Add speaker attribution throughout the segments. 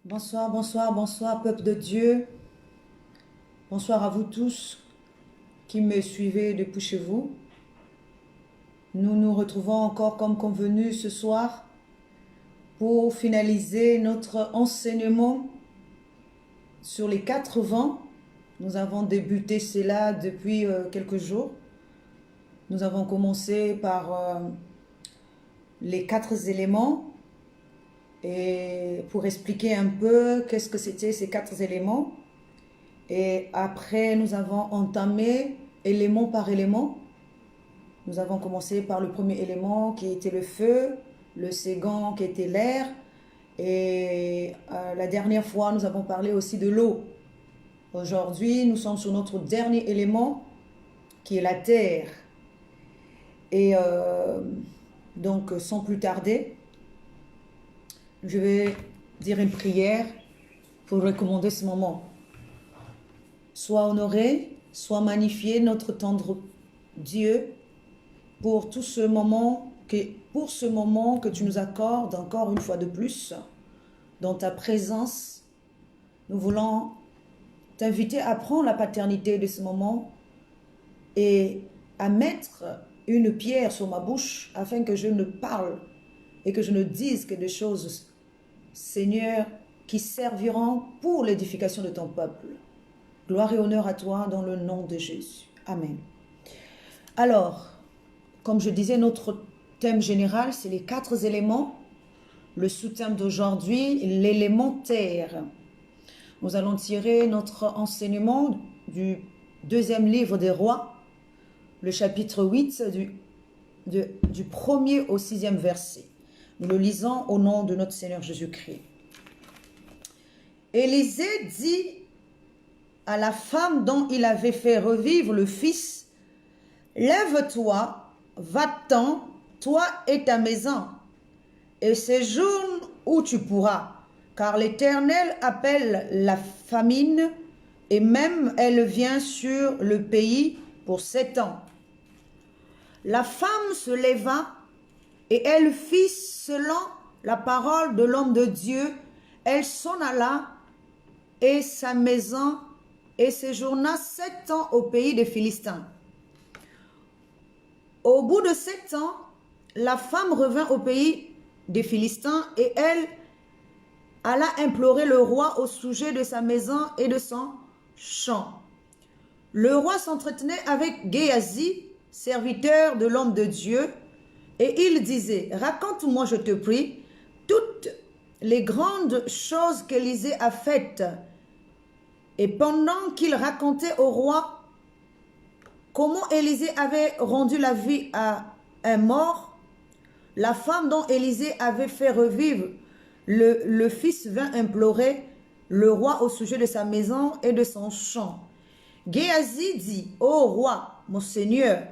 Speaker 1: Bonsoir, bonsoir, bonsoir, peuple de Dieu. Bonsoir à vous tous qui me suivez depuis chez vous. Nous nous retrouvons encore comme convenu ce soir pour finaliser notre enseignement sur les 4 vents. Nous avons débuté cela depuis quelques jours. Nous avons commencé par les 4 éléments et pour expliquer un peu qu'est-ce que c'était ces 4 éléments. Et après, nous avons entamé élément par élément. Nous avons commencé par le premier élément qui était le feu, le second qui était l'air. Et la dernière fois, nous avons parlé aussi de l'eau. Aujourd'hui, nous sommes sur notre dernier élément qui est la terre. Et donc, sans plus tarder, je vais dire une prière pour recommander ce moment. Sois honoré, sois magnifié, notre tendre Dieu, pour ce moment que tu nous accordes encore une fois de plus dans ta présence. Nous voulons t'inviter à prendre la paternité de ce moment et à mettre une pierre sur ma bouche afin que je ne parle et que je ne dise que des choses, Seigneur, qui serviront pour l'édification de ton peuple. Gloire et honneur à toi dans le nom de Jésus. Amen. Alors, comme je disais, notre thème général, c'est les 4 éléments. Le sous-thème d'aujourd'hui, l'élément terre. Nous allons tirer notre enseignement du 2e livre des rois, le chapitre 8, du 1er au 6e verset. Nous le lisons au nom de notre Seigneur Jésus-Christ. Élisée dit à la femme dont il avait fait revivre le fils, « Lève-toi, va-t'en, toi et ta maison, et séjourne où tu pourras, car l'Éternel appelle la famine, et même elle vient sur le pays pour 7 ans. » La femme se leva, et elle fit selon la parole de l'homme de Dieu. Elle s'en alla, et sa maison, et séjourna 7 ans au pays des Philistins. Au bout de 7 ans, la femme revint au pays des Philistins et elle alla implorer le roi au sujet de sa maison et de son champ. Le roi s'entretenait avec Géasi, serviteur de l'homme de Dieu, et il disait, « Raconte-moi, je te prie, toutes les grandes choses qu'Élisée a faites. » Et pendant qu'il racontait au roi comment Élisée avait rendu la vie à un mort, la femme dont Élisée avait fait revivre le fils vint implorer le roi au sujet de sa maison et de son champ. Géasi dit, « Ô roi, mon seigneur,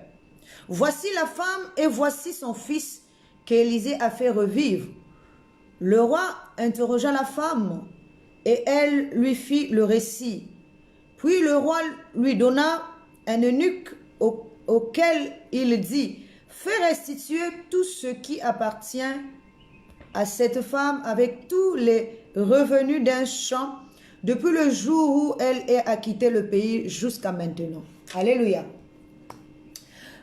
Speaker 1: voici la femme et voici son fils qu'Élisée a fait revivre. » Le roi interrogea la femme et elle lui fit le récit. Puis le roi lui donna un eunuque auquel il dit, « Fais restituer tout ce qui appartient à cette femme avec tous les revenus d'un champ depuis le jour où elle a quitté le pays jusqu'à maintenant. » Alléluia.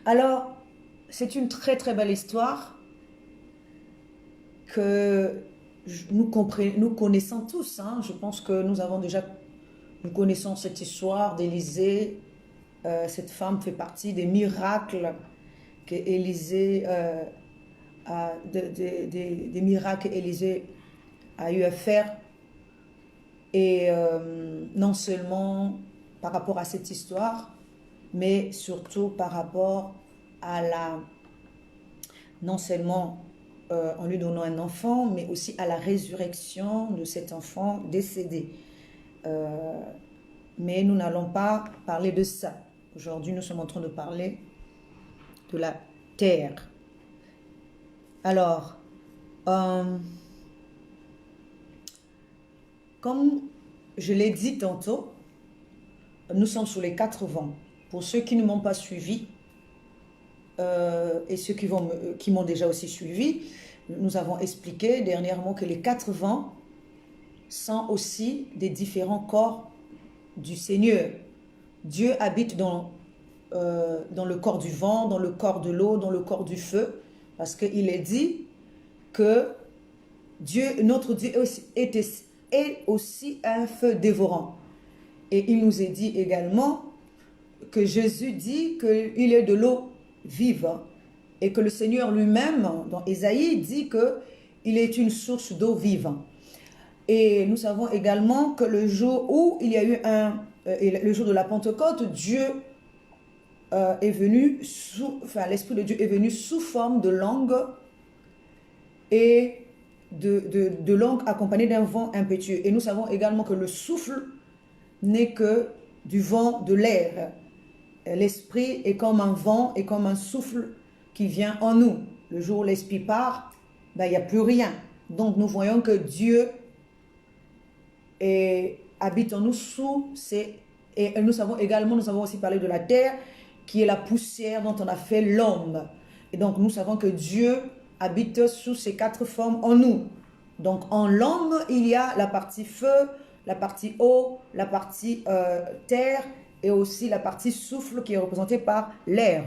Speaker 1: Alors, c'est une très très belle histoire que nous connaissons tous. Je pense que nous connaissons cette histoire d'Élisée. Cette femme fait partie des miracles qu'Élisée des miracles qu'Élisée a eu à faire. Et non seulement par rapport à cette histoire, mais surtout par rapport à non seulement en lui donnant un enfant, mais aussi à la résurrection de cet enfant décédé. Mais nous n'allons pas parler de ça. Aujourd'hui, nous sommes en train de parler de la terre. Alors, comme je l'ai dit tantôt, nous sommes sur les 4 vents. Pour ceux qui ne m'ont pas suivi, et ceux qui m'ont déjà aussi suivi, nous avons expliqué dernièrement que les 4 vents sont aussi des différents corps du Seigneur. Dieu habite dans le corps du vent, dans le corps de l'eau, dans le corps du feu, parce qu'il est dit que Dieu, notre Dieu est aussi un feu dévorant. Et il nous est dit également que Jésus dit qu'il est de l'eau vive et que le Seigneur lui-même, dans Ésaïe, dit qu'il est une source d'eau vive. Et nous savons également que le jour où il y a eu le jour de la Pentecôte, Dieu est venu l'Esprit de Dieu est venu sous forme de langue et de langue accompagnée d'un vent impétueux. Et nous savons également que le souffle n'est que du vent, de l'air. L'esprit est comme un vent et comme un souffle qui vient en nous. Le jour où l'esprit part, il n'y a plus rien. Donc nous voyons que Dieu habite en nous et nous avons aussi parlé de la terre qui est la poussière dont on a fait l'homme. Et donc nous savons que Dieu habite sous ces 4 formes en nous. Donc en l'homme, il y a la partie feu, la partie eau, la partie terre et aussi la partie souffle qui est représentée par l'air.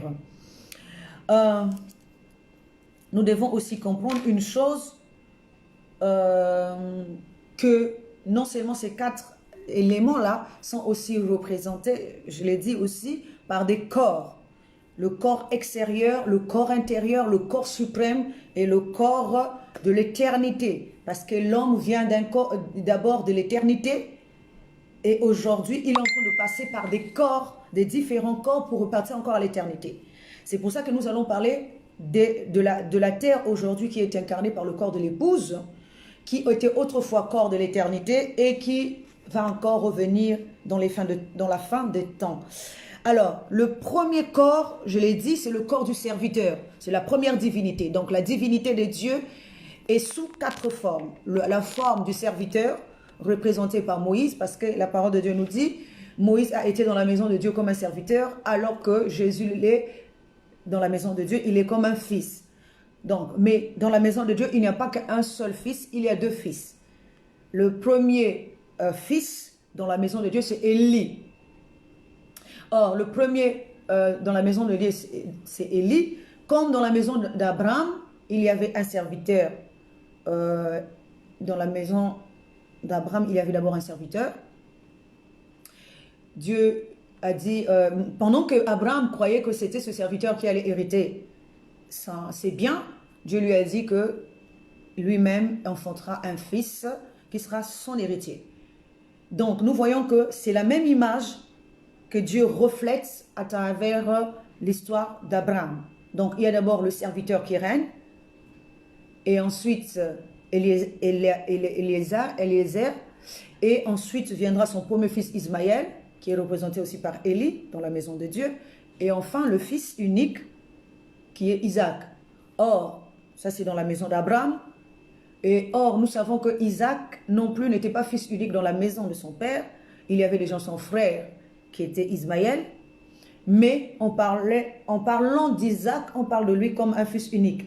Speaker 1: Nous devons aussi comprendre une chose, que non seulement ces 4 éléments-là sont aussi représentés, je l'ai dit aussi, par des corps. Le corps extérieur, le corps intérieur, le corps suprême et le corps de l'éternité. Parce que l'homme vient d'un corps d'abord de l'éternité et aujourd'hui, il est en train de passer par des corps, des différents corps pour repartir encore à l'éternité. C'est pour ça que nous allons parler de la terre aujourd'hui qui est incarnée par le corps de l'épouse, qui était autrefois corps de l'éternité et qui va encore revenir dans la fin des temps. Alors, le premier corps, je l'ai dit, c'est le corps du serviteur. C'est la première divinité. Donc, la divinité de Dieu est sous 4 formes. La forme du serviteur, représentée par Moïse, parce que la parole de Dieu nous dit, Moïse a été dans la maison de Dieu comme un serviteur, alors que Jésus l'est dans la maison de Dieu, il est comme un fils. Donc, mais dans la maison de Dieu, il n'y a pas qu'un seul fils, il y a 2 fils. Le premier fils dans la maison de Dieu, c'est Élie. Or, le premier dans la maison de Dieu, c'est Élie. Comme dans la maison d'Abraham, il y avait un serviteur. Dans la maison d'Abraham, il y avait d'abord un serviteur. Dieu a dit, pendant que Abraham croyait que c'était ce serviteur qui allait hériter ses biens, Dieu lui a dit que lui-même enfantera un fils qui sera son héritier. Donc, nous voyons que c'est la même image que Dieu reflète à travers l'histoire d'Abraham. Donc, il y a d'abord le serviteur qui règne, et ensuite Eliezer, et ensuite viendra son premier fils Ismaël, qui est représenté aussi par Élie dans la maison de Dieu, et enfin le fils unique qui est Isaac. Or, ça c'est dans la maison d'Abraham, et or nous savons que Isaac non plus n'était pas fils unique dans la maison de son père, il y avait déjà son frère qui était Ismaël, mais en parlant d'Isaac, on parle de lui comme un fils unique.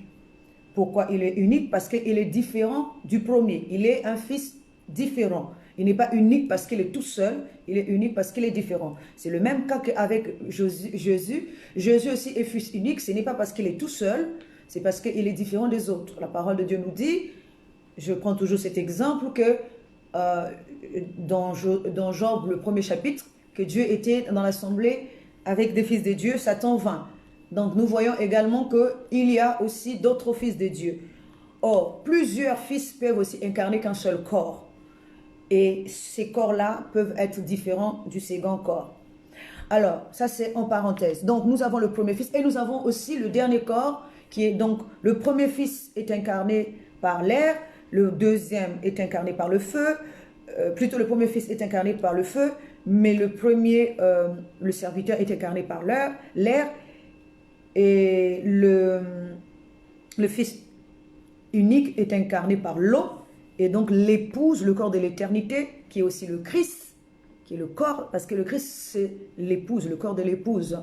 Speaker 1: Pourquoi il est unique? Parce qu'il est différent du premier. Il est un fils différent. Il n'est pas unique parce qu'il est tout seul, il est unique parce qu'il est différent. C'est le même cas qu'avec Jésus. Jésus aussi est fils unique, ce n'est pas parce qu'il est tout seul, c'est parce qu'il est différent des autres. La parole de Dieu nous dit, je prends toujours cet exemple, que dans Job, le premier chapitre, que Dieu était dans l'assemblée avec des fils de Dieu, Satan vint. Donc nous voyons également qu'il y a aussi d'autres fils de Dieu. Or, plusieurs fils peuvent aussi incarner qu'un seul corps. Et ces corps-là peuvent être différents du second corps. Alors, ça c'est en parenthèse. Donc nous avons le premier fils et nous avons aussi le dernier corps qui est donc le premier fils est incarné par l'air, le deuxième est incarné par le feu, plutôt le premier fils est incarné par le feu, mais le premier, le serviteur est incarné par l'air, et le fils unique est incarné par l'eau, et donc l'épouse, le corps de l'éternité, qui est aussi le Christ, qui est le corps, parce que le Christ c'est l'épouse, le corps de l'épouse.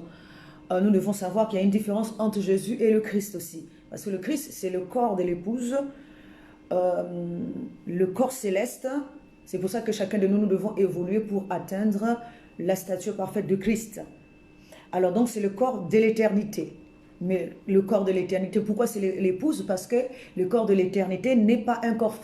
Speaker 1: Nous devons savoir qu'il y a une différence entre Jésus et le Christ aussi, parce que le Christ c'est le corps de l'épouse, le corps céleste, C'est pour ça que chacun de nous, nous devons évoluer pour atteindre la stature parfaite de Christ. Alors donc, c'est le corps de l'éternité. Mais le corps de l'éternité, pourquoi c'est l'épouse? Parce que le corps de l'éternité n'est pas un corps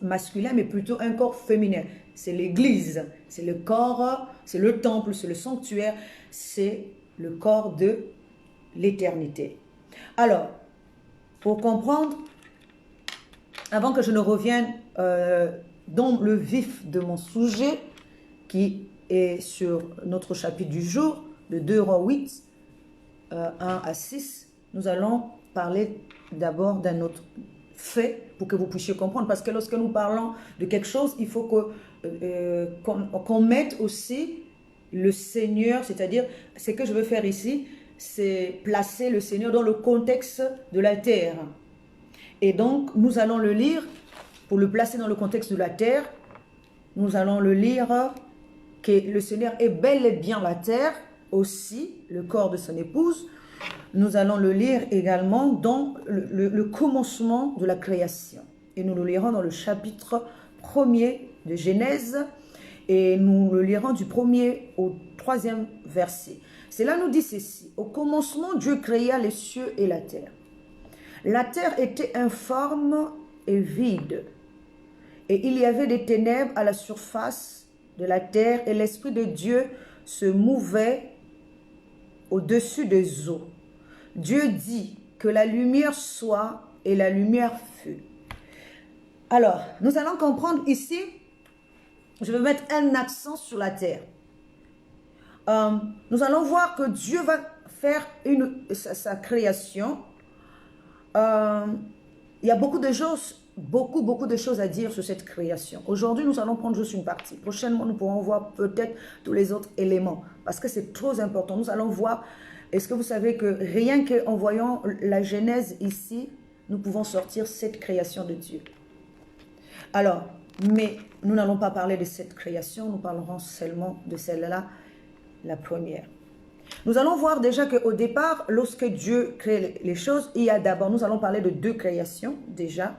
Speaker 1: masculin, mais plutôt un corps féminin. C'est l'église, c'est le corps, c'est le temple, c'est le sanctuaire, c'est le corps de l'éternité. Alors, pour comprendre, avant que je ne revienne dans le vif de mon sujet, qui est sur notre chapitre du jour, de 2 Rois 8, 1 à 6, nous allons parler d'abord d'un autre fait pour que vous puissiez comprendre. Parce que lorsque nous parlons de quelque chose, il faut qu'on mette aussi le Seigneur, c'est-à-dire ce que je veux faire ici, c'est placer le Seigneur dans le contexte de la terre. Et donc, nous allons le lire, pour le placer dans le contexte de la terre, nous allons le lire que le Seigneur est bel et bien la terre, aussi le corps de son épouse. Nous allons le lire également dans le commencement de la création. Et nous le lirons dans le chapitre 1er de Genèse, et nous le lirons du 1er au 3e verset. Cela nous dit ceci: au commencement, Dieu créa les cieux et la terre. La terre était informe et vide, et il y avait des ténèbres à la surface de la terre, et l'Esprit de Dieu se mouvait au-dessus des eaux. Dieu dit que la lumière soit, et la lumière fut. Alors, nous allons comprendre ici, je vais mettre un accent sur la terre. Nous allons voir que Dieu va faire sa création. Il y a beaucoup de choses, beaucoup de choses à dire sur cette création. Aujourd'hui, nous allons prendre juste une partie. Prochainement, nous pourrons voir peut-être tous les autres éléments, parce que c'est trop important. Nous allons voir, est-ce que vous savez que rien qu'en voyant la Genèse ici, nous pouvons sortir cette création de Dieu. Alors, mais nous n'allons pas parler de cette création, nous parlerons seulement de celle-là, la première. Nous allons voir déjà qu'au départ, lorsque Dieu crée les choses, il y a d'abord, nous allons parler de 2 créations déjà.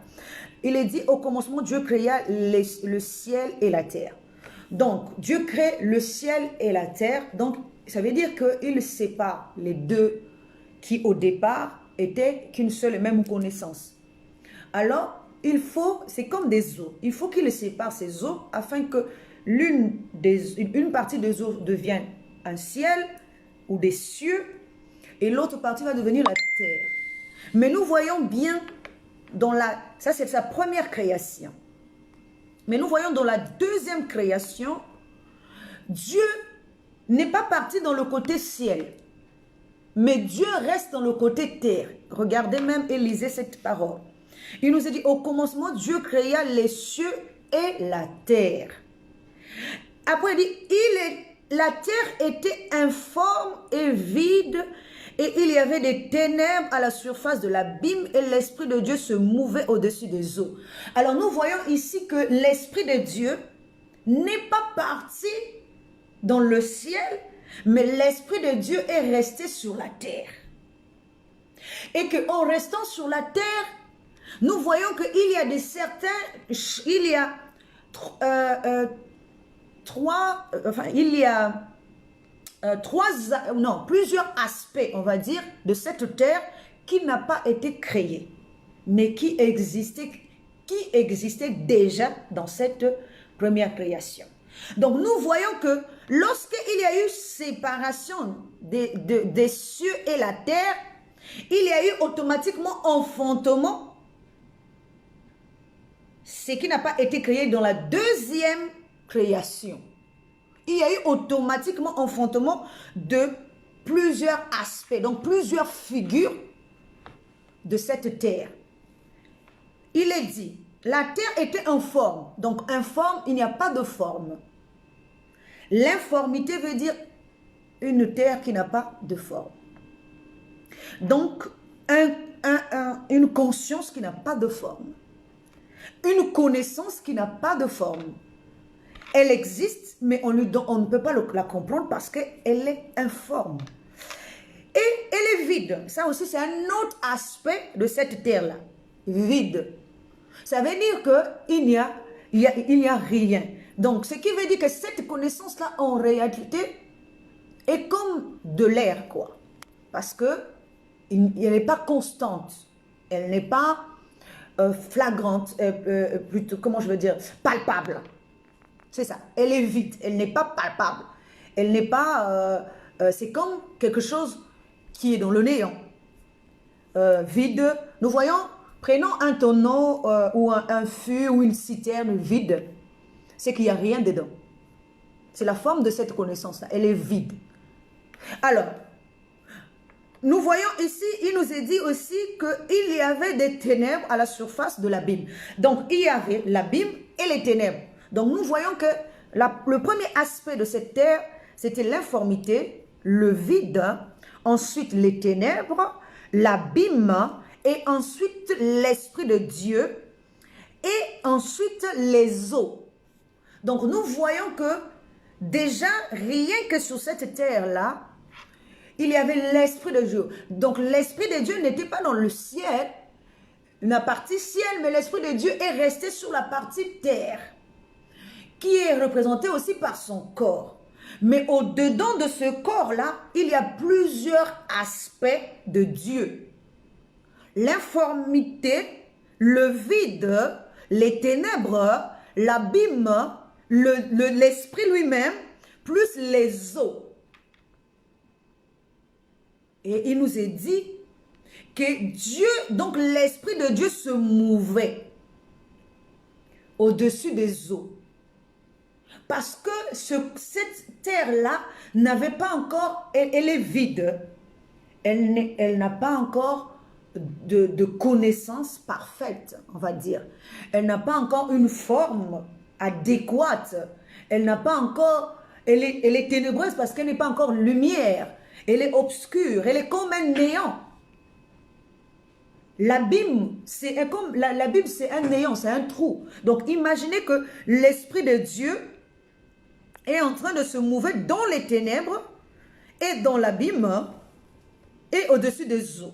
Speaker 1: Il est dit, au commencement, Dieu créa le ciel et la terre. Donc, Dieu crée le ciel et la terre. Donc, ça veut dire qu'il sépare les deux qui, au départ, étaient qu'une seule et même connaissance. Alors, c'est comme des eaux. Il faut qu'il sépare ces eaux afin que une partie des eaux devienne un ciel ou des cieux, et l'autre partie va devenir la terre. Mais nous voyons bien ça c'est sa première création. Mais nous voyons dans la deuxième création, Dieu n'est pas parti dans le côté ciel, mais Dieu reste dans le côté terre. Regardez même et lisez cette parole. Il nous a dit, au commencement, Dieu créa les cieux et la terre. Après, il dit, la terre était informe et vide, et il y avait des ténèbres à la surface de l'abîme, et l'Esprit de Dieu se mouvait au-dessus des eaux. Alors nous voyons ici que l'Esprit de Dieu n'est pas parti dans le ciel, mais l'Esprit de Dieu est resté sur la terre. Et qu'en restant sur la terre, nous voyons qu'il y a plusieurs aspects, on va dire, de cette terre qui n'a pas été créée, mais qui existait déjà dans cette première création. Donc nous voyons que lorsqu'il y a eu séparation des cieux et la terre, il y a eu automatiquement enfantement, ce qui n'a pas été créé dans la deuxième création. Il y a eu automatiquement enfantement de plusieurs aspects, donc plusieurs figures de cette terre. Il est dit, la terre était informe. Donc informe, il n'y a pas de forme. L'informité veut dire une terre qui n'a pas de forme. Donc une conscience qui n'a pas de forme. Une connaissance qui n'a pas de forme. Elle existe, mais on ne peut pas la comprendre parce qu'elle est informe. Et elle est vide. Ça aussi, c'est un autre aspect de cette terre-là. Vide. Ça veut dire qu'il n'y a rien. Donc, ce qui veut dire que cette connaissance-là, en réalité, est comme de l'air, quoi. Parce que elle n'est pas constante. Elle n'est pas flagrante, plutôt, comment je veux dire, palpable. C'est ça. Elle est vide. Elle n'est pas palpable. Elle n'est pas... c'est comme quelque chose qui est dans le néant. Vide. Nous voyons, prenons un tonneau ou un fût ou une citerne vide. C'est qu'il n'y a rien dedans. C'est la forme de cette connaissance-là. Elle est vide. Alors, nous voyons ici, il nous est dit aussi qu'il y avait des ténèbres à la surface de l'abîme. Donc, il y avait l'abîme et les ténèbres. Donc, nous voyons que le premier aspect de cette terre, c'était l'informité, le vide, ensuite les ténèbres, l'abîme, et ensuite l'Esprit de Dieu, et ensuite les eaux. Donc, nous voyons que déjà, rien que sur cette terre-là, il y avait l'Esprit de Dieu. Donc, l'Esprit de Dieu n'était pas dans le ciel, la partie ciel, mais l'Esprit de Dieu est resté sur la partie terre, qui est représentée aussi par son corps. Mais au-dedans de ce corps-là, il y a plusieurs aspects de Dieu. L'informité, le vide, les ténèbres, l'abîme, l'esprit lui-même, plus les eaux. Et il nous est dit que Dieu, donc l'Esprit de Dieu se mouvait au-dessus des eaux. Parce que cette terre-là n'avait pas encore, elle est vide. Elle n'a pas encore de connaissance parfaite, on va dire. Elle n'a pas encore une forme adéquate. Elle n'a pas encore, elle est ténébreuse parce qu'elle n'est pas encore lumière. Elle est obscure, elle est comme un néant. L'abîme, c'est un néant, c'est un trou. Donc imaginez que l'Esprit de Dieu est en train de se mouver dans les ténèbres et dans l'abîme et au-dessus des eaux.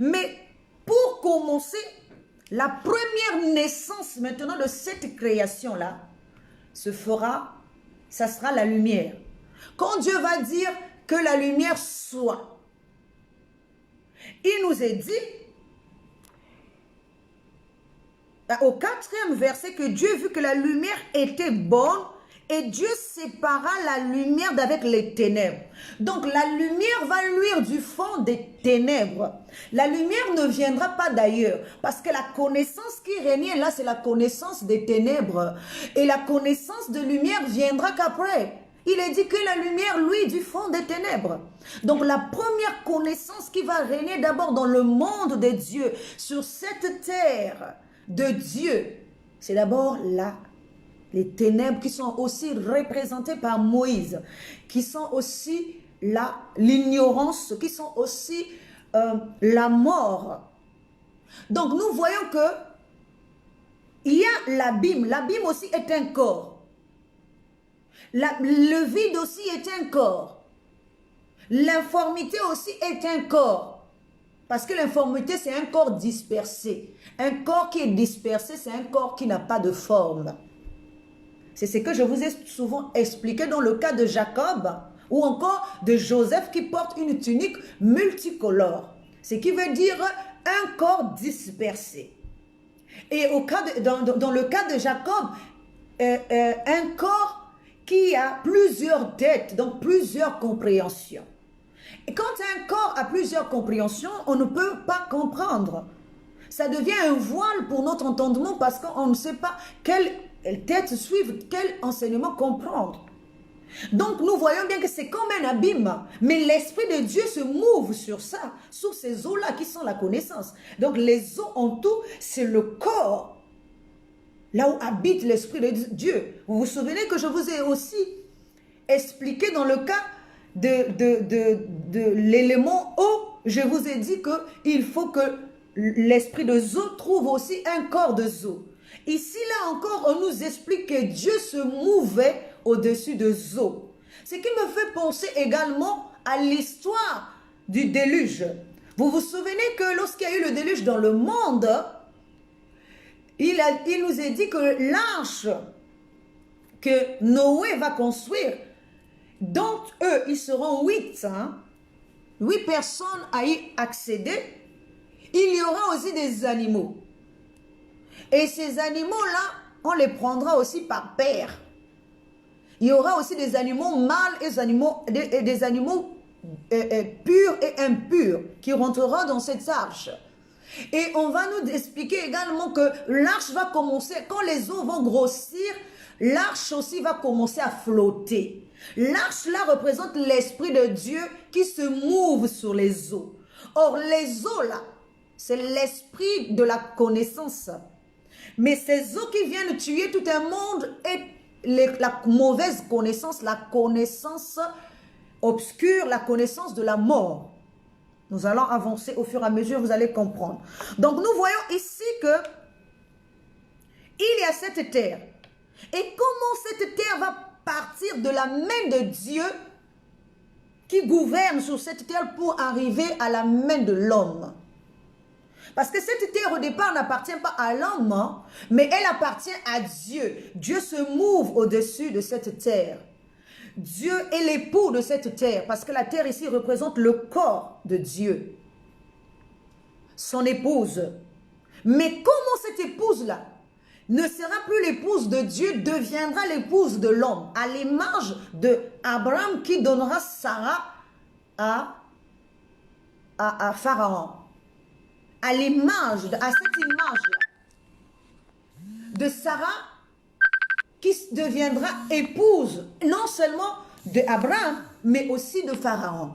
Speaker 1: Mais pour commencer, la première naissance maintenant de cette création-là ça sera la lumière. Quand Dieu va dire que la lumière soit, il nous est dit au 4e verset que Dieu vit que la lumière était bonne et Dieu sépara la lumière d'avec les ténèbres. Donc la lumière va luire du fond des ténèbres. La lumière ne viendra pas d'ailleurs parce que la connaissance qui régnait là, c'est la connaissance des ténèbres. Et la connaissance de lumière viendra qu'après. Il est dit que la lumière luit du fond des ténèbres. Donc la première connaissance qui va régner d'abord dans le monde de Dieu, sur cette terre de Dieu, c'est d'abord les ténèbres qui sont aussi représentées par Moïse, qui sont aussi l'ignorance, qui sont aussi la mort. Donc nous voyons que il y a l'abîme. L'abîme aussi est un corps. Le vide aussi est un corps. L'informité aussi est un corps. Parce que l'informité, c'est un corps dispersé. Un corps qui est dispersé, c'est un corps qui n'a pas de forme. C'est ce que je vous ai souvent expliqué dans le cas de Jacob ou encore de Joseph qui porte une tunique multicolore. Ce qui veut dire un corps dispersé. Et dans le cas de Jacob, un corps qui a plusieurs têtes, donc plusieurs compréhensions. Et quand un corps a plusieurs compréhensions, on ne peut pas comprendre. Ça devient un voile pour notre entendement parce qu'on ne sait pas quelle tête suivre, quel enseignement comprendre. Donc nous voyons bien que c'est comme un abîme, mais l'Esprit de Dieu se mouve sur ça, sur ces eaux-là qui sont la connaissance. Donc les eaux en tout, c'est le corps, là où habite l'Esprit de Dieu. Vous vous souvenez que je vous ai aussi expliqué dans le cas de l'élément eau, je vous ai dit qu'il faut que l'Esprit de Zo trouve aussi un corps de Zo. Ici, là encore, on nous explique que Dieu se mouvait au-dessus de Zo. Ce qui me fait penser également à l'histoire du déluge. Vous vous souvenez que lorsqu'il y a eu le déluge dans le monde, il nous est dit que l'arche que Noé va construire, dont eux, ils seront 8, 8 personnes à y accéder, il y aura aussi des animaux. Et ces animaux-là, on les prendra aussi par paire. Il y aura aussi des animaux mâles et des animaux purs et impurs qui rentreront dans cette arche. Et on va nous expliquer également que l'arche va commencer, quand les eaux vont grossir, l'arche aussi va commencer à flotter. L'arche là représente l'Esprit de Dieu qui se mouve sur les eaux. Or les eaux là, c'est l'esprit de la connaissance. Mais ces eaux qui viennent tuer tout un monde et la mauvaise connaissance, la connaissance obscure, la connaissance de la mort. Nous allons avancer au fur et à mesure, vous allez comprendre. Donc nous voyons ici que il y a cette terre. Et comment cette terre va partir de la main de Dieu qui gouverne sur cette terre pour arriver à la main de l'homme? Parce que cette terre au départ n'appartient pas à l'homme, mais elle appartient à Dieu. Dieu se mouve au-dessus de cette terre. Dieu est l'époux de cette terre, parce que la terre ici représente le corps de Dieu, son épouse. Mais comment cette épouse-là ne sera plus l'épouse de Dieu, deviendra l'épouse de l'homme, à l'image d'Abraham qui donnera Sarah à Pharaon. À l'image, à cette image-là de Sarah qui deviendra épouse non seulement d'Abraham, mais aussi de Pharaon.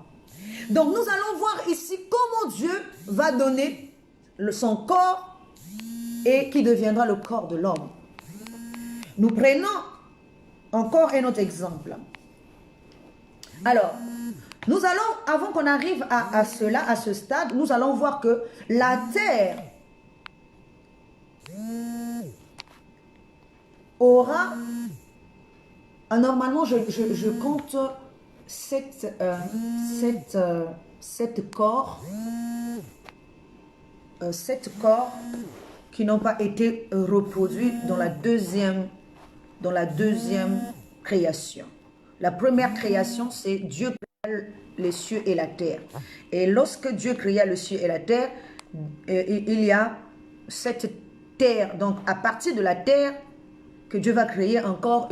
Speaker 1: Donc nous allons voir ici comment Dieu va donner son corps et qui deviendra le corps de l'homme. Nous prenons encore un autre exemple. Alors, nous allons, avant qu'on arrive à cela, à ce stade, nous allons voir que la terre aura, normalement je compte 7 corps, 7 corps qui n'ont pas été reproduits dans la deuxième création. La première création, c'est Dieu créa les cieux et la terre. Et lorsque Dieu créa le ciel et la terre, il y a cette terre. Donc, à partir de la terre, que Dieu va créer encore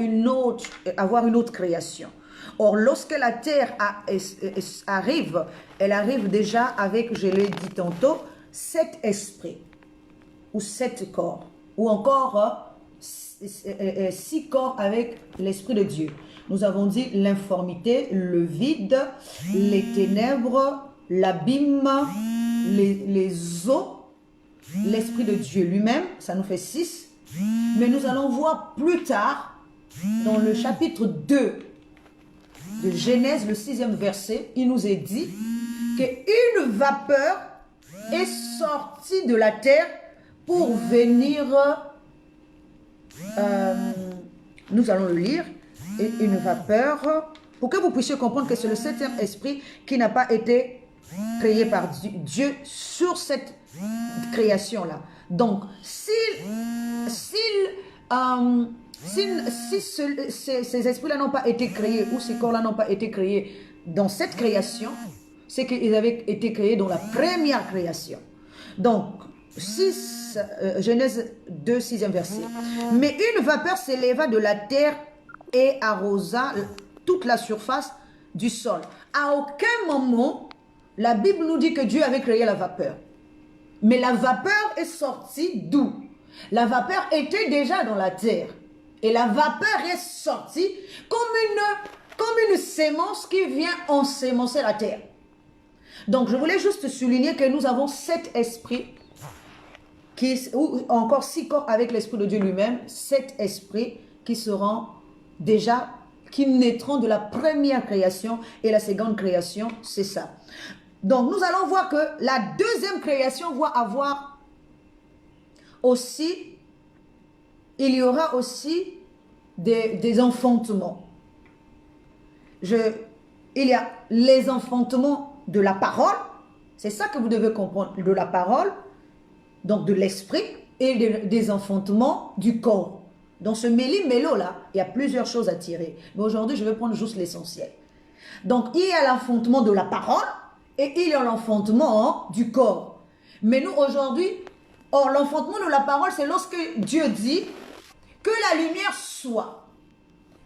Speaker 1: avoir une autre création. Or, lorsque la terre arrive, elle arrive déjà avec, je l'ai dit tantôt, 7 esprits, ou 7 corps, ou encore 6 corps avec l'Esprit de Dieu. Nous avons dit l'informité, le vide, les ténèbres, l'abîme, les eaux, l'Esprit de Dieu lui-même, ça nous fait 6. Mais nous allons voir plus tard, dans le chapitre 2 de Genèse, le 6e verset, il nous est dit qu'une vapeur est sortie de la terre pour venir, nous allons le lire, et une vapeur, pour que vous puissiez comprendre que c'est le 7e esprit qui n'a pas été créé par Dieu sur cette création-là. Donc, si ces esprits-là n'ont pas été créés, ou ces corps-là n'ont pas été créés dans cette création, c'est qu'ils avaient été créés dans la première création. Donc, Genèse 2, 6e verset. Mais une vapeur s'éleva de la terre et arrosa toute la surface du sol. À aucun moment, la Bible nous dit que Dieu avait créé la vapeur. Mais la vapeur est sortie d'où? La vapeur était déjà dans la terre. Et la vapeur est sortie comme une sémence qui vient ensémencer la terre. Donc, je voulais juste souligner que nous avons 7 esprits, ou encore 6 corps avec l'Esprit de Dieu lui-même, 7 esprits qui naîtront de la première création, et la seconde création, c'est ça. Donc, nous allons voir que la deuxième création va avoir aussi, il y aura aussi des enfantements. Il y a les enfantements de la parole, c'est ça que vous devez comprendre, de la parole, donc de l'esprit, et des enfantements du corps. Dans ce méli-mélo là, il y a plusieurs choses à tirer. Mais aujourd'hui, je vais prendre juste l'essentiel. Donc, il y a l'enfantement de la parole et il y a l'enfantement du corps. Mais nous, aujourd'hui, l'enfantement de la parole, c'est lorsque Dieu dit que la lumière soit.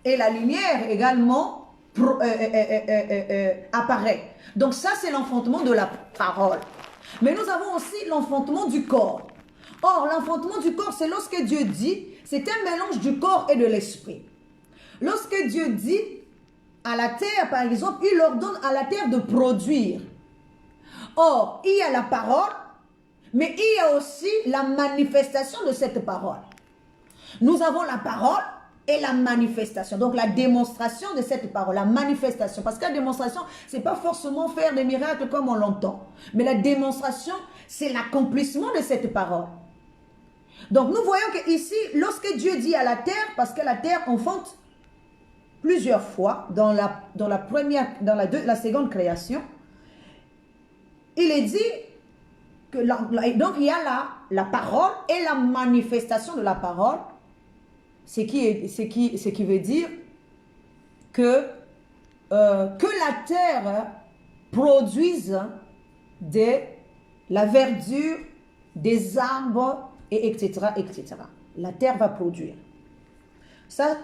Speaker 1: Et la lumière également apparaît. Donc ça, c'est l'enfantement de la parole. Mais nous avons aussi l'enfantement du corps. Or, l'enfantement du corps, c'est lorsque Dieu dit, c'est un mélange du corps et de l'esprit. Lorsque Dieu dit à la terre, par exemple, il ordonne à la terre de produire. Or, il y a la parole, mais il y a aussi la manifestation de cette parole. Nous avons la parole et la manifestation. Donc, la démonstration de cette parole, la manifestation. Parce que la démonstration, ce n'est pas forcément faire des miracles comme on l'entend. Mais la démonstration, c'est l'accomplissement de cette parole. Donc, nous voyons qu'ici, lorsque Dieu dit à la terre, parce que la terre enfante plusieurs fois dans la seconde création, il est dit que donc il y a la parole et la manifestation de la parole, ce qui veut dire que la terre produise la verdure, des arbres, et etc., etc. La terre va produire. Ça,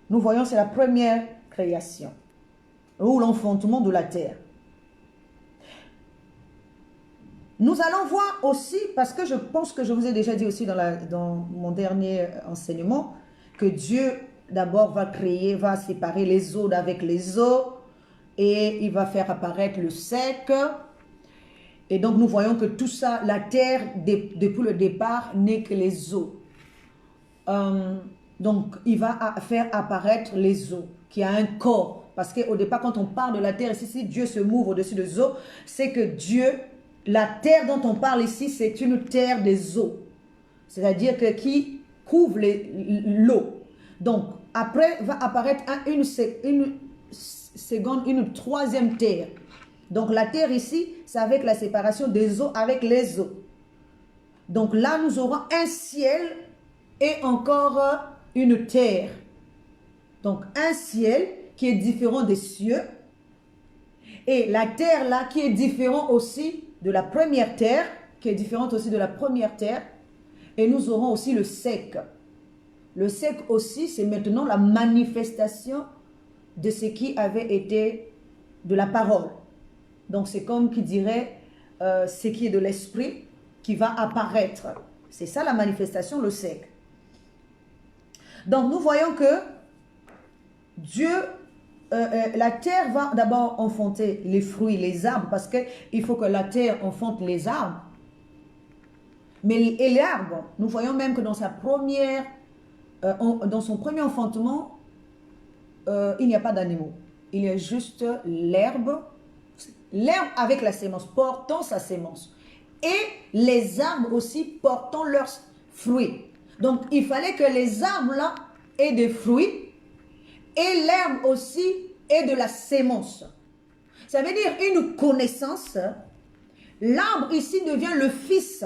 Speaker 1: nous voyons, c'est la première création, ou l'enfantement de la terre. Nous allons voir aussi, parce que je pense que je vous ai déjà dit aussi dans mon dernier enseignement, que Dieu d'abord va séparer les eaux d'avec les eaux, et il va faire apparaître le sec. Et donc nous voyons que tout ça, la terre, depuis le départ, n'est que les eaux. Donc il va faire apparaître les eaux, qui a un corps. Parce qu'au départ, quand on parle de la terre, ici, si Dieu se move au-dessus des eaux, c'est que Dieu, la terre dont on parle ici, c'est une terre des eaux. C'est-à-dire que qui couvre l'eau. Donc après va apparaître une troisième terre. Donc la terre ici, c'est avec la séparation des eaux avec les eaux. Donc là, nous aurons un ciel et encore une terre. Donc un ciel qui est différent des cieux. Et la terre là qui est différente aussi de la première terre, qui est différente aussi de la première terre. Et nous aurons aussi le sec. Le sec aussi, c'est maintenant la manifestation de ce qui avait été de la parole. Donc c'est comme qui dirait ce qui est de l'esprit qui va apparaître. C'est ça la manifestation, le sec. Donc nous voyons que Dieu, la terre va d'abord enfanter les fruits, les arbres, parce qu'il faut que la terre enfante les arbres. Et l'arbre, nous voyons même que dans son premier enfantement, il n'y a pas d'animaux. Il y a juste l'herbe avec la sémence, portant sa sémence. Et les arbres aussi portant leurs fruits. Donc, il fallait que les arbres là aient des fruits et l'herbe aussi ait de la sémence. Ça veut dire une connaissance. L'arbre ici devient le fils.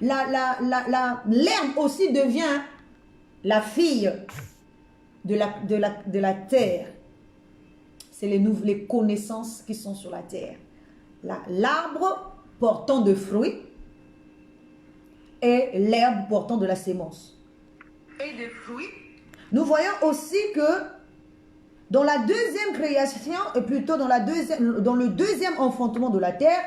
Speaker 1: L'herbe aussi devient la fille de la terre. C'est les connaissances qui sont sur la terre. L'arbre portant de fruits et l'herbe portant de la sémence. Et des fruits. Nous voyons aussi que dans la deuxième création, et plutôt dans le deuxième enfantement de la terre,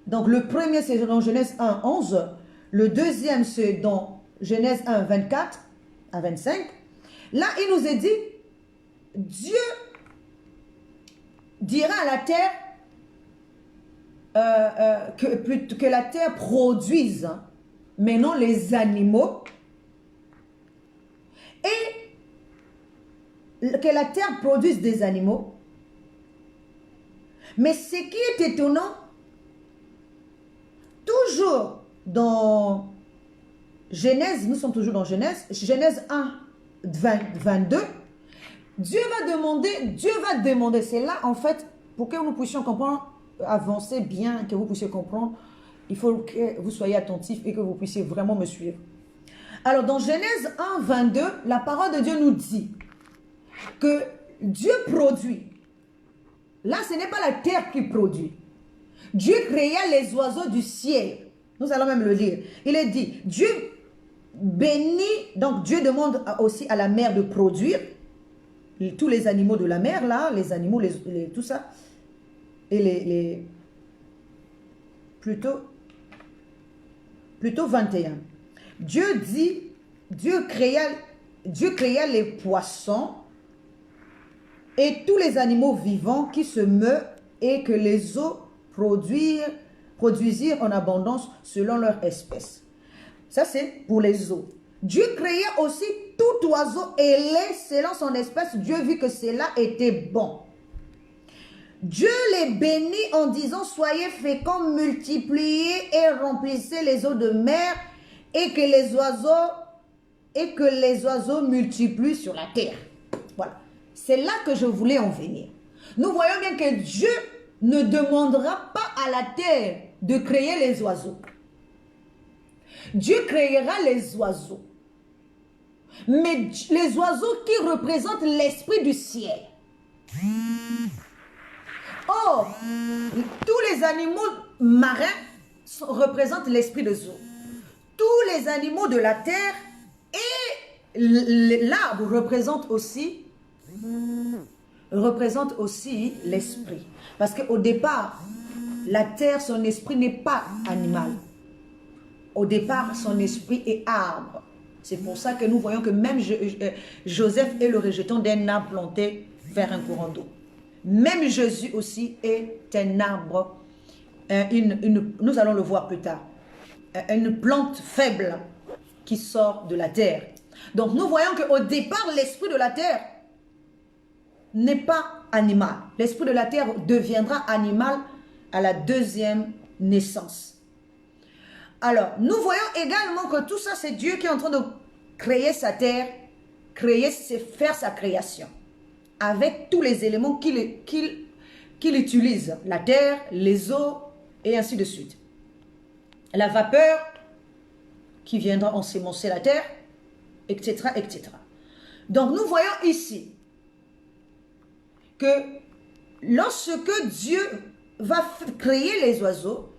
Speaker 1: donc le premier c'est dans Genèse 1, 11, le deuxième c'est dans Genèse 1, 24 à 25. Là, il nous est dit, Dieu dira à la terre que la terre produise maintenant les animaux et que la terre produise des animaux. Mais ce qui est étonnant, toujours dans Genèse, nous sommes toujours dans Genèse 1, 22, Dieu va demander, c'est là en fait, pour que nous puissions comprendre, avancer bien, que vous puissiez comprendre, il faut que vous soyez attentifs et que vous puissiez vraiment me suivre. Alors, dans Genèse 1, 22, la parole de Dieu nous dit que Dieu produit. Là, ce n'est pas la terre qui produit. Dieu créa les oiseaux du ciel. Nous allons même le lire. Il est dit, Dieu bénit, donc Dieu demande aussi à la mer de produire. Tous les animaux de la mer, là, les animaux, tout ça. Et plutôt 21. Dieu créa les poissons et tous les animaux vivants qui se meuvent et que les eaux produisirent en abondance selon leur espèce. Ça, c'est pour les eaux. Dieu créa aussi tout oiseau ailé selon son espèce. Dieu vit que cela était bon. Dieu les bénit en disant, soyez féconds, multipliez et remplissez les eaux de mer et que les oiseaux multiplient sur la terre. Voilà. C'est là que je voulais en venir. Nous voyons bien que Dieu ne demandera pas à la terre de créer les oiseaux. Dieu créera les oiseaux. Mais les oiseaux qui représentent l'esprit du ciel. Or, tous les animaux marins représentent l'esprit des eaux. Tous les animaux de la terre et l'arbre représentent aussi l'esprit. Parce qu'au départ, la terre, son esprit n'est pas animal. Au départ, son esprit est arbre. C'est pour ça que nous voyons que même Joseph est le rejeton d'un arbre planté vers un courant d'eau. Même Jésus aussi est un arbre, nous allons le voir plus tard, une plante faible qui sort de la terre. Donc nous voyons qu'au départ, l'esprit de la terre n'est pas animal. L'esprit de la terre deviendra animal à la deuxième naissance. Alors, nous voyons également que tout ça, c'est Dieu qui est en train de créer sa terre, faire sa création, avec tous les éléments qu'il utilise, la terre, les eaux, et ainsi de suite. La vapeur qui viendra ensemencer la terre, etc., etc. Donc, nous voyons ici que lorsque Dieu va créer les oiseaux,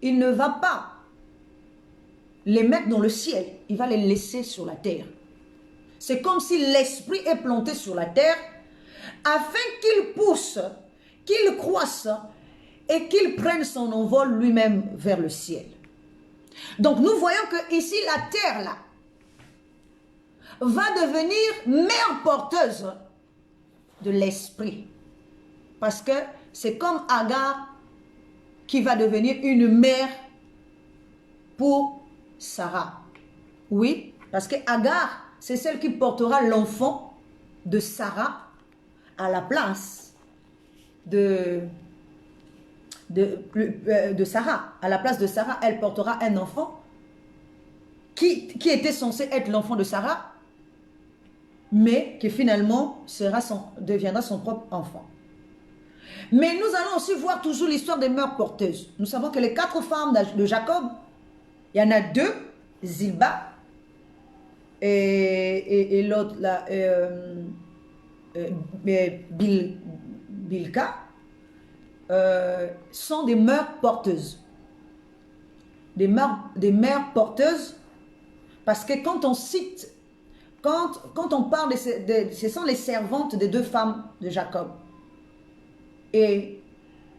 Speaker 1: il ne va pas les mettre dans le ciel, il va les laisser sur la terre. C'est comme si l'esprit est planté sur la terre afin qu'il pousse, qu'il croisse et qu'il prenne son envol lui-même vers le ciel. Donc nous voyons que ici la terre là va devenir mère porteuse de l'esprit. Parce que c'est comme Agar qui va devenir une mère pour Sarah. Oui, parce que Agar, c'est celle qui portera l'enfant de Sarah à la place de Sarah. À la place de Sarah, elle portera un enfant qui était censé être l'enfant de Sarah, mais qui finalement deviendra son propre enfant. Mais nous allons aussi voir toujours l'histoire des mères porteuses. Nous savons que les 4 femmes de Jacob, il y en a 2, Zilba et l'autre là, Bilka, sont des mères porteuses. Des mères porteuses, parce que quand on cite, quand on parle, ce sont les servantes des 2 femmes de Jacob. Et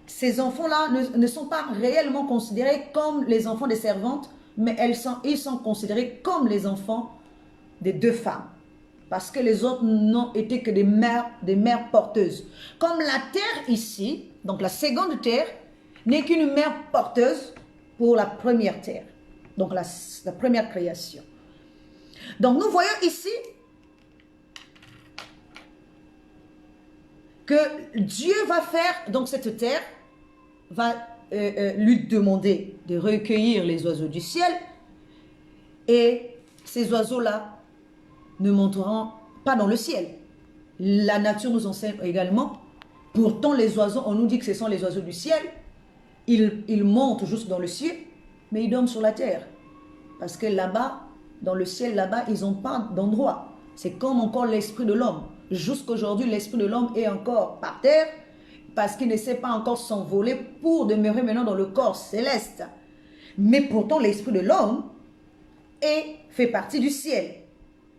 Speaker 1: ces enfants-là ne sont pas réellement considérés comme les enfants des servantes, mais ils sont considérés comme les enfants des 2 femmes. Parce que les autres n'ont été que des mères porteuses. Comme la terre ici, donc la seconde terre, n'est qu'une mère porteuse pour la première terre. Donc la première création. Donc nous voyons ici que Dieu va faire, donc cette terre va lui demander de recueillir les oiseaux du ciel, et ces oiseaux-là ne monteront pas dans le ciel. La nature nous enseigne également, pourtant les oiseaux, on nous dit que ce sont les oiseaux du ciel, ils montent juste dans le ciel, mais ils dorment sur la terre, parce que là-bas, dans le ciel là-bas, ils n'ont pas d'endroit. C'est comme encore l'esprit de l'homme. Jusqu'aujourd'hui, l'esprit de l'homme est encore par terre parce qu'il ne sait pas encore s'envoler pour demeurer maintenant dans le corps céleste. Mais pourtant, l'esprit de l'homme fait partie du ciel.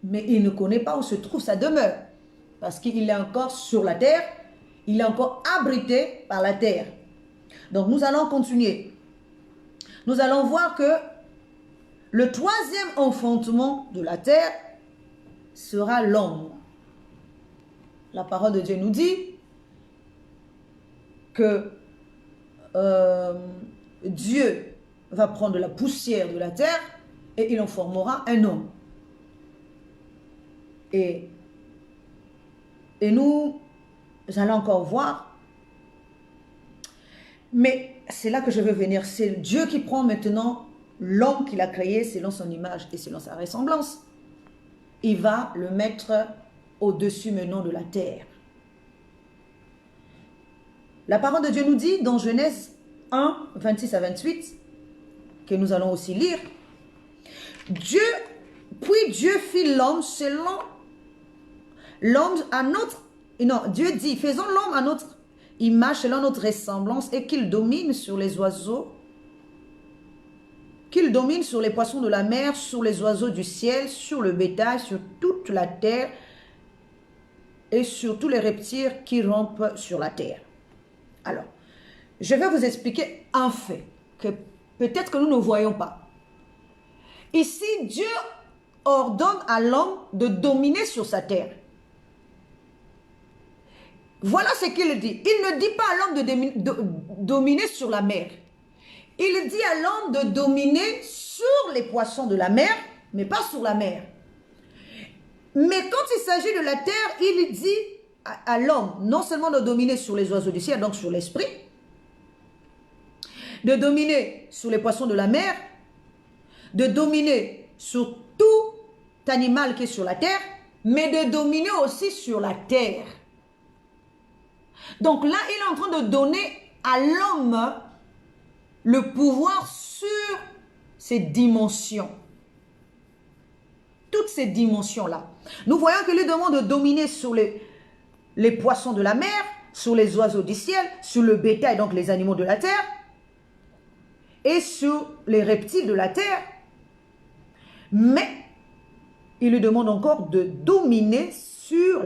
Speaker 1: Mais il ne connaît pas où se trouve sa demeure. Parce qu'il est encore sur la terre, il est encore abrité par la terre. Donc nous allons continuer. Nous allons voir que le troisième enfantement de la terre sera l'homme. La parole de Dieu nous dit que Dieu va prendre la poussière de la terre et il en formera un homme. Et nous allons encore voir. Mais c'est là que je veux venir. C'est Dieu qui prend maintenant l'homme qu'il a créé selon son image et selon sa ressemblance. Il va le mettre au-dessus maintenant de la terre. La parole de Dieu nous dit dans Genèse 1, 26 à 28, que nous allons aussi lire, puis Dieu fit l'homme selon l'homme à notre... Non, Dieu dit, faisons l'homme à notre image selon notre ressemblance et qu'il domine sur les oiseaux, qu'il domine sur les poissons de la mer, sur les oiseaux du ciel, sur le bétail, sur toute la terre et sur tous les reptiles qui rampent sur la terre. Alors, je vais vous expliquer un fait que peut-être que nous ne voyons pas. Ici, Dieu ordonne à l'homme de dominer sur sa terre. Voilà ce qu'il dit. Il ne dit pas à l'homme de dominer sur la mer. Il dit à l'homme de dominer sur les poissons de la mer, mais pas sur la mer. Mais quand il s'agit de la terre, il dit à l'homme non seulement de dominer sur les oiseaux du ciel, donc sur l'esprit, de dominer sur les poissons de la mer, de dominer sur tout animal qui est sur la terre, mais de dominer aussi sur la terre. Donc là, il est en train de donner à l'homme le pouvoir sur ces dimensions. Toutes ces dimensions-là. Nous voyons qu'il lui demande de dominer sur les poissons de la mer, sur les oiseaux du ciel, sur le bétail, donc les animaux de la terre, et sur les reptiles de la terre. Mais il lui demande encore de dominer sur...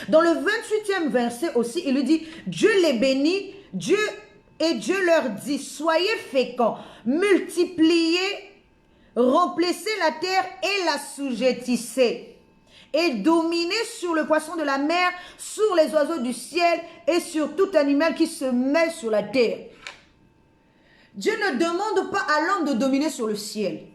Speaker 1: Dans le 28e verset aussi, il lui dit, Dieu les bénit, Dieu leur dit, soyez féconds, multipliez, remplissez la terre et l'assujettissez, et dominez sur le poisson de la mer, sur les oiseaux du ciel et sur tout animal qui se met sur la terre. Dieu ne demande pas à l'homme de dominer sur le ciel.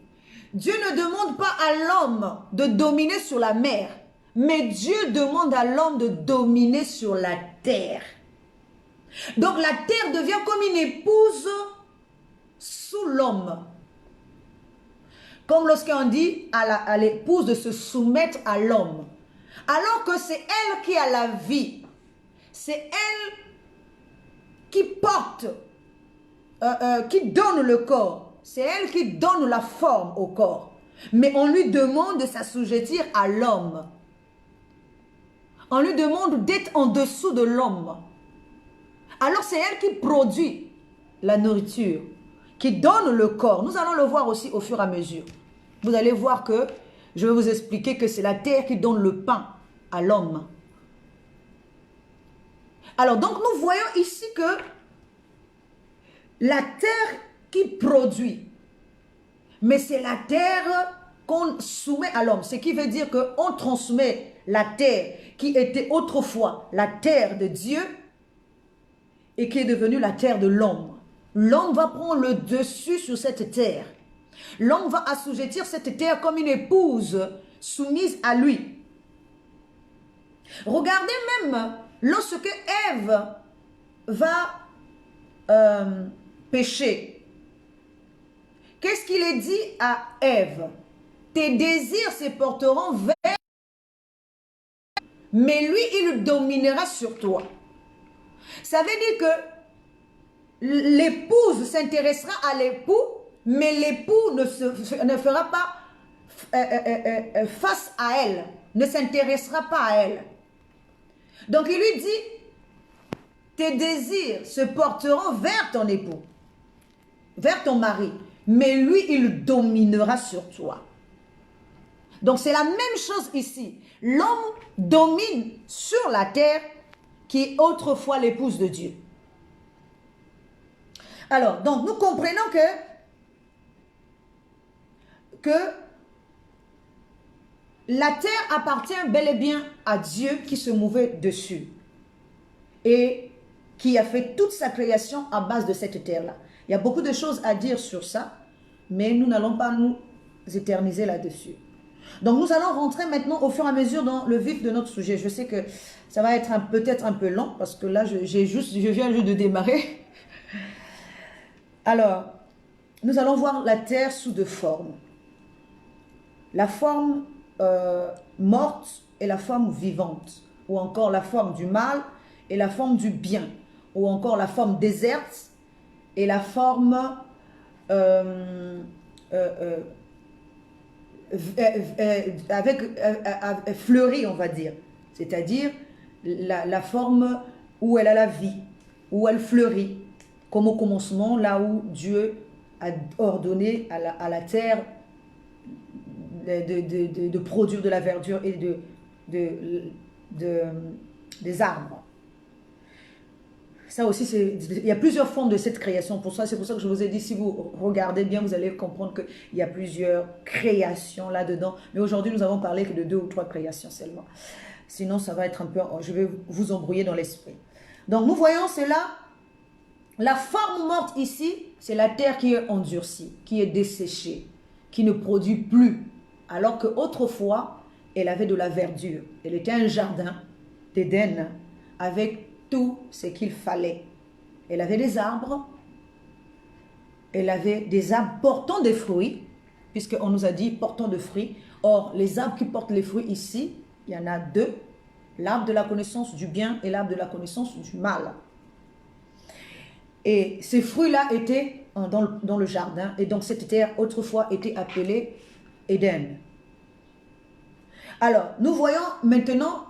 Speaker 1: Dieu ne demande pas à l'homme de dominer sur la mer. Mais Dieu demande à l'homme de dominer sur la terre. Donc la terre devient comme une épouse sous l'homme. Comme lorsqu'on dit à l'épouse de se soumettre à l'homme. Alors que c'est elle qui a la vie. C'est elle qui porte, qui donne le corps. C'est elle qui donne la forme au corps. Mais on lui demande de s'assujettir à l'homme. On lui demande d'être en dessous de l'homme. Alors c'est elle qui produit la nourriture, qui donne le corps. Nous allons le voir aussi au fur et à mesure. Vous allez voir que je vais vous expliquer que c'est la terre qui donne le pain à l'homme. Alors donc nous voyons ici que la terre qui produit, mais c'est la terre qu'on soumet à l'homme. Ce qui veut dire qu'on transmet la terre qui était autrefois la terre de Dieu et qui est devenue la terre de l'homme. L'homme va prendre le dessus sur cette terre. L'homme va assujettir cette terre comme une épouse soumise à lui. Regardez même lorsque Ève va pécher. Qu'est-ce qu'il est dit à Ève? Tes désirs se porteront vers, mais lui, il dominera sur toi. Ça veut dire que l'épouse s'intéressera à l'époux, mais l'époux ne fera pas face à elle, ne s'intéressera pas à elle. Donc il lui dit, tes désirs se porteront vers ton époux, vers ton mari, mais lui, il dominera sur toi. Donc c'est la même chose ici. L'homme domine sur la terre qui est autrefois l'épouse de Dieu. Alors, donc nous comprenons que la terre appartient bel et bien à Dieu qui se mouvait dessus et qui a fait toute sa création à base de cette terre-là. Il y a beaucoup de choses à dire sur ça, mais nous n'allons pas nous éterniser là-dessus. Donc nous allons rentrer maintenant au fur et à mesure dans le vif de notre sujet. Je sais que ça va être peut-être un peu long parce que là je viens juste de démarrer. Alors, nous allons voir la terre sous deux formes. La forme morte et la forme vivante, ou encore la forme du mal et la forme du bien, ou encore la forme déserte et la forme fleurie, on va dire. C'est-à-dire la forme où elle a la vie, où elle fleurit, comme au commencement, là où Dieu a ordonné à la terre de produire de la verdure et des arbres. Ça aussi, il y a plusieurs formes de cette création. C'est pour ça que je vous ai dit, si vous regardez bien, vous allez comprendre qu'il y a plusieurs créations là-dedans. Mais aujourd'hui, nous avons parlé que de 2 ou 3 créations seulement. Sinon, ça va être un peu... Je vais vous embrouiller dans l'esprit. Donc, nous voyons cela. La forme morte ici, c'est la terre qui est endurcie, qui est desséchée, qui ne produit plus. Alors qu'autrefois, elle avait de la verdure. Elle était un jardin d'Éden avec tout ce qu'il fallait. Elle avait des arbres. Elle avait des arbres portant des fruits, puisqu'on nous a dit portant de fruits. Or, les arbres qui portent les fruits ici, il y en a 2. L'arbre de la connaissance du bien et l'arbre de la connaissance du mal. Et ces fruits-là étaient dans le jardin. Et donc, cette terre, autrefois, était appelée Éden. Alors, nous voyons maintenant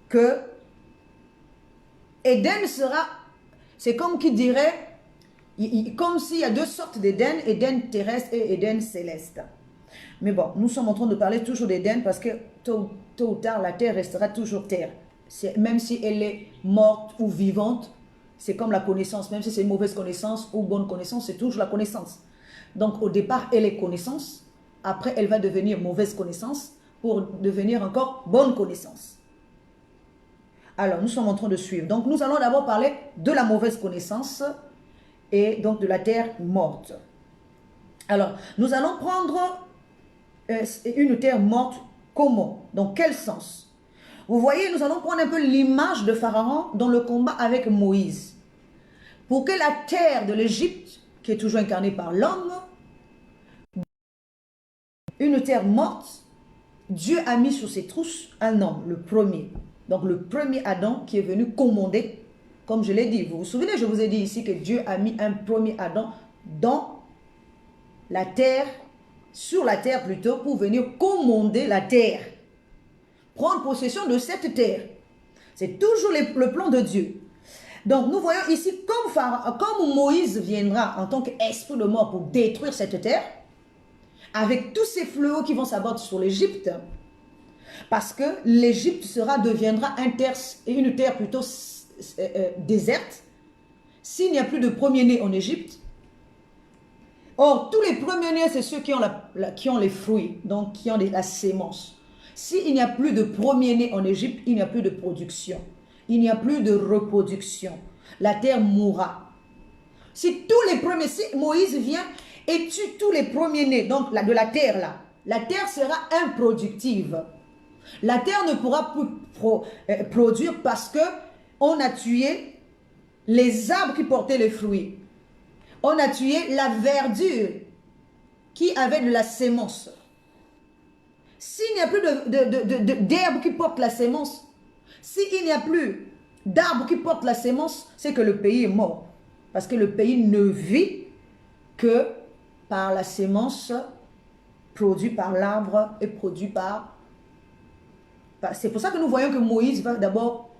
Speaker 1: que Éden sera, c'est comme qui dirait, comme s'il y a 2 sortes d'Éden, Éden terrestre et Éden céleste. Mais bon, nous sommes en train de parler toujours d'Éden parce que tôt ou tard, la terre restera toujours terre. Même si elle est morte ou vivante, c'est comme la connaissance, même si c'est une mauvaise connaissance ou bonne connaissance, c'est toujours la connaissance. Donc au départ, elle est connaissance, après elle va devenir mauvaise connaissance pour devenir encore bonne connaissance. Alors, nous sommes en train de suivre. Donc, nous allons d'abord parler de la mauvaise connaissance et donc de la terre morte. Alors, nous allons prendre une terre morte comment? Dans quel sens? Vous voyez, nous allons prendre un peu l'image de Pharaon dans le combat avec Moïse. Pour que la terre de l'Égypte, qui est toujours incarnée par l'homme, une terre morte, Dieu a mis sur ses trousses un homme, le premier. Donc le premier Adam qui est venu commander, comme je l'ai dit. Vous vous souvenez, je vous ai dit ici que Dieu a mis un premier Adam dans la terre, sur la terre plutôt, pour venir commander la terre. Prendre possession de cette terre. C'est toujours le plan de Dieu. Donc nous voyons ici, comme Moïse viendra en tant qu'esprit de mort pour détruire cette terre, avec tous ces fléaux qui vont s'abattre sur l'Égypte, parce que l'Égypte deviendra une terre plutôt déserte, s'il n'y a plus de premier-né en Égypte. Or, tous les premiers-nés, c'est ceux qui ont les fruits, donc qui ont la sémence. S'il n'y a plus de premier-né en Égypte, il n'y a plus de production. Il n'y a plus de reproduction. La terre mourra. Si Moïse vient et tue tous les premiers-nés donc de la terre là, la terre sera improductive. La terre ne pourra plus produire parce que on a tué les arbres qui portaient les fruits. On a tué la verdure qui avait de la sémence. S'il n'y a plus d'herbe qui porte la sémence, s'il n'y a plus d'arbres qui portent la sémence, c'est que le pays est mort. Parce que le pays ne vit que par la sémence, produit par l'arbre et produit par... C'est pour ça que nous voyons que Moïse va d'abord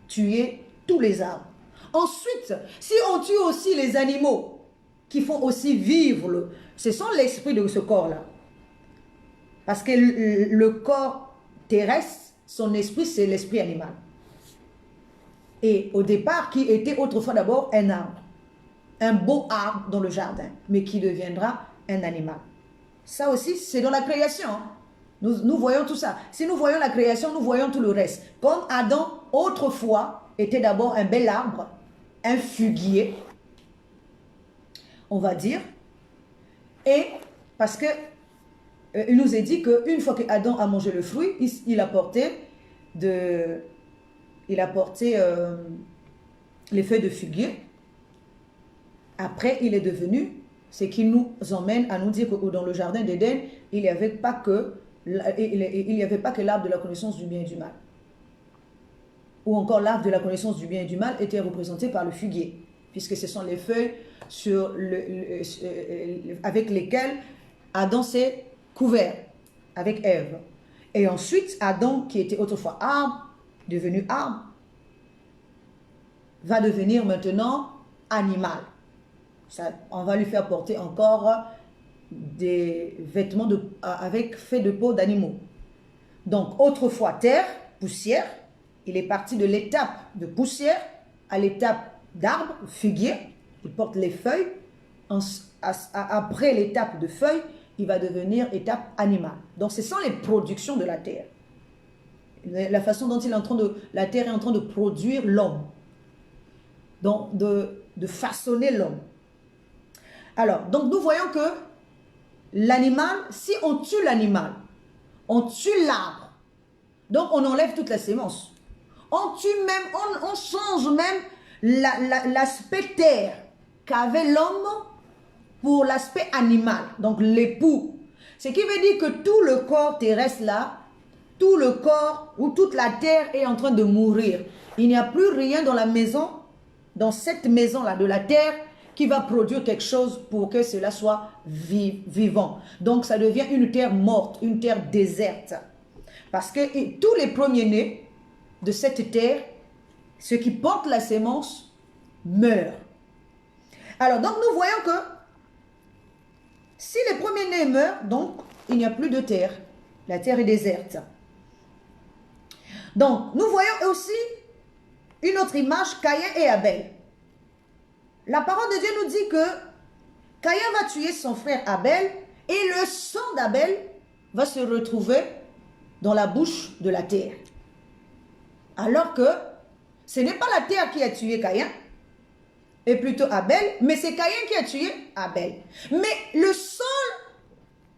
Speaker 1: tuer tous les arbres. Ensuite, si on tue aussi les animaux qui font aussi vivre, ce sont l'esprit de ce corps-là. Parce que le corps terrestre, son esprit, c'est l'esprit animal. Et au départ, qui était autrefois d'abord un arbre. Un beau arbre dans le jardin, mais qui deviendra un animal. Ça aussi, c'est dans la création. Nous voyons tout ça. Si nous voyons la création, nous voyons tout le reste. Comme Adam, autrefois, était d'abord un bel arbre, un figuier, on va dire. Et parce que il nous est dit qu'une fois que Adam a mangé le fruit, il a porté les feuilles de figuier. Après, il est devenu, ce qui nous emmène à nous dire que dans le jardin d'Éden, il n'y avait pas que l'arbre de la connaissance du bien et du mal. Ou encore l'arbre de la connaissance du bien et du mal était représenté par le figuier, puisque ce sont les feuilles avec lesquelles Adam s'est couvert avec Ève. Et ensuite, Adam, qui était autrefois arbre, devenu arbre, va devenir maintenant animal. On va lui faire porter encore des vêtements faits de peau d'animaux. Donc, autrefois terre, poussière, il est parti de l'étape de poussière à l'étape d'arbre, figuier, il porte les feuilles. Après l'étape de feuilles, il va devenir étape animale. Donc, ce sont les productions de la terre. La façon dont la terre est en train de produire l'homme. Donc, de façonner l'homme. Alors, donc nous voyons que l'animal, si on tue l'animal, on tue l'arbre, donc on enlève toute la sémence. On tue même, on change même l'aspect terre qu'avait l'homme pour l'aspect animal, donc l'époux. Ce qui veut dire que tout le corps terrestre là, tout le corps ou toute la terre est en train de mourir. Il n'y a plus rien dans la maison, dans cette maison-là de la terre, qui va produire quelque chose pour que cela soit vivant. Donc, ça devient une terre morte, une terre déserte. Parce que tous les premiers-nés de cette terre, ceux qui portent la sémence, meurent. Alors, donc, nous voyons que si les premiers-nés meurent, donc, il n'y a plus de terre. La terre est déserte. Donc, nous voyons aussi une autre image, Caïn et Abel. La parole de Dieu nous dit que Caïn va tuer son frère Abel et le sang d'Abel va se retrouver dans la bouche de la terre. Alors que ce n'est pas la terre qui a tué Caïn, et plutôt Abel, mais c'est Caïn qui a tué Abel. Mais le sol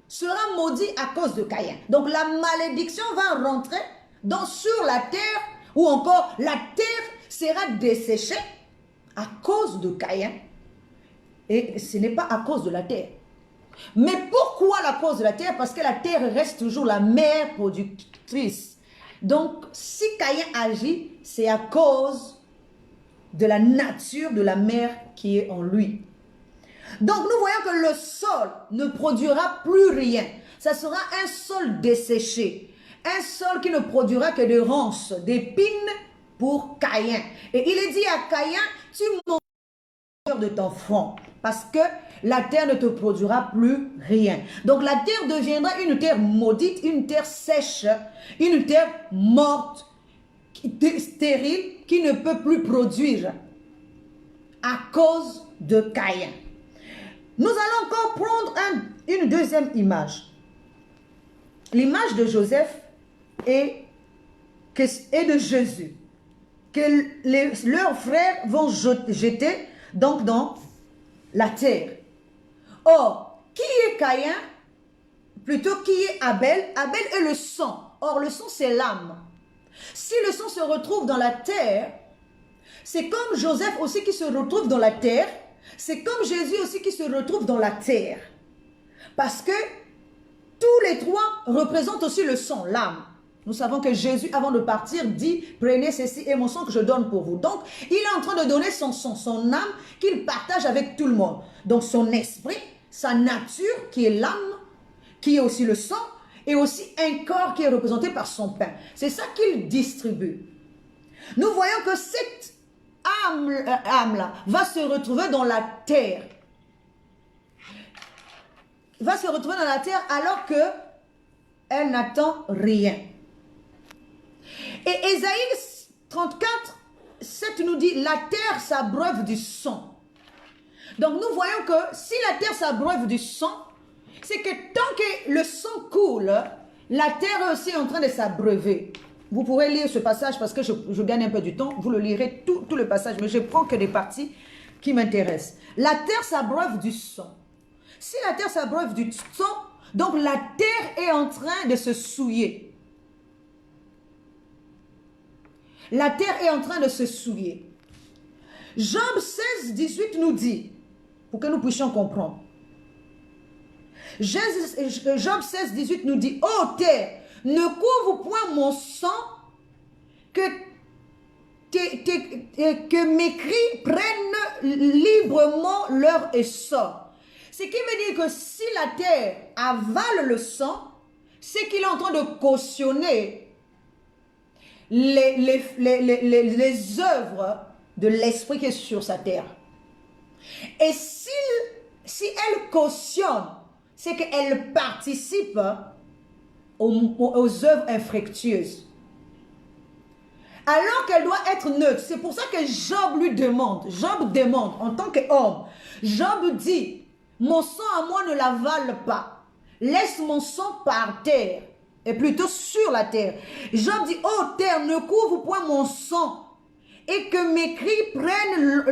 Speaker 1: sera maudit à cause de Caïn. Donc la malédiction va rentrer sur la terre, ou encore la terre sera desséchée à cause de Caïn. Et ce n'est pas à cause de la terre. Mais pourquoi la cause de la terre? Parce que la terre reste toujours la mère productrice. Donc, si Caïn agit, c'est à cause de la nature de la mère qui est en lui. Donc, nous voyons que le sol ne produira plus rien. Ça sera un sol desséché. Un sol qui ne produira que des ronces, d'épines pour Caïn. Et il est dit à Caïn, tu mangeras de ton front, parce que la terre ne te produira plus rien. Donc la terre deviendra une terre maudite, une terre sèche, une terre morte, stérile, qui ne peut plus produire à cause de Caïn. Nous allons encore prendre une deuxième image. L'image de Joseph et de Jésus, que leurs frères vont jeter donc dans la terre. Or, qui est Caïn? Plutôt, qui est Abel? Abel est le sang. Or, le sang, c'est l'âme. Si le sang se retrouve dans la terre, c'est comme Joseph aussi qui se retrouve dans la terre, c'est comme Jésus aussi qui se retrouve dans la terre. Parce que tous les trois représentent aussi le sang, l'âme. Nous savons que Jésus, avant de partir, dit « Prenez ceci et mon sang que je donne pour vous ». Donc, il est en train de donner son sang, son âme qu'il partage avec tout le monde. Donc, son esprit, sa nature qui est l'âme, qui est aussi le sang, et aussi un corps qui est représenté par son pain. C'est ça qu'il distribue. Nous voyons que cette âme-là va se retrouver dans la terre. Va se retrouver dans la terre alors que elle n'attend rien. Et Ésaïe 34, 7 nous dit, la terre s'abreuve du sang. Donc nous voyons que si la terre s'abreuve du sang, c'est que tant que le sang coule, la terre est aussi en train de s'abreuver. Vous pourrez lire ce passage parce que je gagne un peu du temps. Vous le lirez tout le passage, mais je prends que des parties qui m'intéressent. La terre s'abreuve du sang. Si la terre s'abreuve du sang, donc la terre est en train de se souiller. La terre est en train de se souiller. Job 16, 18 nous dit, pour que nous puissions comprendre. Job 16, 18 nous dit, ô terre, ne couvre point mon sang, que mes cris prennent librement leur essor. Ce qui veut dire que si la terre avale le sang, c'est qu'il est en train de cautionner les œuvres de l'esprit qui est sur sa terre. Et si elle cautionne, c'est qu'elle participe aux œuvres infructueuses. Alors qu'elle doit être neutre. C'est pour ça que Job demande en tant qu'homme, Job dit, mon sang à moi ne l'avale pas. Laisse mon sang par terre, et plutôt sur la terre. Job dit, ô terre, ne couvre point mon sang, et que mes cris prennent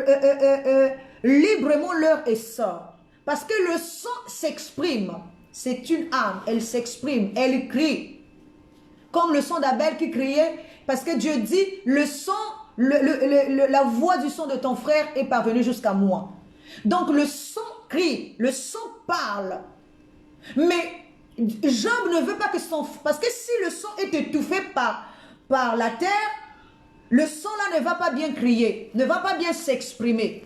Speaker 1: librement leur essor. Parce que le sang s'exprime. C'est une âme, elle s'exprime, elle crie. Comme le sang d'Abel qui criait, parce que Dieu dit, le sang, la voix du sang de ton frère est parvenue jusqu'à moi. Donc le sang crie, le sang parle. Mais Job ne veut pas que son... Parce que si le sang est étouffé par la terre, le sang là ne va pas bien crier, ne va pas bien s'exprimer.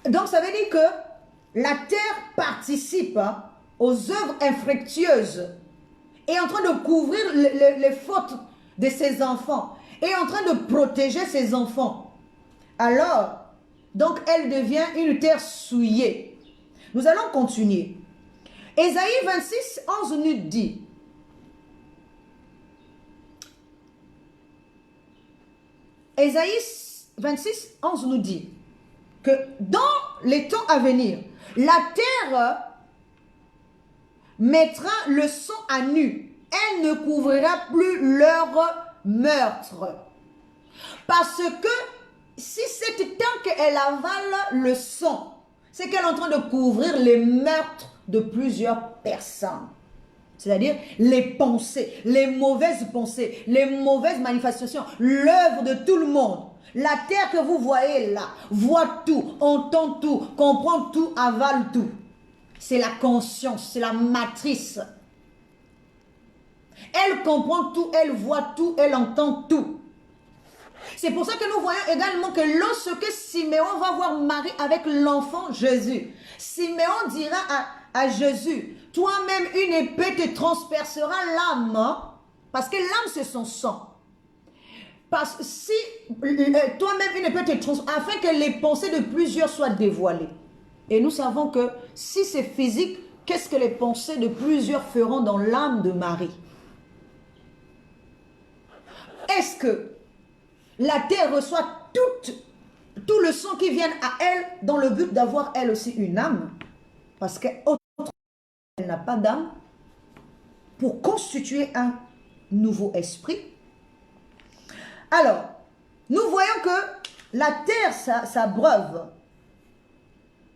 Speaker 1: Donc ça veut dire que la terre participe aux œuvres infructueuses, est en train de couvrir les fautes de ses enfants, est en train de protéger ses enfants. Alors, donc elle devient une terre souillée. Nous allons continuer. Ésaïe 26, 11 nous dit, Ésaïe 26, 11 nous dit que dans les temps à venir, la terre mettra le sang à nu. Elle ne couvrira plus leur meurtre. Parce que si c'est tant qu'elle avale le sang, c'est qu'elle est en train de couvrir les meurtres de plusieurs personnes. C'est-à-dire les pensées, les mauvaises pensées, les mauvaises manifestations, l'œuvre de tout le monde. La terre que vous voyez là, voit tout, entend tout, comprend tout, avale tout. C'est la conscience, c'est la matrice. Elle comprend tout, elle voit tout, elle entend tout. C'est pour ça que nous voyons également que lorsque Siméon va voir Marie avec l'enfant Jésus, Siméon dira à Jésus, toi-même une épée te transpercera l'âme, parce que l'âme c'est son sang. Parce que si toi-même une épée te transpercera, afin que les pensées de plusieurs soient dévoilées. Et nous savons que si c'est physique, qu'est-ce que les pensées de plusieurs feront dans l'âme de Marie? Est-ce que la terre reçoit tout le sang qui vient à elle dans le but d'avoir elle aussi une âme? Parce qu'elle n'a pas d'âme pour constituer un nouveau esprit. Alors, nous voyons que la terre s'abreuve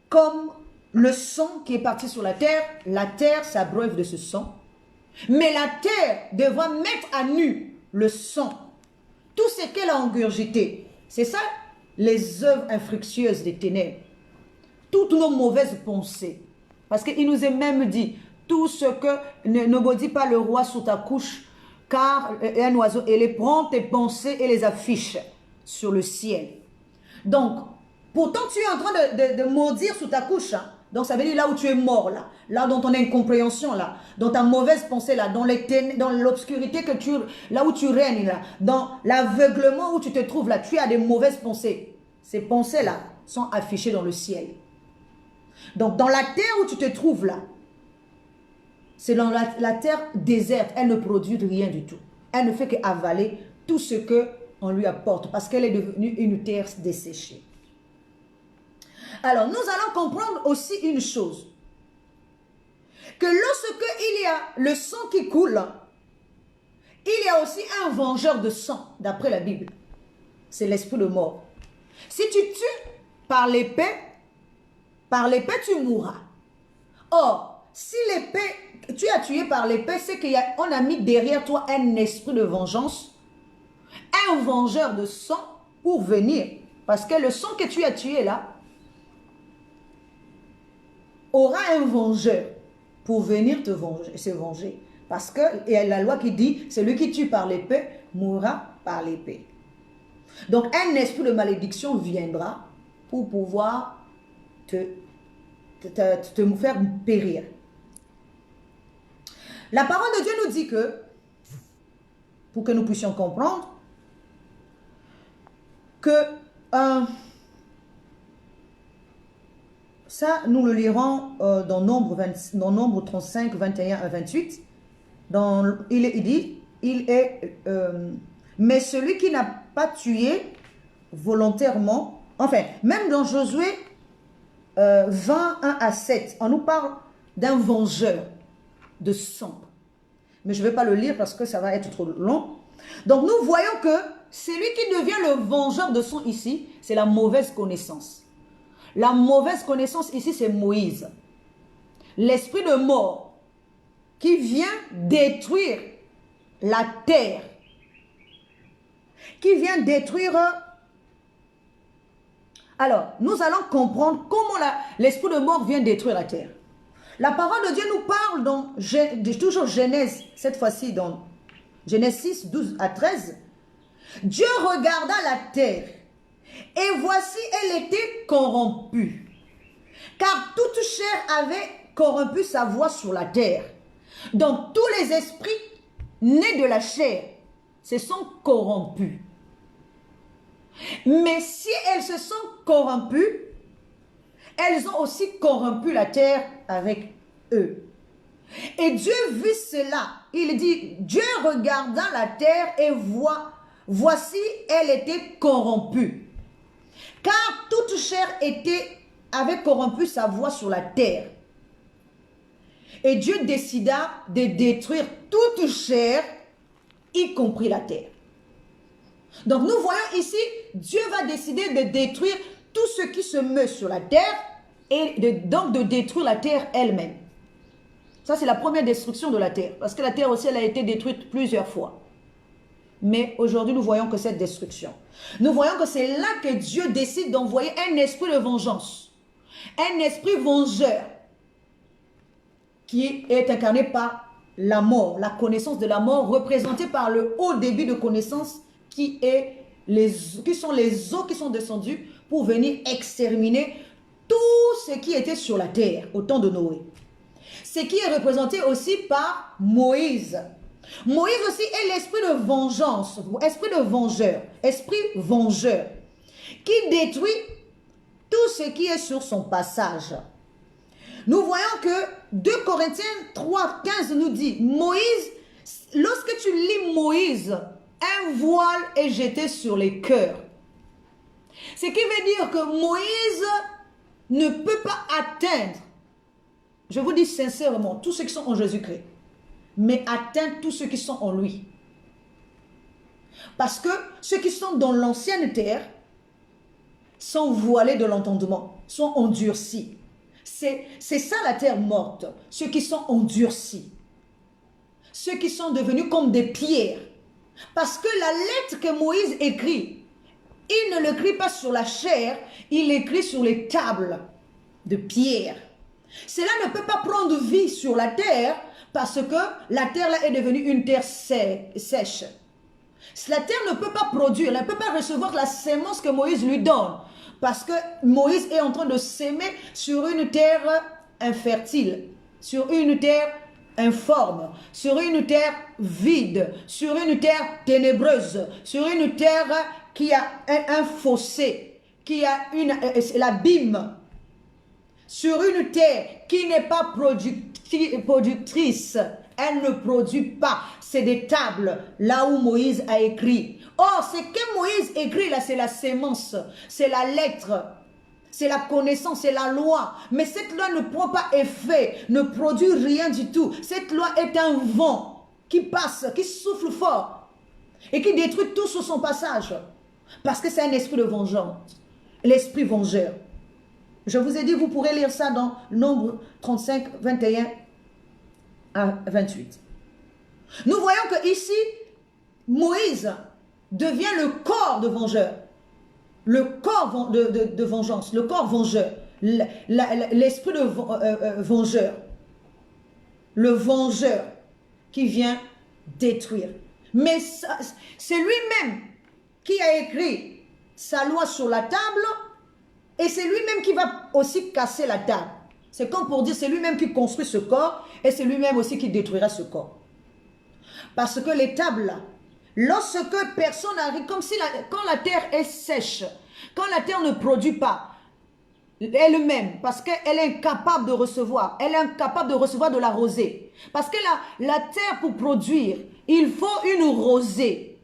Speaker 1: comme le sang qui est parti sur la terre s'abreuve de ce sang. Mais la terre devra mettre à nu le sang, tout ce qu'elle a engurgité. C'est ça, les œuvres infructueuses des ténèbres. Toutes nos mauvaises pensées. Parce qu'il nous est même dit, tout ce que ne maudit pas le roi sous ta couche, car un oiseau, et les prend tes pensées et les affiche sur le ciel. Donc, pourtant tu es en train de maudire sous ta couche, hein, Donc ça veut dire là où tu es mort, là dans ton incompréhension, là, dans ta mauvaise pensée, là, dans l'obscurité que là où tu règnes, là, dans l'aveuglement où tu te trouves, là, tu as des mauvaises pensées. Ces pensées-là sont affichées dans le ciel. Donc dans la terre où tu te trouves, là, c'est dans la terre déserte, elle ne produit rien du tout. Elle ne fait qu'avaler tout ce qu'on lui apporte parce qu'elle est devenue une terre desséchée. Alors, nous allons comprendre aussi une chose. Que lorsque il y a le sang qui coule, il y a aussi un vengeur de sang, d'après la Bible. C'est l'esprit de mort. Si tu tues par l'épée tu mourras. Or, si tu as tué par l'épée, c'est qu'on a mis derrière toi un esprit de vengeance, un vengeur de sang pour venir. Parce que le sang que tu as tué là, aura un vengeur pour venir se venger. Parce qu'il y a la loi qui dit, celui qui tue par l'épée mourra par l'épée. Donc un esprit de malédiction viendra pour pouvoir te faire périr. La parole de Dieu nous dit que, pour que nous puissions comprendre, que ça, nous le lirons dans Nombre 35, 21 à 28. Il dit, mais celui qui n'a pas tué volontairement, enfin, même dans Josué 21 à 7, on nous parle d'un vengeur de sang. Mais je ne vais pas le lire parce que ça va être trop long. Donc nous voyons que celui qui devient le vengeur de sang ici, c'est la mauvaise connaissance. La mauvaise connaissance ici, c'est Moïse. L'esprit de mort qui vient détruire la terre. Qui vient détruire... Alors, nous allons comprendre comment l'esprit de mort vient détruire la terre. La parole de Dieu nous parle dans toujours Genèse, cette fois-ci dans Genèse 6, 12 à 13. Dieu regarda la terre et voici elle était corrompue. Car toute chair avait corrompu sa voix sur la terre. Donc tous les esprits nés de la chair se sont corrompus. Mais si elles se sont corrompues, elles ont aussi corrompu la terre avec eux. Et Dieu vit cela. Il dit, Dieu regarda la terre et voici elle était corrompue. Car toute chair avait corrompu sa voix sur la terre. Et Dieu décida de détruire toute chair, y compris la terre. Donc nous voyons ici, Dieu va décider de détruire tout ce qui se meut sur la terre et donc de détruire la terre elle-même. Ça, c'est la première destruction de la terre. Parce que la terre aussi, elle a été détruite plusieurs fois. Mais aujourd'hui, nous voyons que cette destruction. Nous voyons que c'est là que Dieu décide d'envoyer un esprit de vengeance. Un esprit vengeur. Qui est incarné par la mort. La connaissance de la mort représentée par le haut débit de connaissance qui sont les eaux qui sont descendues pour venir exterminer tout ce qui était sur la terre au temps de Noé. Ce qui est représenté aussi par Moïse. Moïse aussi est l'esprit de vengeance, esprit de vengeur, esprit vengeur, qui détruit tout ce qui est sur son passage. Nous voyons que 2 Corinthiens 3, 15 nous dit, Moïse, lorsque tu lis Moïse, un voile est jeté sur les cœurs. Ce qui veut dire que Moïse ne peut pas atteindre, je vous dis sincèrement, tous ceux qui sont en Jésus-Christ, mais atteindre tous ceux qui sont en lui. Parce que ceux qui sont dans l'ancienne terre sont voilés de l'entendement, sont endurcis. C'est ça la terre morte, ceux qui sont endurcis. Ceux qui sont devenus comme des pierres. Parce que la lettre que Moïse écrit, il ne l'écrit pas sur la chair, il l'écrit sur les tables de pierre. Cela ne peut pas prendre vie sur la terre parce que la terre là est devenue une terre sèche. La terre ne peut pas produire, elle ne peut pas recevoir la sémence que Moïse lui donne. Parce que Moïse est en train de s'aimer sur une terre infertile, sur une terre informe, sur une terre vide, sur une terre ténébreuse, sur une terre qui a un fossé, qui a l'abîme, sur une terre qui n'est pas productrice. Elle ne produit pas. C'est des tables là où Moïse a écrit. Or, ce que Moïse écrit là, c'est la sémence, c'est la lettre, c'est la connaissance, c'est la loi. Mais cette loi ne prend pas effet, ne produit rien du tout. Cette loi est un vent qui passe, qui souffle fort et qui détruit tout sur son passage. Parce que c'est un esprit de vengeance, l'esprit vengeur. Je vous ai dit, vous pourrez lire ça dans Nombre 35, 21 à 28. Nous voyons que ici, Moïse devient le corps de vengeur. Le corps de vengeance, le corps vengeur, l'esprit de vengeur, le vengeur qui vient détruire. Mais c'est lui-même qui a écrit sa loi sur la table et c'est lui-même qui va aussi casser la table. C'est comme pour dire, c'est lui-même qui construit ce corps et c'est lui-même aussi qui détruira ce corps. Parce que les tables là, lorsque personne arrive, comme si quand la terre est sèche, quand la terre ne produit pas elle-même, parce qu'elle est incapable de recevoir, elle est incapable de recevoir de la rosée. Parce que la terre pour produire, il faut une rosée,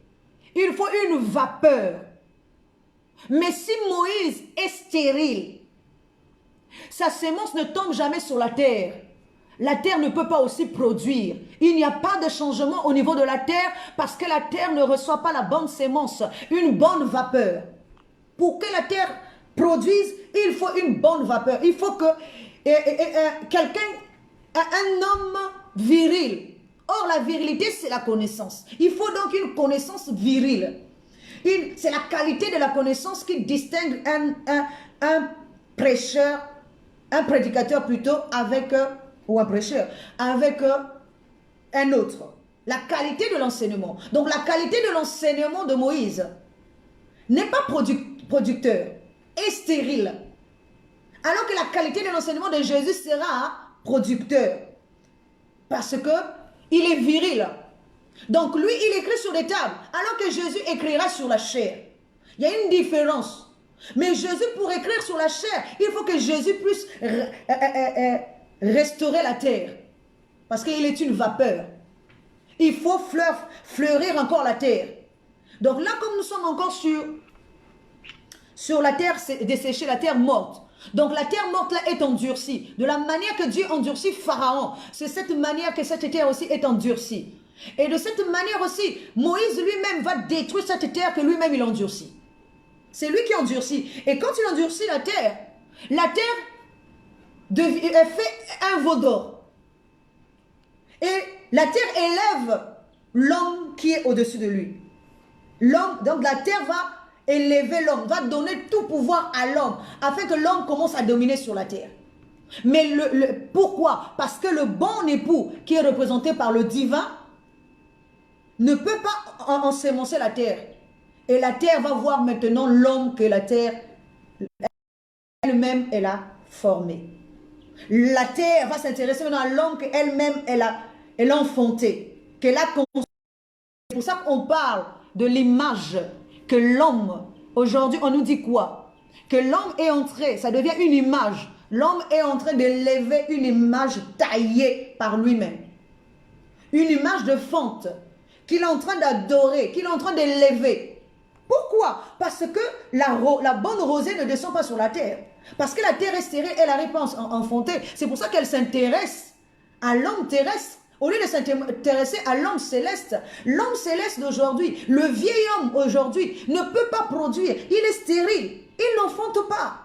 Speaker 1: il faut une vapeur. Mais si Moïse est stérile, sa sémence ne tombe jamais sur la terre. La terre ne peut pas aussi produire. Il n'y a pas de changement au niveau de la terre parce que la terre ne reçoit pas la bonne sémence, une bonne vapeur. Pour que la terre produise, il faut une bonne vapeur. Il faut que quelqu'un, un homme viril. Or, la virilité, c'est la connaissance. Il faut donc une connaissance virile. C'est la qualité de la connaissance qui distingue un prêcheur, un prédicateur plutôt, avec... ou un prêcheur, avec un autre. La qualité de l'enseignement. Donc la qualité de l'enseignement de Moïse n'est pas producteur, est stérile. Alors que la qualité de l'enseignement de Jésus sera producteur. Parce que il est viril. Donc lui, il écrit sur des tables, alors que Jésus écrira sur la chair. Il y a une différence. Mais Jésus, pour écrire sur la chair, il faut que Jésus puisse... restaurer la terre, parce qu'il est une vapeur. Il faut fleurir encore la terre. Donc là, comme nous sommes encore sur la terre desséchée, la terre morte, donc la terre morte là est endurcie. De la manière que Dieu endurcit Pharaon, c'est cette manière que cette terre aussi est endurcie. Et de cette manière aussi, Moïse lui-même va détruire cette terre que lui-même il endurcit. C'est lui qui endurcit. Et quand il endurcit la terre fait un veau d'or. Et la terre élève l'homme qui est au-dessus de lui. L'homme, donc la terre va élever l'homme, va donner tout pouvoir à l'homme, afin que l'homme commence à dominer sur la terre. Mais pourquoi? Parce que le bon époux, qui est représenté par le divin, ne peut pas ensemencer la terre. Et la terre va voir maintenant l'homme que la terre elle-même, elle a formé. La terre va s'intéresser maintenant à l'homme qu'elle-même, elle a enfanté, qu'elle a construit. C'est pour ça qu'on parle de l'image que l'homme, aujourd'hui, on nous dit quoi? Que l'homme est entré, ça devient une image. L'homme est en train d'élever une image taillée par lui-même. Une image de fente qu'il est en train d'adorer, qu'il est en train d'élever. Pourquoi? Parce que la bonne rosée ne descend pas sur la terre. Parce que la terre est stérile, elle n'arrive pas à enfanter. C'est pour ça qu'elle s'intéresse à l'homme terrestre au lieu de s'intéresser à l'homme céleste. L'homme céleste d'aujourd'hui, le vieil homme aujourd'hui, ne peut pas produire. Il est stérile. Il n'enfante pas.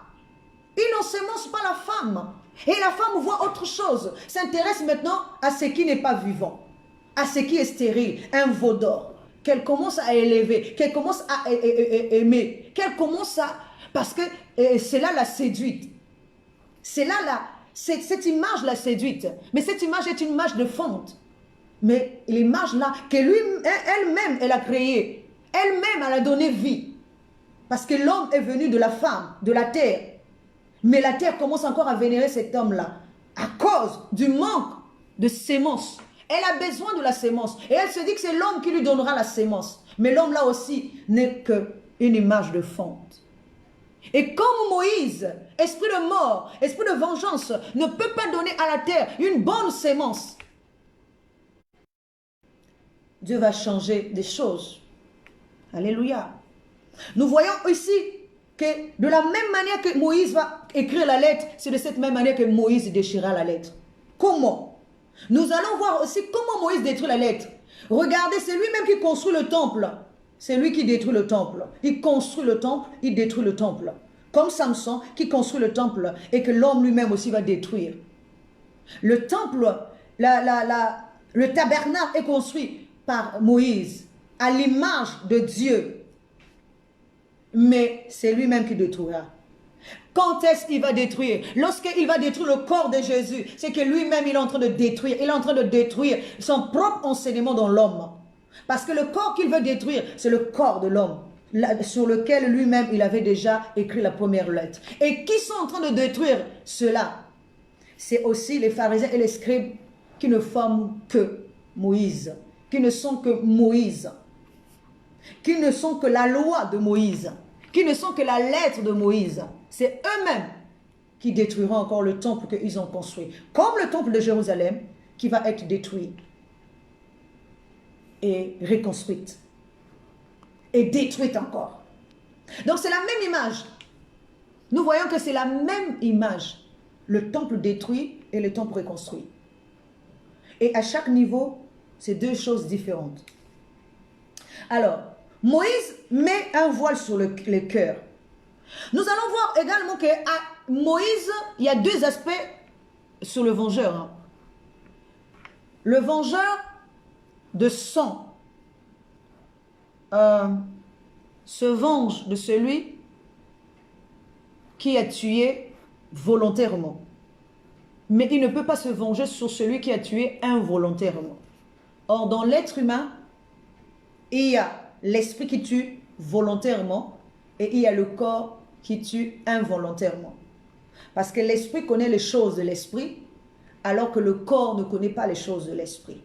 Speaker 1: Il n'ensemence pas la femme. Et la femme voit autre chose. S'intéresse maintenant à ce qui n'est pas vivant. À ce qui est stérile. Un veau d'or. Qu'elle commence à élever. Qu'elle commence à aimer. Qu'elle commence à... Parce que c'est là la séduite. C'est là cette image la séduite. Mais cette image est une image de fente. Mais l'image là, que elle-même, elle a créée. Elle-même, elle a donné vie. Parce que l'homme est venu de la femme, de la terre. Mais la terre commence encore à vénérer cet homme-là à cause du manque de sémence. Elle a besoin de la sémence. Et elle se dit que c'est l'homme qui lui donnera la sémence. Mais l'homme là aussi n'est qu'une image de fonte. Et comme Moïse, esprit de mort, esprit de vengeance, ne peut pas donner à la terre une bonne sémence, Dieu va changer des choses. Alléluia. Nous voyons ici que de la même manière que Moïse va écrire la lettre, c'est de cette même manière que Moïse déchirera la lettre. Comment? Nous allons voir aussi comment Moïse détruit la lettre. Regardez, c'est lui-même qui construit le temple. C'est lui qui détruit le temple. Il construit le temple, il détruit le temple. Comme Samson qui construit le temple et que l'homme lui-même aussi va détruire. Le temple, le tabernacle est construit par Moïse à l'image de Dieu. Mais c'est lui-même qui détruira. Quand est-ce qu'il va détruire? Lorsqu'il va détruire le corps de Jésus, c'est que lui-même il est en train de détruire. Il est en train de détruire son propre enseignement dans l'homme. Parce que le corps qu'il veut détruire, c'est le corps de l'homme, sur lequel lui-même il avait déjà écrit la première lettre. Et qui sont en train de détruire cela? C'est aussi les pharisiens et les scribes qui ne forment que Moïse, qui ne sont que Moïse, qui ne sont que la loi de Moïse, qui ne sont que la lettre de Moïse. C'est eux-mêmes qui détruiront encore le temple qu'ils ont construit. Comme le temple de Jérusalem qui va être détruit et reconstruite. Et détruite encore. Donc c'est la même image. Nous voyons que c'est la même image. Le temple détruit et le temple reconstruit. Et à chaque niveau, c'est deux choses différentes. Alors, Moïse met un voile sur le cœur. Nous allons voir également qu'à Moïse, il y a deux aspects sur le vengeur. Le vengeur de sang se venge de celui qui a tué volontairement. Mais il ne peut pas se venger sur celui qui a tué involontairement. Or, dans l'être humain, il y a l'esprit qui tue volontairement et il y a le corps qui tue involontairement. Parce que l'esprit connaît les choses de l'esprit, alors que le corps ne connaît pas les choses de l'esprit.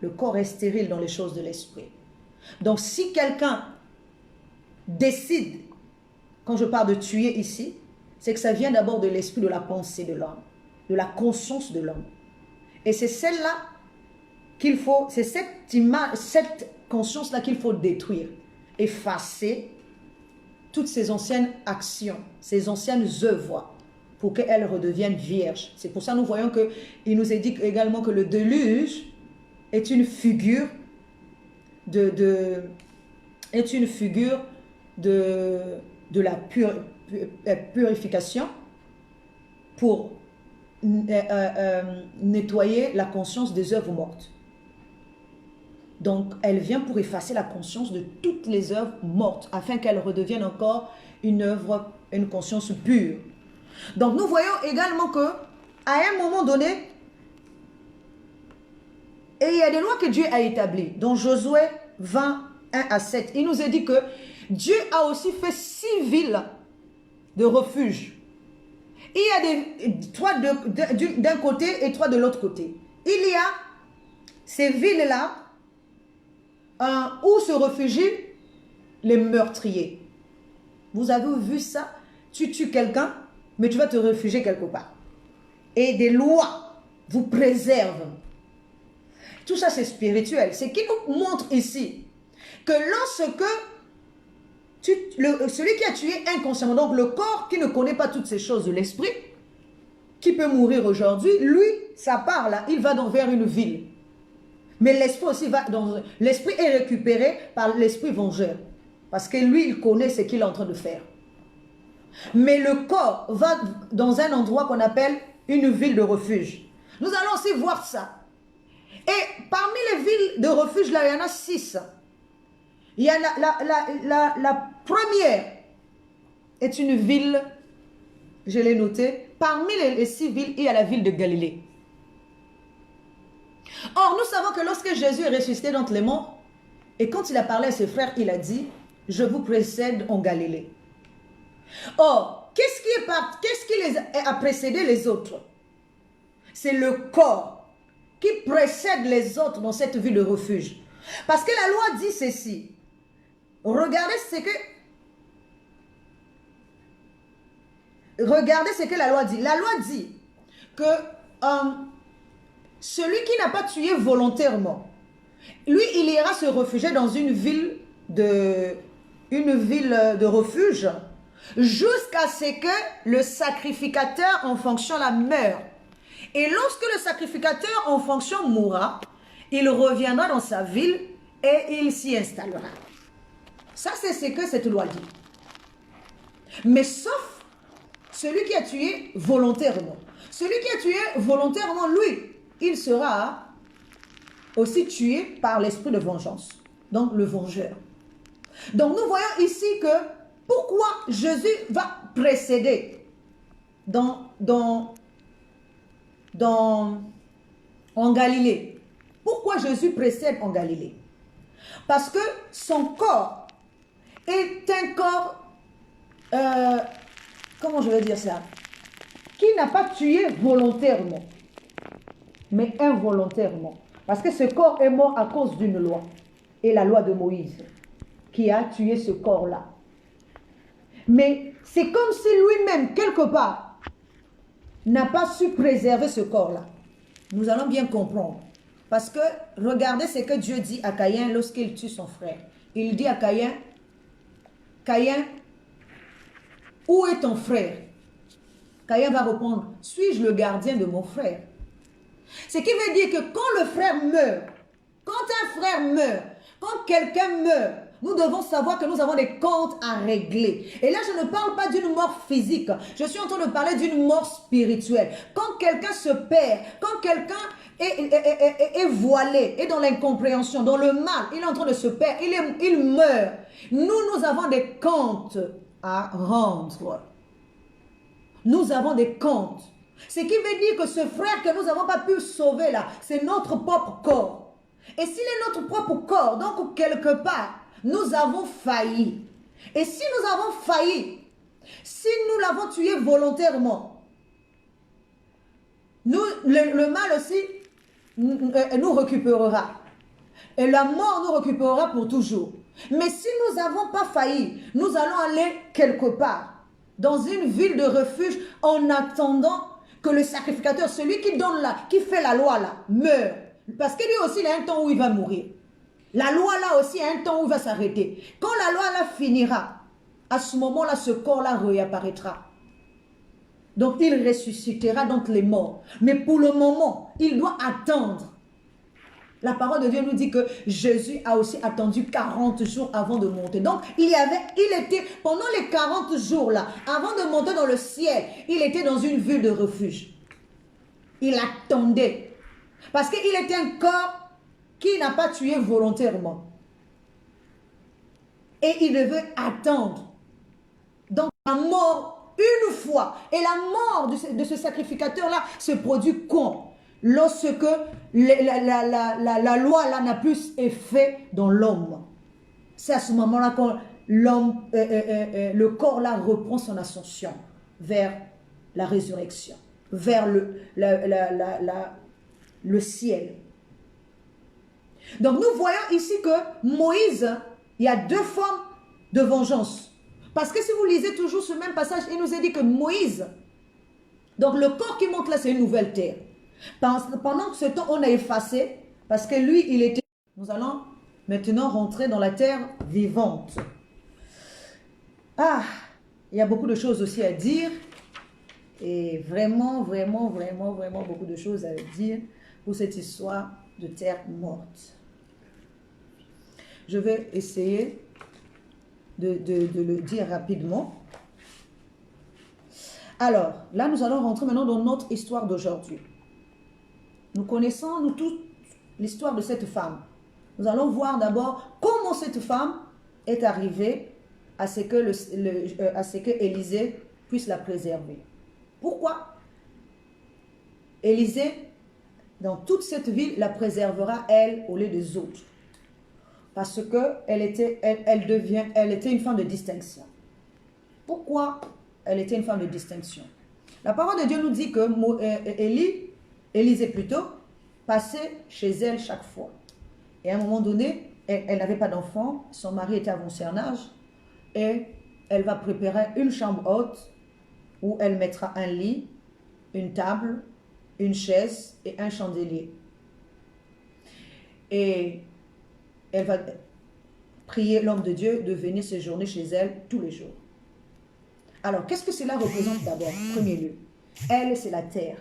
Speaker 1: Le corps est stérile dans les choses de l'esprit. Donc si quelqu'un décide, quand je parle de tuer ici, c'est que ça vient d'abord de l'esprit, de la pensée de l'homme, de la conscience de l'homme. Et c'est celle-là qu'il faut, c'est cette conscience-là qu'il faut détruire, effacer toutes ces anciennes actions, ces anciennes œuvres, pour qu'elles redeviennent vierges. C'est pour ça que nous voyons qu'il nous est dit également que le déluge est une figure de la purification pour nettoyer la conscience des œuvres mortes. Donc, elle vient pour effacer la conscience de toutes les œuvres mortes, afin qu'elles redeviennent encore une conscience pure. Donc, nous voyons également que, à un moment donné, et il y a des lois que Dieu a établies, dans Josué 20, 1 à 7, il nous est dit que Dieu a aussi fait 6 villes de refuge. Il y a 3 d'un côté et 3 de l'autre côté. Il y a ces villes-là où se réfugient les meurtriers. Vous avez vu ça? Tu tues quelqu'un, mais tu vas te réfugier quelque part. Et des lois vous préservent. Tout ça, c'est spirituel. C'est qui nous montre ici que lorsque celui qui a tué inconsciemment, donc le corps qui ne connaît pas toutes ces choses de l'esprit, qui peut mourir aujourd'hui, lui, ça part là, il va vers une ville. Mais l'esprit aussi va dans... L'esprit est récupéré par l'esprit vengeur. Parce que lui, il connaît ce qu'il est en train de faire. Mais le corps va dans un endroit qu'on appelle une ville de refuge. Nous allons aussi voir ça. Et parmi les villes de refuge, là, il y en a 6. Il y a la première est une ville, je l'ai noté, parmi les 6 villes, il y a la ville de Galilée. Or, nous savons que lorsque Jésus est ressuscité d'entre les morts, Et quand il a parlé à ses frères, il a dit, je vous précède en Galilée. Or, qu'est-ce qui les a précédé les autres? C'est le corps qui précède les autres dans cette vie de refuge. Parce que la loi dit ceci. Regardez ce que la loi dit. La loi dit que celui qui n'a pas tué volontairement, lui, il ira se réfugier dans une ville de refuge jusqu'à ce que le sacrificateur en fonction la meure. Et lorsque le sacrificateur en fonction mourra, il reviendra dans sa ville et il s'y installera. Ça, c'est ce que cette loi dit. Mais sauf celui qui a tué volontairement. Celui qui a tué volontairement, lui, il sera aussi tué par l'esprit de vengeance. Donc, le vengeur. Donc, nous voyons ici que pourquoi Jésus va précéder en Galilée. Pourquoi Jésus précède en Galilée? Parce que son corps est un corps, comment je vais dire ça, qui n'a pas tué volontairement, mais involontairement. Parce que ce corps est mort à cause d'une loi, et la loi de Moïse, qui a tué ce corps-là. Mais c'est comme si lui-même, quelque part, n'a pas su préserver ce corps-là. Nous allons bien comprendre. Parce que, regardez ce que Dieu dit à Caïn lorsqu'il tue son frère. Il dit à Caïn, Caïn, où est ton frère? Caïn va répondre, suis-je le gardien de mon frère? Ce qui veut dire que quand le frère meurt, quand un frère meurt, quand quelqu'un meurt, nous devons savoir que nous avons des comptes à régler. Et là, je ne parle pas d'une mort physique. Je suis en train de parler d'une mort spirituelle. Quand quelqu'un se perd, quand quelqu'un est voilé, est dans l'incompréhension, dans le mal, il est en train de se perdre, il meurt. Nous avons des comptes à rendre. Nous avons des comptes. Ce qui veut dire que ce frère que nous n'avons pas pu sauver là, c'est notre propre corps. Et s'il est notre propre corps, donc quelque part, nous avons failli. Et si nous avons failli, si nous l'avons tué volontairement, le mal aussi nous récupérera. Et la mort nous récupérera pour toujours. Mais si nous n'avons pas failli, nous allons aller quelque part, dans une ville de refuge, en attendant que le sacrificateur, celui qui donne là, qui fait la loi là, meure. Parce que lui aussi, il a un temps où il va mourir. La loi là aussi a un temps où il va s'arrêter. Quand la loi là finira, à ce moment-là, ce corps-là réapparaîtra. Donc, il ressuscitera donc les morts. Mais pour le moment, il doit attendre. La parole de Dieu nous dit que Jésus a aussi attendu 40 jours avant de monter. Donc, il était, pendant les 40 jours là, avant de monter dans le ciel, il était dans une ville de refuge. Il attendait. Parce qu'il était un corps qui n'a pas tué volontairement. Et il devait attendre. Donc, la mort, une fois. Et la mort de ce sacrificateur-là se produit quand? Lorsque la loi là n'a plus effet dans l'homme. C'est à ce moment-là que l'homme, le corps là reprend son ascension vers la résurrection, vers le ciel. Donc nous voyons ici que Moïse, il y a deux formes de vengeance. Parce que si vous lisez toujours ce même passage, il nous est dit que Moïse, donc le corps qui monte là, c'est une nouvelle terre. Pendant ce temps, on a effacé, parce que lui, il était... Nous allons maintenant rentrer dans la terre vivante. Ah, il y a beaucoup de choses aussi à dire. Et vraiment, vraiment, vraiment, vraiment beaucoup de choses à dire pour cette histoire de terre morte. Je vais essayer de le dire rapidement. Alors, là, nous allons rentrer maintenant dans notre histoire d'aujourd'hui. Nous connaissons, nous tous, l'histoire de cette femme. Nous allons voir d'abord comment cette femme est arrivée à ce que Élisée puisse la préserver. Pourquoi? Élisée, dans toute cette ville, la préservera, elle, au lieu des autres. Parce qu'elle elle était une femme de distinction. Pourquoi elle était une femme de distinction? La parole de Dieu nous dit que Élisée plutôt, passait chez elle chaque fois. Et à un moment donné, elle n'avait pas d'enfant, son mari était avancé en âge, et elle va préparer une chambre haute où elle mettra un lit, une table, une chaise et un chandelier. Et elle va prier l'homme de Dieu de venir séjourner chez elle tous les jours. Alors, qu'est-ce que cela représente d'abord? Premier lieu, elle, c'est la terre.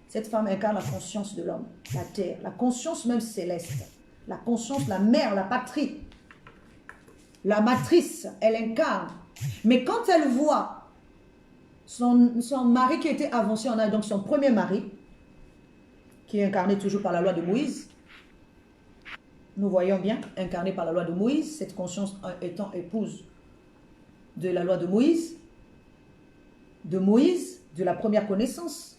Speaker 1: Cette femme incarne la conscience de l'homme, la terre, la conscience même céleste, la conscience, la mère, la patrie, la matrice, elle incarne. Mais quand elle voit son mari qui était avancé en âge, donc son premier mari, qui est incarné toujours par la loi de Moïse, nous voyons bien, incarné par la loi de Moïse, cette conscience étant épouse de la loi de Moïse, de la première connaissance,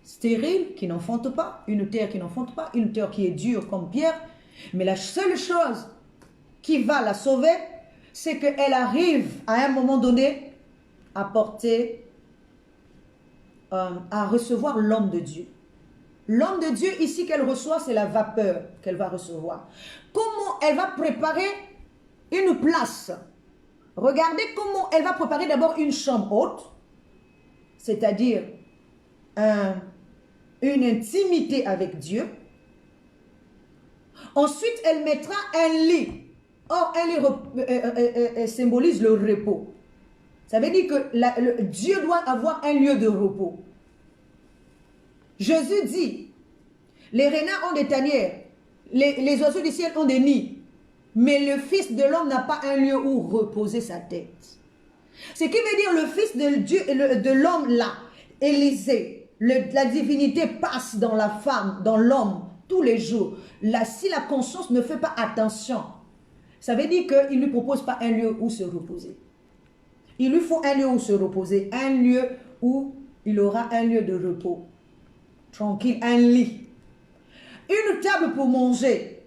Speaker 1: stérile, qui n'enfante pas, une terre qui n'enfante pas, une terre qui est dure comme pierre, mais la seule chose qui va la sauver, c'est qu'elle arrive à un moment donné à porter, à recevoir l'homme de Dieu. L'homme de Dieu ici qu'elle reçoit, c'est la vapeur qu'elle va recevoir. Comment elle va préparer une place? Regardez comment elle va préparer d'abord une chambre haute, c'est-à-dire une intimité avec Dieu. Ensuite, elle mettra un lit. Or, un lit symbolise le repos. Ça veut dire que Dieu doit avoir un lieu de repos. Jésus dit, les renards ont des tanières, les oiseaux du ciel ont des nids, mais le Fils de l'homme n'a pas un lieu où reposer sa tête. Ce qui veut dire le Fils de Dieu, de l'homme là, Élisée, la divinité passe dans la femme, dans l'homme, tous les jours. Là, si la conscience ne fait pas attention, ça veut dire qu'il ne lui propose pas un lieu où se reposer. Il lui faut un lieu où se reposer, un lieu où il aura un lieu de repos. Tranquille, un lit. Une table pour manger.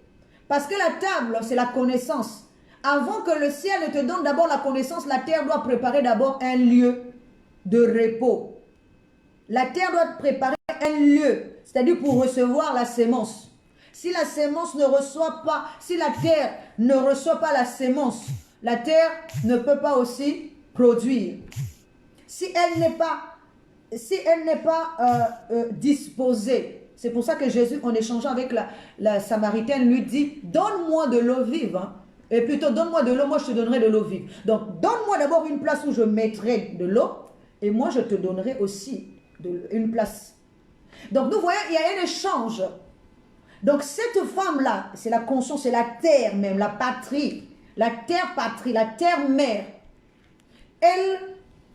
Speaker 1: Parce que la table, c'est la connaissance. Avant que le ciel ne te donne d'abord la connaissance, la terre doit préparer d'abord un lieu de repos. La terre doit préparer un lieu, c'est-à-dire pour recevoir la sémence. Si la sémence ne reçoit pas, si la terre ne reçoit pas la sémence, la terre ne peut pas aussi produire. Si elle n'est pas disposée, c'est pour ça que Jésus, en échangeant avec la Samaritaine, lui dit, donne-moi de l'eau vive, hein. Et plutôt, donne-moi de l'eau, moi je te donnerai de l'eau vive. Donc, donne-moi d'abord une place où je mettrai de l'eau, et moi je te donnerai aussi une place. Donc, nous voyons, il y a un échange. Donc, cette femme-là, c'est la conscience, c'est la terre même, la patrie, la terre-patrie, la terre-mère. Elle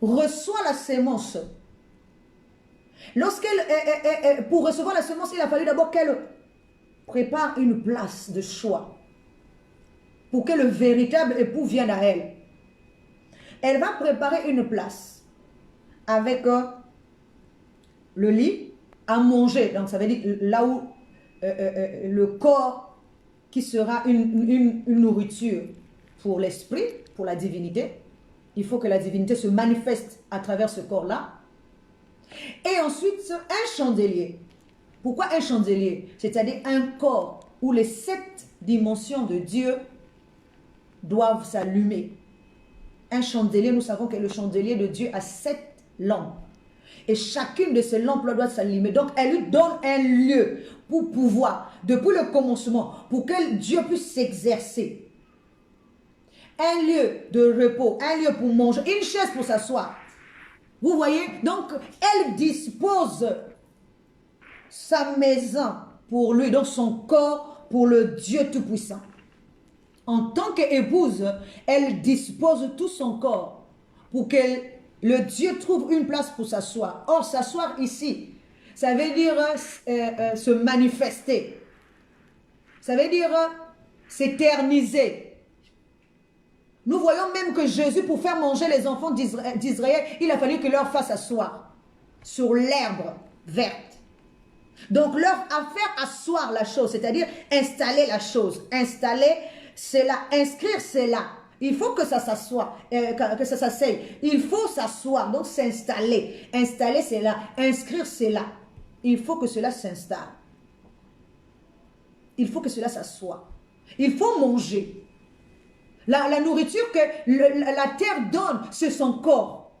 Speaker 1: reçoit la sémence. Pour recevoir la semence, il a fallu d'abord qu'elle prépare une place de choix pour que le véritable époux vienne à elle. Elle va préparer une place avec le lit à manger. Donc, ça veut dire là où le corps qui sera une nourriture pour l'esprit, pour la divinité. Il faut que la divinité se manifeste à travers ce corps-là. Et ensuite, un chandelier. Pourquoi un chandelier? C'est-à-dire un corps où les 7 dimensions de Dieu doivent s'allumer. Un chandelier, nous savons que le chandelier de Dieu a 7 lampes. Et chacune de ces lampes doit s'allumer. Donc, elle lui donne un lieu pour pouvoir, depuis le commencement, pour que Dieu puisse s'exercer. Un lieu de repos, un lieu pour manger, une chaise pour s'asseoir. Vous voyez? Donc, elle dispose sa maison pour lui, donc son corps pour le Dieu Tout-Puissant. En tant qu'épouse, elle dispose tout son corps pour que le Dieu trouve une place pour s'asseoir. Or, s'asseoir ici, ça veut dire se manifester. Ça veut dire s'éterniser. Nous voyons même que Jésus, pour faire manger les enfants d'Israël, il a fallu qu'il leur fasse asseoir sur l'herbe verte. Donc, leur a fait asseoir la chose, c'est-à-dire installer la chose, installer c'est là. Inscrire, c'est là. Il faut que ça s'assoie, que ça s'asseye. Il faut s'asseoir, donc s'installer. Installer, c'est là. Inscrire, c'est là. Il faut que cela s'installe. Il faut que cela s'assoie. Il faut manger. La nourriture que la terre donne, c'est son corps.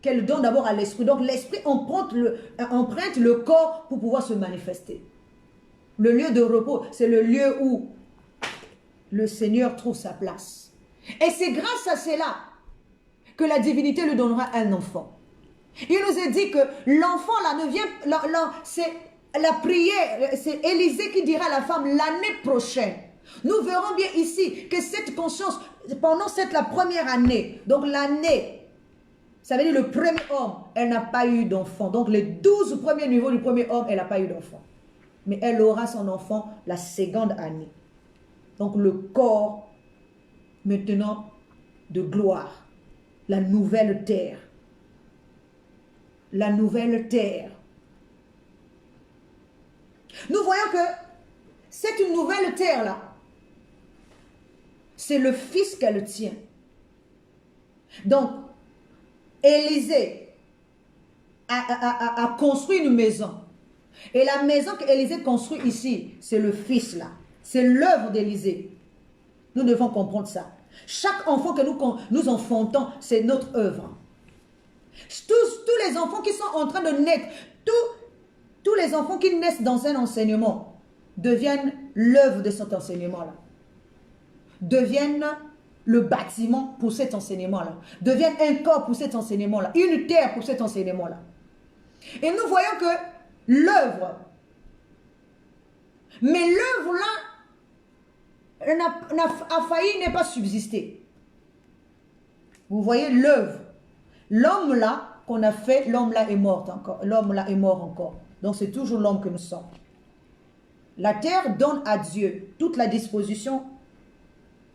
Speaker 1: Qu'elle donne d'abord à l'esprit. Donc l'esprit emprunte le corps pour pouvoir se manifester. Le lieu de repos, c'est le lieu où le Seigneur trouve sa place. Et c'est grâce à cela que la divinité lui donnera un enfant. Il nous a dit que l'enfant là ne vient... c'est la prière, c'est Élisée qui dira à la femme l'année prochaine. Nous verrons bien ici que cette conscience, pendant la première année, donc l'année, ça veut dire le premier homme, elle n'a pas eu d'enfant. Donc les 12 premiers niveaux du premier homme, elle n'a pas eu d'enfant. Mais elle aura son enfant la seconde année. Donc le corps, maintenant, de gloire. La nouvelle terre. La nouvelle terre. Nous voyons que c'est une nouvelle terre-là. C'est le Fils qu'elle tient. Donc, Élisée a construit une maison. Et la maison qu'Élisée construit ici, c'est le Fils là. C'est l'œuvre d'Élisée. Nous devons comprendre ça. Chaque enfant que nous enfantons, c'est notre œuvre. Tous les enfants qui sont en train de naître, tous les enfants qui naissent dans un enseignement deviennent l'œuvre de cet enseignement-là. Deviennent le bâtiment pour cet enseignement-là. Deviennent un corps pour cet enseignement-là. Une terre pour cet enseignement-là. Et nous voyons que l'œuvre, mais l'œuvre-là a failli ne pas subsister. Vous voyez l'œuvre. L'homme là qu'on a fait, l'homme là est mort encore. L'homme là est mort encore. Donc c'est toujours l'homme que nous sommes. La terre donne à Dieu toute la disposition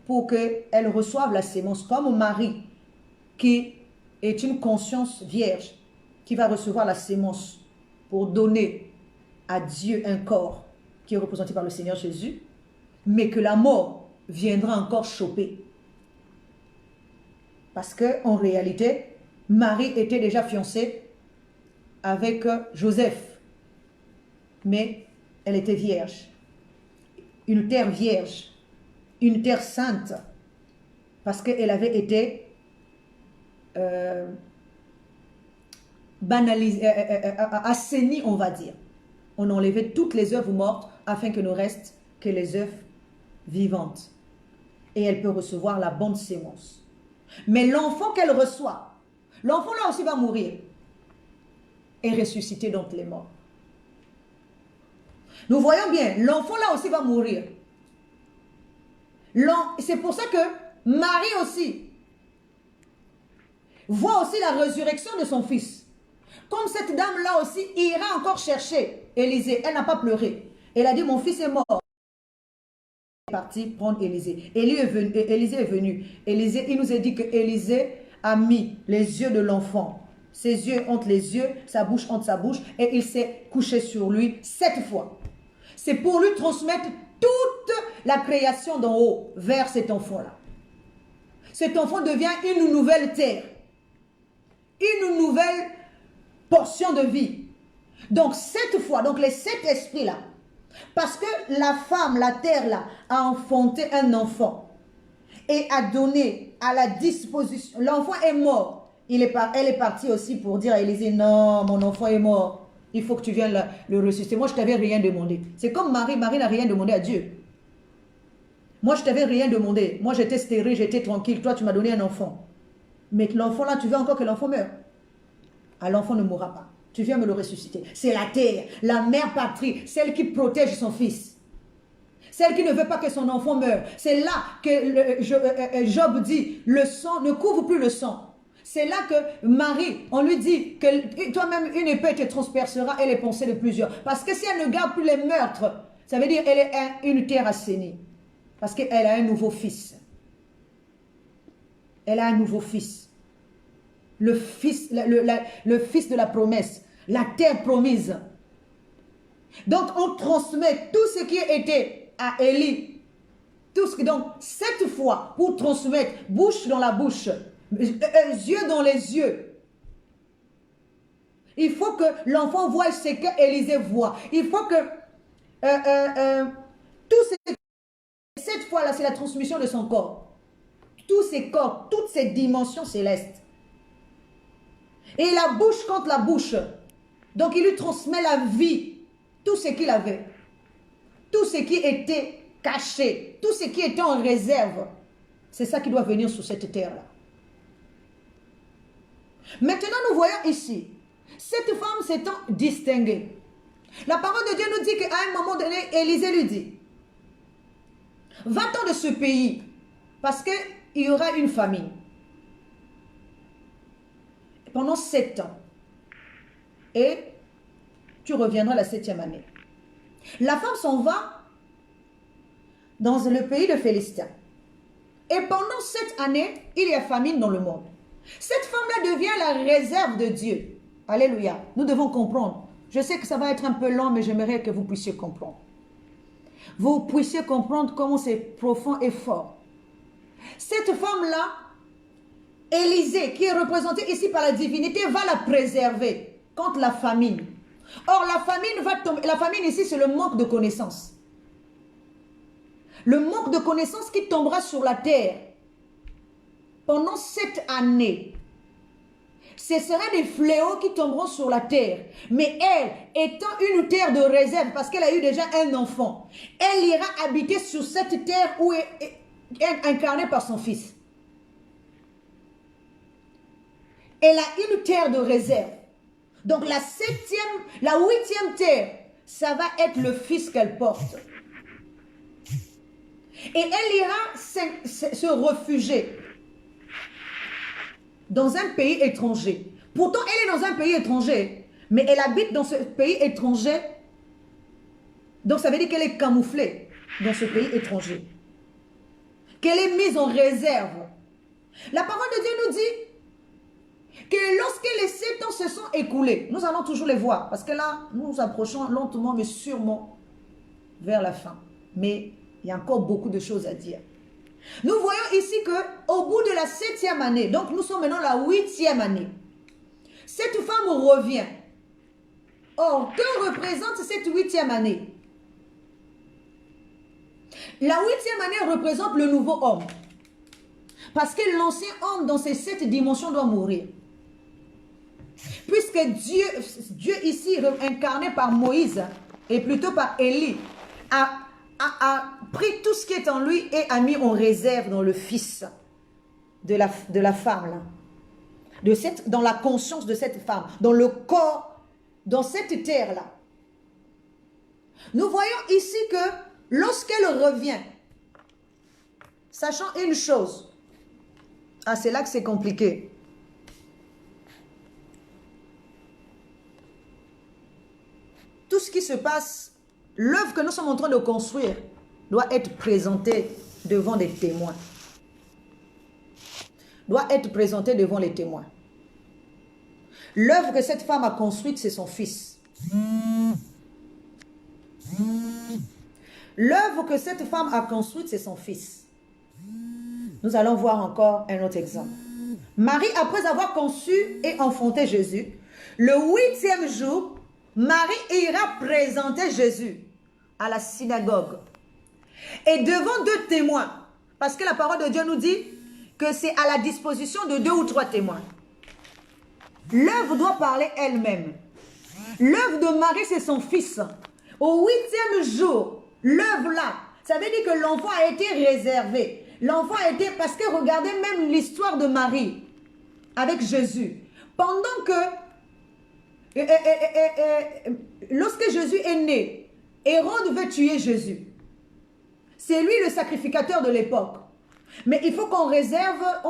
Speaker 1: pour qu'elle reçoive la sémence, comme Marie, qui est une conscience vierge, qui va recevoir la sémence pour donner à Dieu un corps qui est représenté par le Seigneur Jésus, mais que la mort viendra encore choper. Parce qu'en réalité, Marie était déjà fiancée avec Joseph, mais elle était vierge. Une terre vierge, une terre sainte, parce qu'elle avait été banalisée, assainie, on va dire. On enlevait toutes les œuvres mortes afin que ne restent que les œuvres vivantes. Et elle peut recevoir la bonne sémence. Mais l'enfant qu'elle reçoit, l'enfant là aussi va mourir et ressusciter donc les morts. Nous voyons bien, l'enfant là aussi va mourir. C'est pour ça que Marie aussi voit aussi la résurrection de son fils. Comme cette dame là aussi ira encore chercher Élisée, elle n'a pas pleuré. Elle a dit mon fils est mort. Elle est partie prendre Élisée. Élisée est venu. Élisée, il nous a dit que Élisée a mis les yeux de l'enfant, ses yeux entre les yeux, sa bouche entre sa bouche, et il s'est couché sur lui 7 fois. C'est pour lui transmettre toute la création d'en haut vers cet enfant-là. Cet enfant devient une nouvelle terre, une nouvelle portion de vie. Donc 7 fois, donc les 7 esprits-là, parce que la femme, la terre-là, a enfanté un enfant et a donné à la disposition. L'enfant est mort. Elle est partie aussi pour dire à Élisée, non, mon enfant est mort. Il faut que tu viennes le ressusciter. Moi, je ne t'avais rien demandé. C'est comme Marie. Marie n'a rien demandé à Dieu. Moi, je ne t'avais rien demandé. Moi, j'étais stérile, j'étais tranquille. Toi, tu m'as donné un enfant. Mais l'enfant là, tu veux encore que l'enfant meure. Ah, l'enfant ne mourra pas. Tu viens me le ressusciter. C'est la terre, la mère patrie, celle qui protège son fils. Celle qui ne veut pas que son enfant meure. C'est là que Job dit, le sang ne couvre plus le sang. C'est là que Marie, on lui dit que toi-même une épée te transpercera et les pensées de plusieurs. Parce que si elle ne garde plus les meurtres, ça veut dire qu'elle est une terre assainie. Parce qu'elle a un nouveau fils. Elle a un nouveau fils. Le fils de la promesse. La terre promise. Donc on transmet tout ce qui était à Élie Donc, cette fois, pour transmettre, bouche dans la bouche, yeux dans les yeux. Il faut que l'enfant voie ce que Élisée voit. Il faut que cette fois-là, c'est la transmission de son corps. Tous ses corps, toutes ses dimensions célestes. Et la bouche contre la bouche. Donc, il lui transmet la vie. Tout ce qu'il avait. Tout ce qui était caché. Tout ce qui était en réserve. C'est ça qui doit venir sur cette terre-là. Maintenant, nous voyons ici, cette femme s'étant distinguée. La parole de Dieu nous dit qu'à un moment donné, Élisée lui dit, va-t'en de ce pays, parce qu'il y aura une famine. Pendant 7 ans. Et tu reviendras la 7e année. La femme s'en va dans le pays de Philistins. Et pendant 7 années, il y a famine dans le monde. Cette femme-là devient la réserve de Dieu. Alléluia. Nous devons comprendre. Je sais que ça va être un peu long, mais j'aimerais que vous puissiez comprendre. Vous puissiez comprendre comment c'est profond et fort. Cette femme-là, Élisée, qui est représentée ici par la divinité, va la préserver contre la famine. Or, la famine va tomber. La famine ici, c'est le manque de connaissance. Le manque de connaissance qui tombera sur la terre pendant 7 années. Ce sera des fléaux qui tomberont sur la terre. Mais elle, étant une terre de réserve, parce qu'elle a eu déjà un enfant, elle ira habiter sur cette terre où elle est incarnée par son fils. Elle a une terre de réserve. Donc la 8e terre, ça va être le fils qu'elle porte. Et elle ira se réfugier dans un pays étranger. Pourtant, elle est dans un pays étranger, mais elle habite dans ce pays étranger. Donc ça veut dire qu'elle est camouflée dans ce pays étranger. Qu'elle est mise en réserve. La parole de Dieu nous dit que lorsque les 7 ans se sont écoulés, nous allons toujours les voir, parce que là, nous nous approchons lentement, mais sûrement vers la fin. Mais il y a encore beaucoup de choses à dire. Nous voyons ici qu'au bout de la 7e année, donc nous sommes maintenant la 8e année, cette femme revient. Or, que représente cette 8e année? La 8e année représente le nouveau homme. Parce que l'ancien homme dans ces 7 dimensions doit mourir. Puisque Dieu ici, incarné par Moïse, et plutôt par Élie, a pris tout ce qui est en lui et a mis en réserve dans le fils de la femme, là. Dans la conscience de cette femme, dans le corps, dans cette terre-là. Nous voyons ici que lorsqu'elle revient, sachant une chose, c'est là que c'est compliqué. Tout ce qui se passe, l'œuvre que nous sommes en train de construire doit être présentée devant des témoins. Doit être présentée devant les témoins. L'œuvre que cette femme a construite, c'est son fils. L'œuvre que cette femme a construite, c'est son fils. Nous allons voir encore un autre exemple. Marie, après avoir conçu et enfanté Jésus, le 8e jour, Marie ira présenter Jésus à la synagogue. Et devant 2 témoins, parce que la parole de Dieu nous dit que c'est à la disposition de 2 ou 3 témoins. L'œuvre doit parler elle-même. L'œuvre de Marie, c'est son fils. Au 8e jour, l'œuvre là, ça veut dire que l'enfant a été réservé. L'enfant a été, parce que regardez même l'histoire de Marie avec Jésus. Pendant que, lorsque Jésus est né, Hérode veut tuer Jésus. C'est lui le sacrificateur de l'époque. Mais il faut qu'on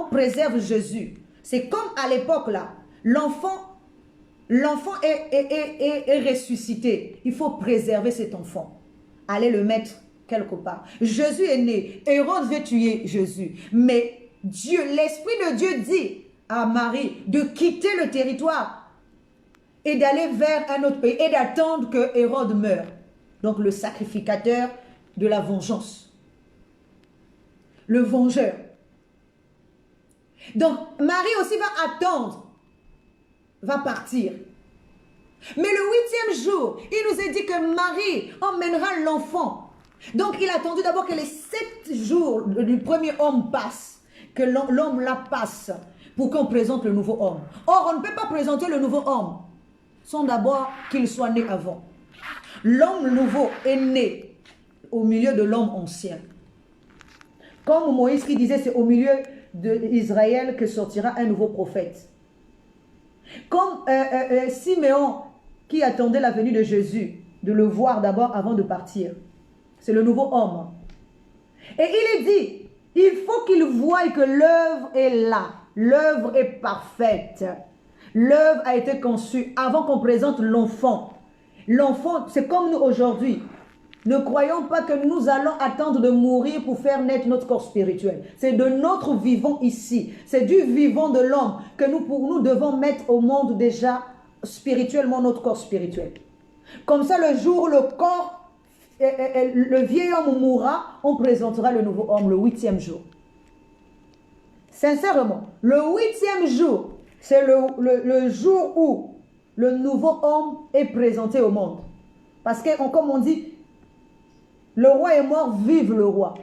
Speaker 1: préserve Jésus. C'est comme à l'époque là, l'enfant est ressuscité. Il faut préserver cet enfant. Allez le mettre quelque part. Jésus est né. Hérode veut tuer Jésus. Mais Dieu, l'Esprit de Dieu dit à Marie de quitter le territoire et d'aller vers un autre pays et d'attendre que Hérode meure. Donc le sacrificateur de la vengeance. le vengeur. Donc, Marie aussi va attendre, va partir. Mais le 8e jour, il nous est dit que Marie emmènera l'enfant. Donc, il a attendu d'abord que les 7 jours du premier homme passent, que l'homme la passe, pour qu'on présente le nouveau homme. Or, on ne peut pas présenter le nouveau homme sans d'abord qu'il soit né avant. L'homme nouveau est né au milieu de l'homme ancien. Comme Moïse qui disait, c'est au milieu d'Israël que sortira un nouveau prophète. Comme Siméon qui attendait la venue de Jésus, de le voir d'abord avant de partir. C'est le nouveau homme. Et il est dit, il faut qu'il voie que l'œuvre est là. L'œuvre est parfaite. L'œuvre a été conçue avant qu'on présente l'enfant. L'enfant, c'est comme nous aujourd'hui. Ne croyons pas que nous allons attendre de mourir pour faire naître notre corps spirituel. C'est de notre vivant ici. C'est du vivant de l'homme que nous devons mettre au monde déjà spirituellement notre corps spirituel. Comme ça, le jour où le vieil homme mourra, on présentera le nouveau homme le 8e jour. Sincèrement, le 8e jour, c'est le jour où le nouveau homme est présenté au monde. Parce que, comme on dit, le roi est mort, vive le roi.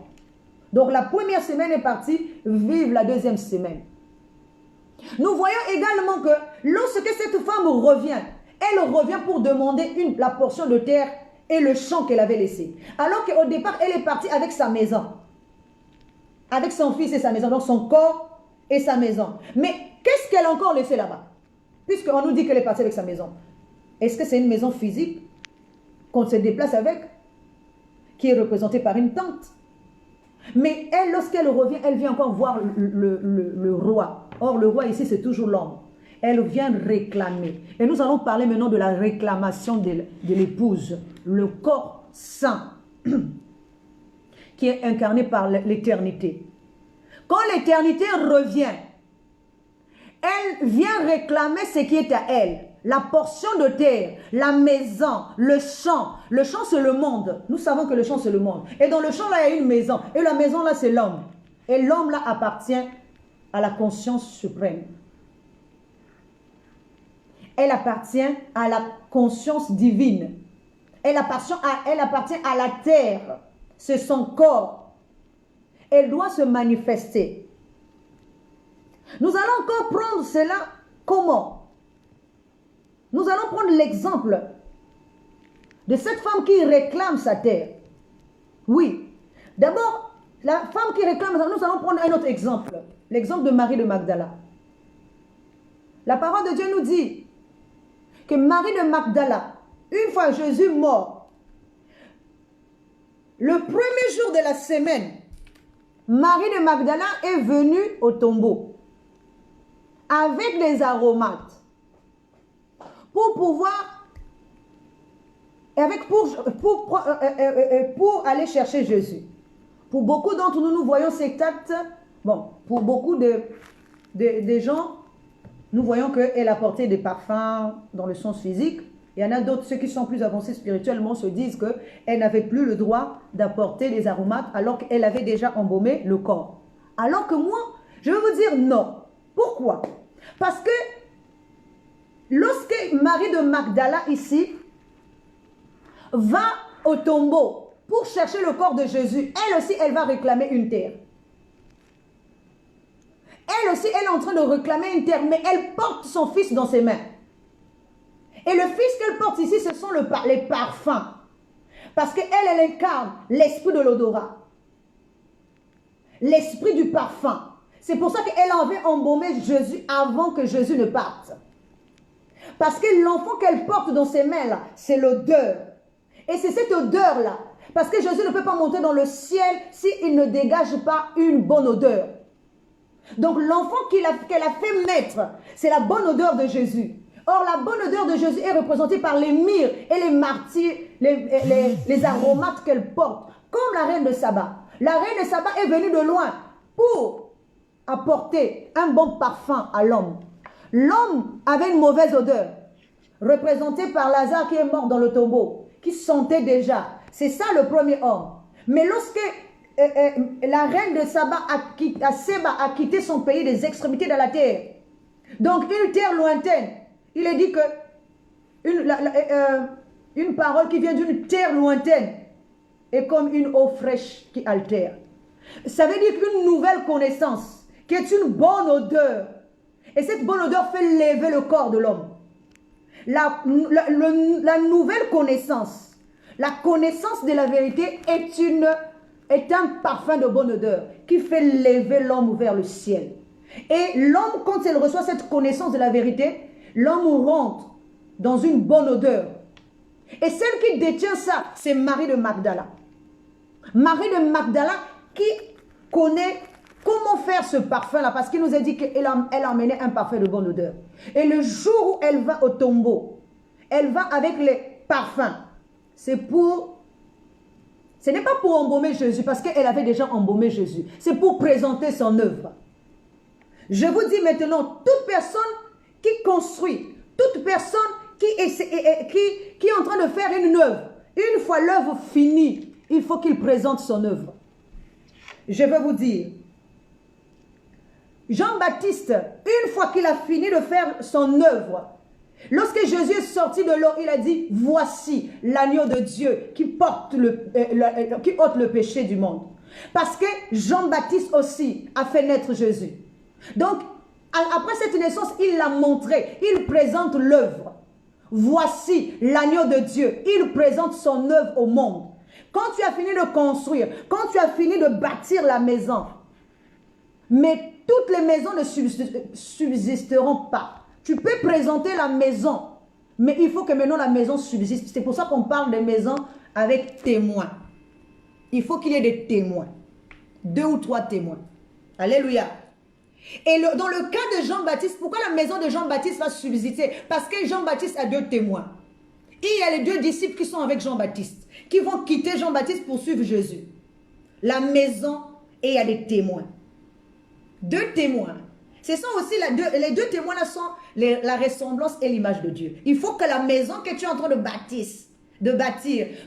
Speaker 1: Donc la première semaine est partie, vive la deuxième semaine. Nous voyons également que lorsque cette femme revient, elle revient pour demander la portion de terre et le champ qu'elle avait laissé. Alors qu'au départ, elle est partie avec sa maison. Avec son fils et sa maison, donc son corps et sa maison. Mais qu'est-ce qu'elle a encore laissé là-bas? Puisqu'on nous dit qu'elle est partie avec sa maison. Est-ce que c'est une maison physique qu'on se déplace avec, qui est représentée par une tente? Mais elle, lorsqu'elle revient, elle vient encore voir le roi. Or, le roi ici, c'est toujours l'homme. Elle vient réclamer. Et nous allons parler maintenant de la réclamation de l'épouse. Le corps saint qui est incarné par l'éternité. Quand l'éternité revient, elle vient réclamer ce qui est à elle. La portion de terre, la maison, le champ. Le champ, c'est le monde. Nous savons que le champ, c'est le monde. Et dans le champ, là, il y a une maison. Et la maison, là, c'est l'homme. Et l'homme, là, appartient à la conscience suprême. Elle appartient à la conscience divine. Elle appartient à la terre. C'est son corps. Elle doit se manifester. Nous allons encore prendre cela comment? Nous allons prendre l'exemple de cette femme qui réclame sa terre. Oui. D'abord, la femme qui réclame, nous allons prendre un autre exemple. L'exemple de Marie de Magdala. La parole de Dieu nous dit que Marie de Magdala, une fois Jésus mort, le premier jour de la semaine, Marie de Magdala est venue au tombeau avec des aromates pour pouvoir, pour aller chercher Jésus. Pour beaucoup d'entre nous, nous voyons cet acte, bon, pour beaucoup de gens, nous voyons qu'elle a porté des parfums dans le sens physique. Il y en a d'autres, ceux qui sont plus avancés spirituellement, se disent qu'elle n'avait plus le droit d'apporter des aromates alors qu'elle avait déjà embaumé le corps. Alors que moi, je veux vous dire non. Pourquoi? Parce que lorsque Marie de Magdala ici va au tombeau pour chercher le corps de Jésus, elle aussi, elle va réclamer une terre. Elle aussi, elle est en train de réclamer une terre, mais elle porte son fils dans ses mains. Et le fils qu'elle porte ici, ce sont les parfums. Parce qu'elle incarne l'esprit de l'odorat. L'esprit du parfum. C'est pour ça qu'elle avait embaumé Jésus avant que Jésus ne parte. Parce que l'enfant qu'elle porte dans ses mains, là, c'est l'odeur. Et c'est cette odeur-là. Parce que Jésus ne peut pas monter dans le ciel s'il ne dégage pas une bonne odeur. Donc l'enfant qu'elle a fait naître, c'est la bonne odeur de Jésus. Or, la bonne odeur de Jésus est représentée par les myrrhes et les martyrs, les aromates qu'elle porte, comme la reine de Saba. La reine de Saba est venue de loin pour apporter un bon parfum à l'homme. L'homme avait une mauvaise odeur, représentée par Lazare qui est mort dans le tombeau, qui sentait déjà. C'est ça le premier homme. Mais lorsque la reine de Saba Seba a quitté son pays des extrémités de la terre. Donc une terre lointaine. Il est dit que une parole qui vient d'une terre lointaine est comme une eau fraîche qui altère. Ça veut dire qu'une nouvelle connaissance, qui est une bonne odeur, et cette bonne odeur fait lever le corps de l'homme. La nouvelle connaissance, la connaissance de la vérité est un parfum de bonne odeur qui fait lever l'homme vers le ciel. Et l'homme, quand il reçoit cette connaissance de la vérité, l'homme rentre dans une bonne odeur. Et celle qui détient ça, c'est Marie de Magdala. Marie de Magdala qui connaît comment faire ce parfum-là, parce qu'il nous a dit qu'elle a emmené un parfum de bonne odeur. Et le jour où elle va au tombeau, elle va avec les parfums. Ce n'est pas pour embaumer Jésus, parce qu'elle avait déjà embaumé Jésus. C'est pour présenter son œuvre. Je vous dis maintenant, toute personne qui construit, toute personne qui est en train de faire une œuvre, une fois l'œuvre finie, il faut qu'il présente son œuvre. Je vais vous dire, Jean-Baptiste, une fois qu'il a fini de faire son œuvre, lorsque Jésus est sorti de l'eau, il a dit, voici l'agneau de Dieu qui ôte le péché du monde. Parce que Jean-Baptiste aussi a fait naître Jésus. Donc, après cette naissance, il l'a montré, il présente l'œuvre. Voici l'agneau de Dieu, il présente son œuvre au monde. Quand tu as fini de construire, quand tu as fini de bâtir la maison, mais toutes les maisons ne subsisteront pas. Tu peux présenter la maison, mais il faut que maintenant la maison subsiste. C'est pour ça qu'on parle de maison avec témoins. Il faut qu'il y ait des témoins. 2 ou 3 témoins. Alléluia. Et dans le cas de Jean-Baptiste, pourquoi la maison de Jean-Baptiste va subsister? Parce que Jean-Baptiste a 2 témoins. Et il y a les 2 disciples qui sont avec Jean-Baptiste, qui vont quitter Jean-Baptiste pour suivre Jésus. La maison, et il y a des témoins. 2 témoins. Ce sont aussi les 2 témoins là sont la ressemblance et l'image de Dieu. Il faut que la maison que tu es en train de bâtir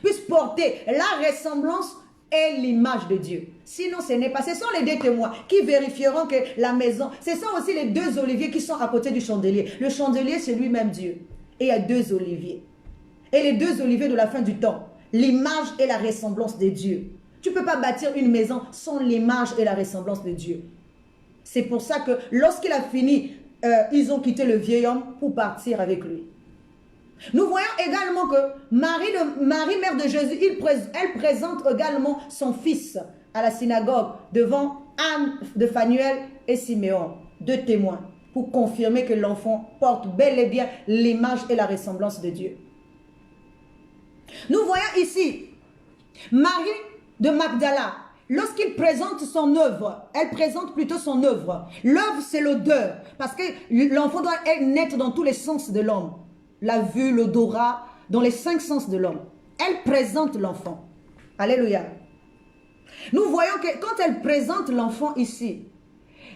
Speaker 1: puisse porter la ressemblance et l'image de Dieu. Sinon, ce n'est pas. Ce sont les 2 témoins qui vérifieront que la maison... Ce sont aussi les 2 oliviers qui sont à côté du chandelier. Le chandelier, c'est lui-même Dieu. Et il y a 2 oliviers. Et les 2 oliviers de la fin du temps. L'image et la ressemblance de Dieu. Tu ne peux pas bâtir une maison sans l'image et la ressemblance de Dieu. C'est pour ça que lorsqu'il a fini, ils ont quitté le vieil homme pour partir avec lui. Nous voyons également que Marie, mère de Jésus, elle présente également son fils à la synagogue devant Anne de Phanuel et Siméon, 2 témoins, pour confirmer que l'enfant porte bel et bien l'image et la ressemblance de Dieu. Nous voyons ici Marie de Magdala. Lorsqu'il présente son œuvre, elle présente plutôt son œuvre. L'œuvre, c'est l'odeur, parce que l'enfant doit naître dans tous les sens de l'homme. La vue, l'odorat, dans les 5 sens de l'homme. Elle présente l'enfant. Alléluia. Nous voyons que quand elle présente l'enfant ici,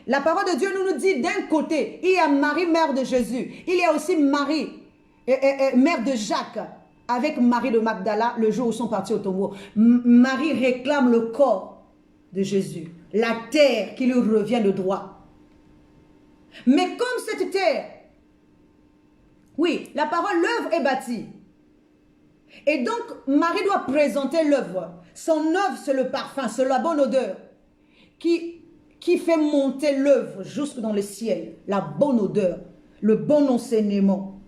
Speaker 1: la parole de Dieu nous dit d'un côté, il y a Marie, mère de Jésus. Il y a aussi Marie, mère de Jacques, avec Marie de Magdala, le jour où ils sont partis au tombeau. Marie réclame le corps de Jésus, la terre qui lui revient de droit. Mais comme cette terre, oui, la parole, l'œuvre est bâtie. Et donc, Marie doit présenter l'œuvre. Son œuvre, c'est le parfum, c'est la bonne odeur qui fait monter l'œuvre jusque dans le ciel. La bonne odeur, le bon enseignement.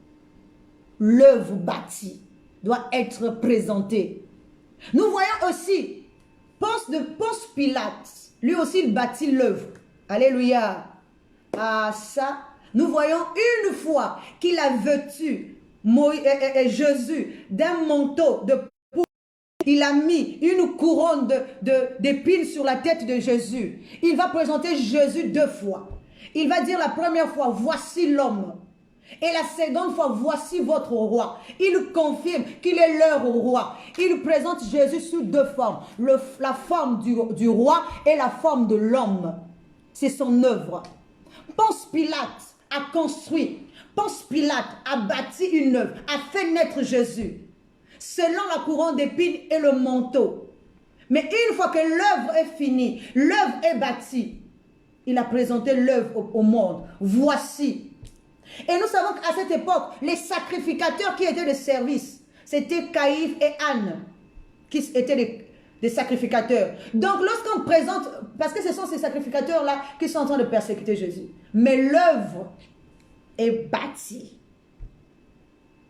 Speaker 1: L'œuvre bâtie doit être présentée. Nous voyons aussi Ponce Pilate. Lui aussi, il bâtit l'œuvre. Alléluia. Ah, ça... Nous voyons une fois qu'il a vêtu Jésus d'un manteau de pourpre, il a mis une couronne d'épines sur la tête de Jésus. Il va présenter Jésus 2 fois. Il va dire la première fois, voici l'homme. Et la seconde fois, voici votre roi. Il confirme qu'il est leur roi. Il présente Jésus sous 2 formes. La forme du roi et la forme de l'homme. C'est son œuvre. Ponce Pilate a construit, Ponce Pilate a bâti une œuvre, a fait naître Jésus, selon la couronne d'épines et le manteau. Mais une fois que l'œuvre est finie, l'œuvre est bâtie, il a présenté l'œuvre au monde. Voici. Et nous savons qu'à cette époque, les sacrificateurs qui étaient de service, c'était Caïphe et Anne, qui étaient des sacrificateurs. Donc lorsqu'on présente, parce que ce sont ces sacrificateurs-là qui sont en train de persécuter Jésus. Mais l'œuvre est bâtie.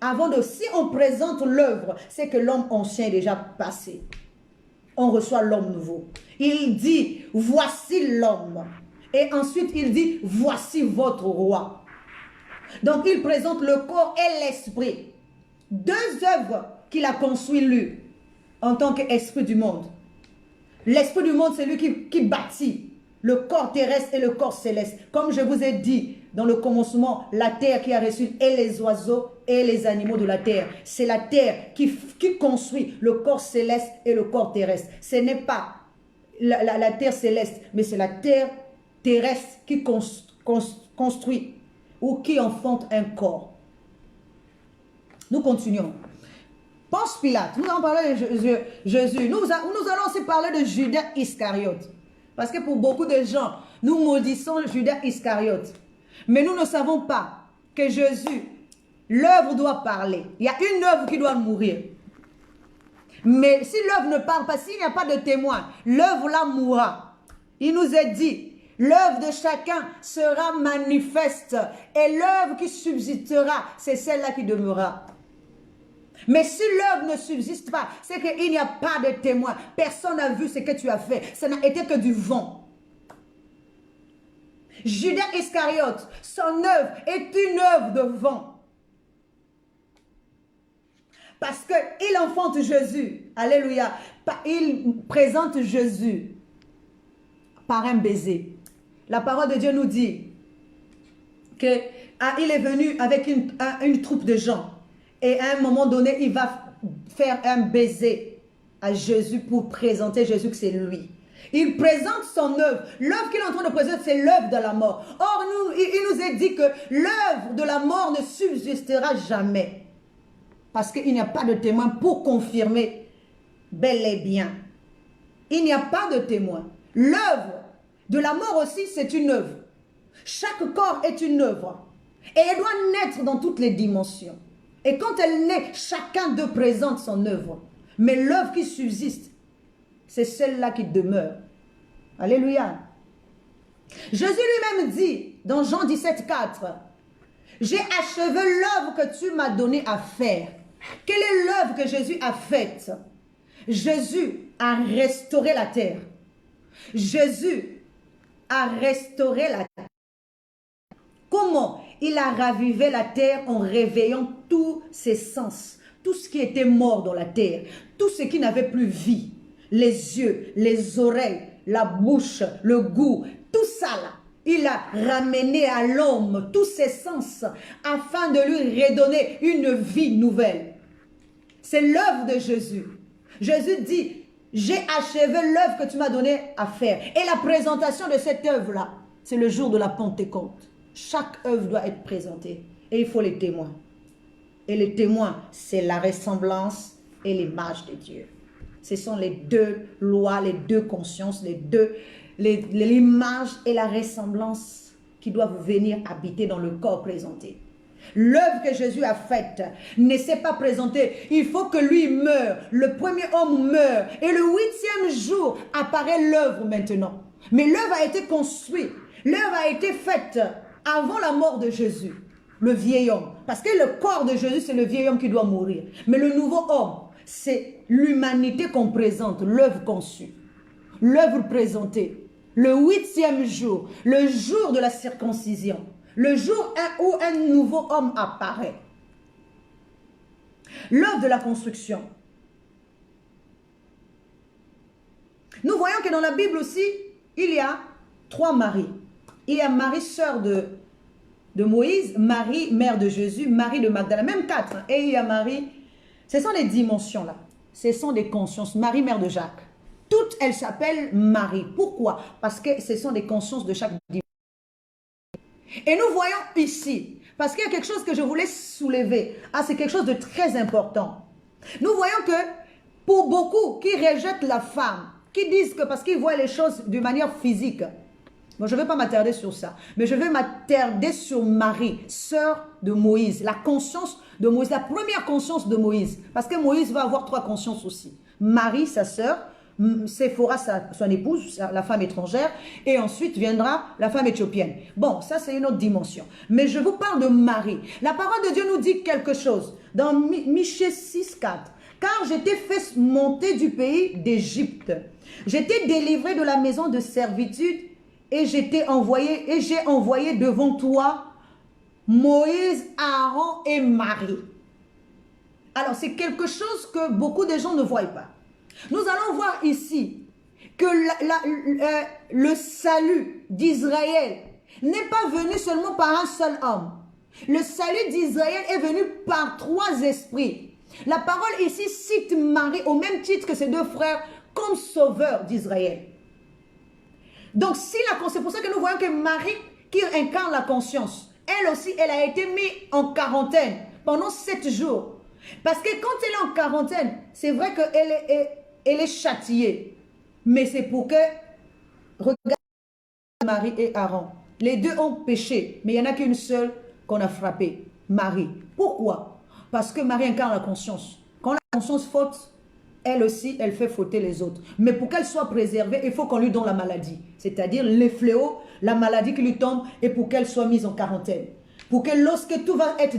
Speaker 1: Avant de, si on présente l'œuvre, c'est que l'homme ancien est déjà passé. On reçoit l'homme nouveau. Il dit, voici l'homme. Et ensuite, il dit, voici votre roi. Donc, il présente le corps et l'esprit. Deux œuvres qu'il a construites, lui, en tant qu'esprit du monde. L'esprit du monde, c'est lui qui bâtit le corps terrestre et le corps céleste. Comme je vous ai dit, dans le commencement, la terre qui a reçu et les oiseaux et les animaux de la terre. C'est la terre qui construit le corps céleste et le corps terrestre. Ce n'est pas la terre céleste, mais c'est la terre terrestre qui construit ou qui enfante un corps. Nous continuons. Ponce Pilate, nous allons parler de Jésus. Nous allons aussi parler de Judas Iscariote. Parce que pour beaucoup de gens, nous maudissons Judas Iscariote. Mais nous ne savons pas que Jésus, l'œuvre doit parler. Il y a une œuvre qui doit mourir. Mais si l'œuvre ne parle pas, s'il n'y a pas de témoin, l'œuvre là mourra. Il nous est dit, l'œuvre de chacun sera manifeste. Et l'œuvre qui subsistera, c'est celle-là qui demeurera. Mais si l'œuvre ne subsiste pas, c'est qu'il n'y a pas de témoin. Personne n'a vu ce que tu as fait. Ça n'a été que du vent. Judas Iscariote, son œuvre est une œuvre de vent. Parce qu'il enfante Jésus. Alléluia. Il présente Jésus par un baiser. La parole de Dieu nous dit qu'il est venu avec une troupe de gens. Et à un moment donné, il va faire un baiser à Jésus pour présenter Jésus que c'est lui. Il présente son œuvre. L'œuvre qu'il est en train de présenter, c'est l'œuvre de la mort. Or, il nous est dit que l'œuvre de la mort ne subsistera jamais. Parce qu'il n'y a pas de témoin pour confirmer bel et bien. Il n'y a pas de témoin. L'œuvre de la mort aussi, c'est une œuvre. Chaque corps est une œuvre. Et elle doit naître dans toutes les dimensions. Et quand elle naît, chacun d'eux présente son œuvre. Mais l'œuvre qui subsiste, c'est celle-là qui demeure. Alléluia. Jésus lui-même dit dans Jean 17, 4, « J'ai achevé l'œuvre que tu m'as donnée à faire. » Quelle est l'œuvre que Jésus a faite? Jésus a restauré la terre. Jésus a restauré la terre. Comment? Il a ravivé la terre en réveillant tous ses sens, tout ce qui était mort dans la terre, tout ce qui n'avait plus vie, les yeux, les oreilles, la bouche, le goût, tout ça là. Il a ramené à l'homme tous ses sens afin de lui redonner une vie nouvelle. C'est l'œuvre de Jésus. Jésus dit, j'ai achevé l'œuvre que tu m'as donnée à faire. Et la présentation de cette œuvre-là, c'est le jour de la Pentecôte. Chaque œuvre doit être présentée. Et il faut les témoins. Et les témoins, c'est la ressemblance et l'image de Dieu. Ce sont les deux lois, les deux consciences, l'image et la ressemblance qui doivent venir habiter dans le corps présenté. L'œuvre que Jésus a faite ne s'est pas présentée. Il faut que lui meure. Le premier homme meurt. Et le 8e jour apparaît l'œuvre maintenant. Mais l'œuvre a été construite. L'œuvre a été faite avant la mort de Jésus. Le vieil homme. Parce que le corps de Jésus, c'est le vieil homme qui doit mourir. Mais le nouveau homme, c'est l'humanité qu'on présente, l'œuvre conçue. L'œuvre présentée. Le 8e jour, le jour de la circoncision. Le jour où un nouveau homme apparaît. L'œuvre de la construction. Nous voyons que dans la Bible aussi, il y a 3 Maries. Il y a Marie, sœur de Moïse, Marie, mère de Jésus, Marie de Magdala, même 4. Et il y a Marie, ce sont des dimensions là. Ce sont des consciences. Marie, mère de Jacques. Toutes elles s'appellent Marie. Pourquoi? Parce que ce sont des consciences de chaque dimension. Et nous voyons ici, parce qu'il y a quelque chose que je voulais soulever. Ah, c'est quelque chose de très important. Nous voyons que Pour beaucoup qui rejettent la femme, qui disent que parce qu'ils voient les choses de manière physique. Bon, je ne vais pas m'attarder sur ça, mais je vais m'attarder sur Marie, sœur de Moïse, la conscience de Moïse, la première conscience de Moïse. Parce que Moïse va avoir 3 consciences aussi. Marie, sa sœur, Séphora, son épouse, la femme étrangère, et ensuite viendra la femme éthiopienne. Bon, ça c'est une autre dimension. Mais je vous parle de Marie. La parole de Dieu nous dit quelque chose. Dans Michée 6,4. Car j'étais fait monter du pays d'Égypte. J'étais délivré de la maison de servitude et j'ai envoyé devant toi Moïse, Aaron et Marie. Alors c'est quelque chose que beaucoup de gens ne voient pas. Nous allons voir ici que le salut d'Israël n'est pas venu seulement par un seul homme. Le salut d'Israël est venu par 3 esprits. La parole ici cite Marie au même titre que ses 2 frères comme sauveur d'Israël. Donc c'est pour ça que nous voyons que Marie qui incarne la conscience, elle aussi, elle a été mise en quarantaine pendant 7 jours. Parce que quand elle est en quarantaine, c'est vrai qu'elle est châtiée. Mais c'est pour que, regarde Marie et Aaron. Les 2 ont péché, mais il n'y en a qu'une seule qu'on a frappée, Marie. Pourquoi? Parce que Marie incarne la conscience. Quand la conscience faute, elle aussi, elle fait fauter les autres. Mais pour qu'elle soit préservée, il faut qu'on lui donne la maladie. C'est-à-dire les fléaux, la maladie qui lui tombe, et pour qu'elle soit mise en quarantaine. Pour que lorsque tout va être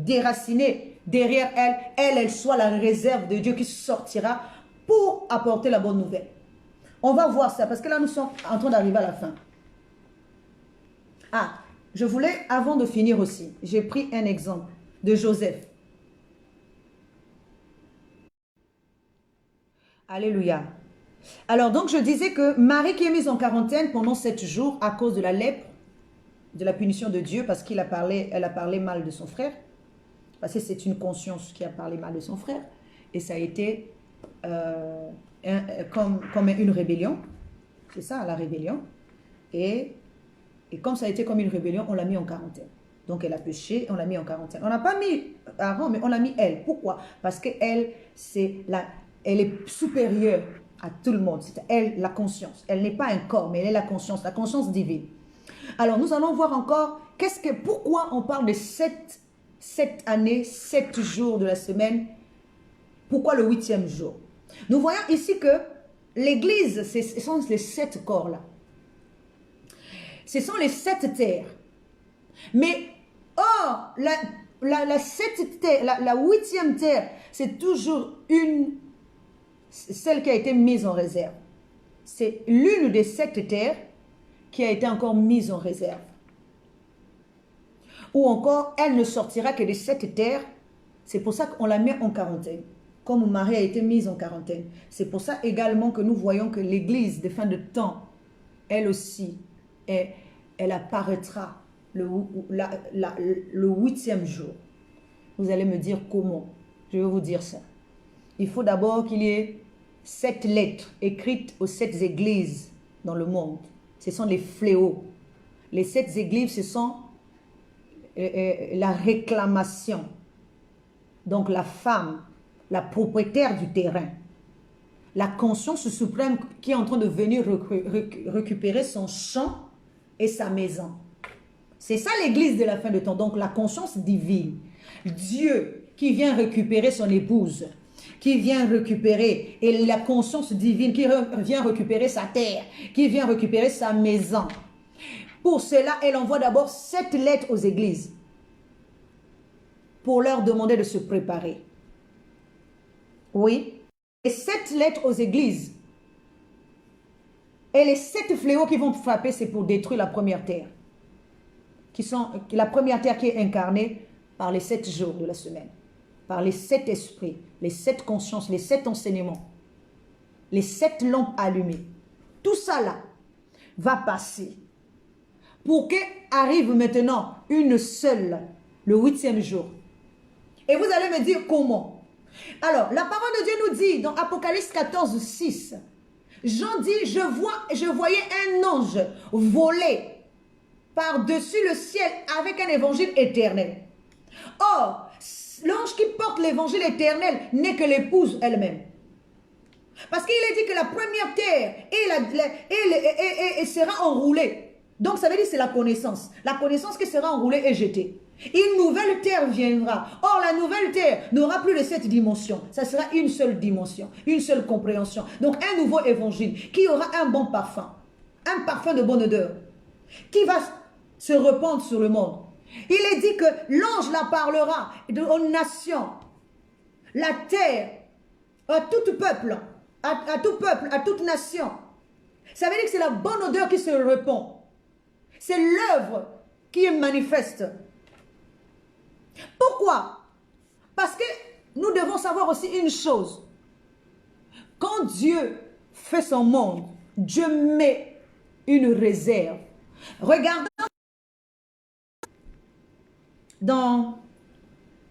Speaker 1: déraciné derrière elle, elle soit la réserve de Dieu qui sortira pour apporter la bonne nouvelle. On va voir ça, parce que là, nous sommes en train d'arriver à la fin. Ah, je voulais, avant de finir aussi, j'ai pris un exemple de Joseph. Alléluia. Alors, donc, je disais que Marie qui est mise en quarantaine pendant 7 jours à cause de la lèpre, de la punition de Dieu, parce qu'elle a parlé mal de son frère. Parce que c'est une conscience qui a parlé mal de son frère. Et ça a été comme une rébellion. C'est ça, la rébellion. Et comme ça a été comme une rébellion, on l'a mis en quarantaine. Donc, elle a péché, on l'a mis en quarantaine. On n'a pas mis Aaron, mais on l'a mis elle. Pourquoi? Parce qu'elle, elle est supérieure à tout le monde. C'est elle, la conscience. Elle n'est pas un corps, mais elle est la conscience divine. Alors, nous allons voir encore pourquoi on parle de 7 années, 7 jours de la semaine. Pourquoi le 8e jour? Nous voyons ici que l'Église, ce sont les 7 corps-là. Ce sont les 7 terres. Mais, or, la 8e terre, c'est toujours celle qui a été mise en réserve. C'est l'une des 7 terres qui a été encore mise en réserve. Ou encore, elle ne sortira que des 7 terres. C'est pour ça qu'on la met en quarantaine. Comme Marie a été mise en quarantaine. C'est pour ça également que nous voyons que l'Église de fin de temps, elle aussi, elle apparaîtra le 8e jour. Vous allez me dire comment. Je vais vous dire ça. Il faut d'abord qu'il y ait 7 lettres écrites aux 7 églises dans le monde. Ce sont les fléaux. Les 7 églises, ce sont la réclamation. Donc la femme, la propriétaire du terrain. La conscience suprême qui est en train de venir récupérer son champ et sa maison. C'est ça l'église de la fin de temps. Donc la conscience divine. Dieu qui vient récupérer son épouse. Qui vient récupérer, et la conscience divine qui vient récupérer sa terre, qui vient récupérer sa maison. Pour cela, elle envoie d'abord 7 lettres aux églises pour leur demander de se préparer. Oui, et 7 lettres aux églises. Et les 7 fléaux qui vont frapper, c'est pour détruire la première terre. La première terre qui est incarnée par les 7 jours de la semaine. Par les 7 esprits, les 7 consciences, les 7 enseignements, les 7 lampes allumées. Tout ça là va passer pour qu'arrive maintenant une seule, le 8e jour. Et vous allez me dire comment? Alors, la parole de Dieu nous dit dans Apocalypse 14, 6, Jean dit, je voyais un ange voler par-dessus le ciel avec un évangile éternel. Or, l'ange qui porte l'évangile éternel n'est que l'épouse elle-même. Parce qu'il est dit que la première terre sera enroulée. Donc ça veut dire que c'est la connaissance. La connaissance qui sera enroulée et jetée. Une nouvelle terre viendra. Or, la nouvelle terre n'aura plus de cette dimension. Ça sera une seule dimension, une seule compréhension. Donc, un nouveau évangile qui aura un bon parfum, un parfum de bonne odeur, qui va se répandre sur le monde. Il est dit que l'ange la parlera aux nations, la terre, à tout peuple, à toute nation. Ça veut dire que c'est la bonne odeur qui se répand. C'est l'œuvre qui est manifeste. Pourquoi? Parce que nous devons savoir aussi une chose. Quand Dieu fait son monde, Dieu met une réserve. Regardons dans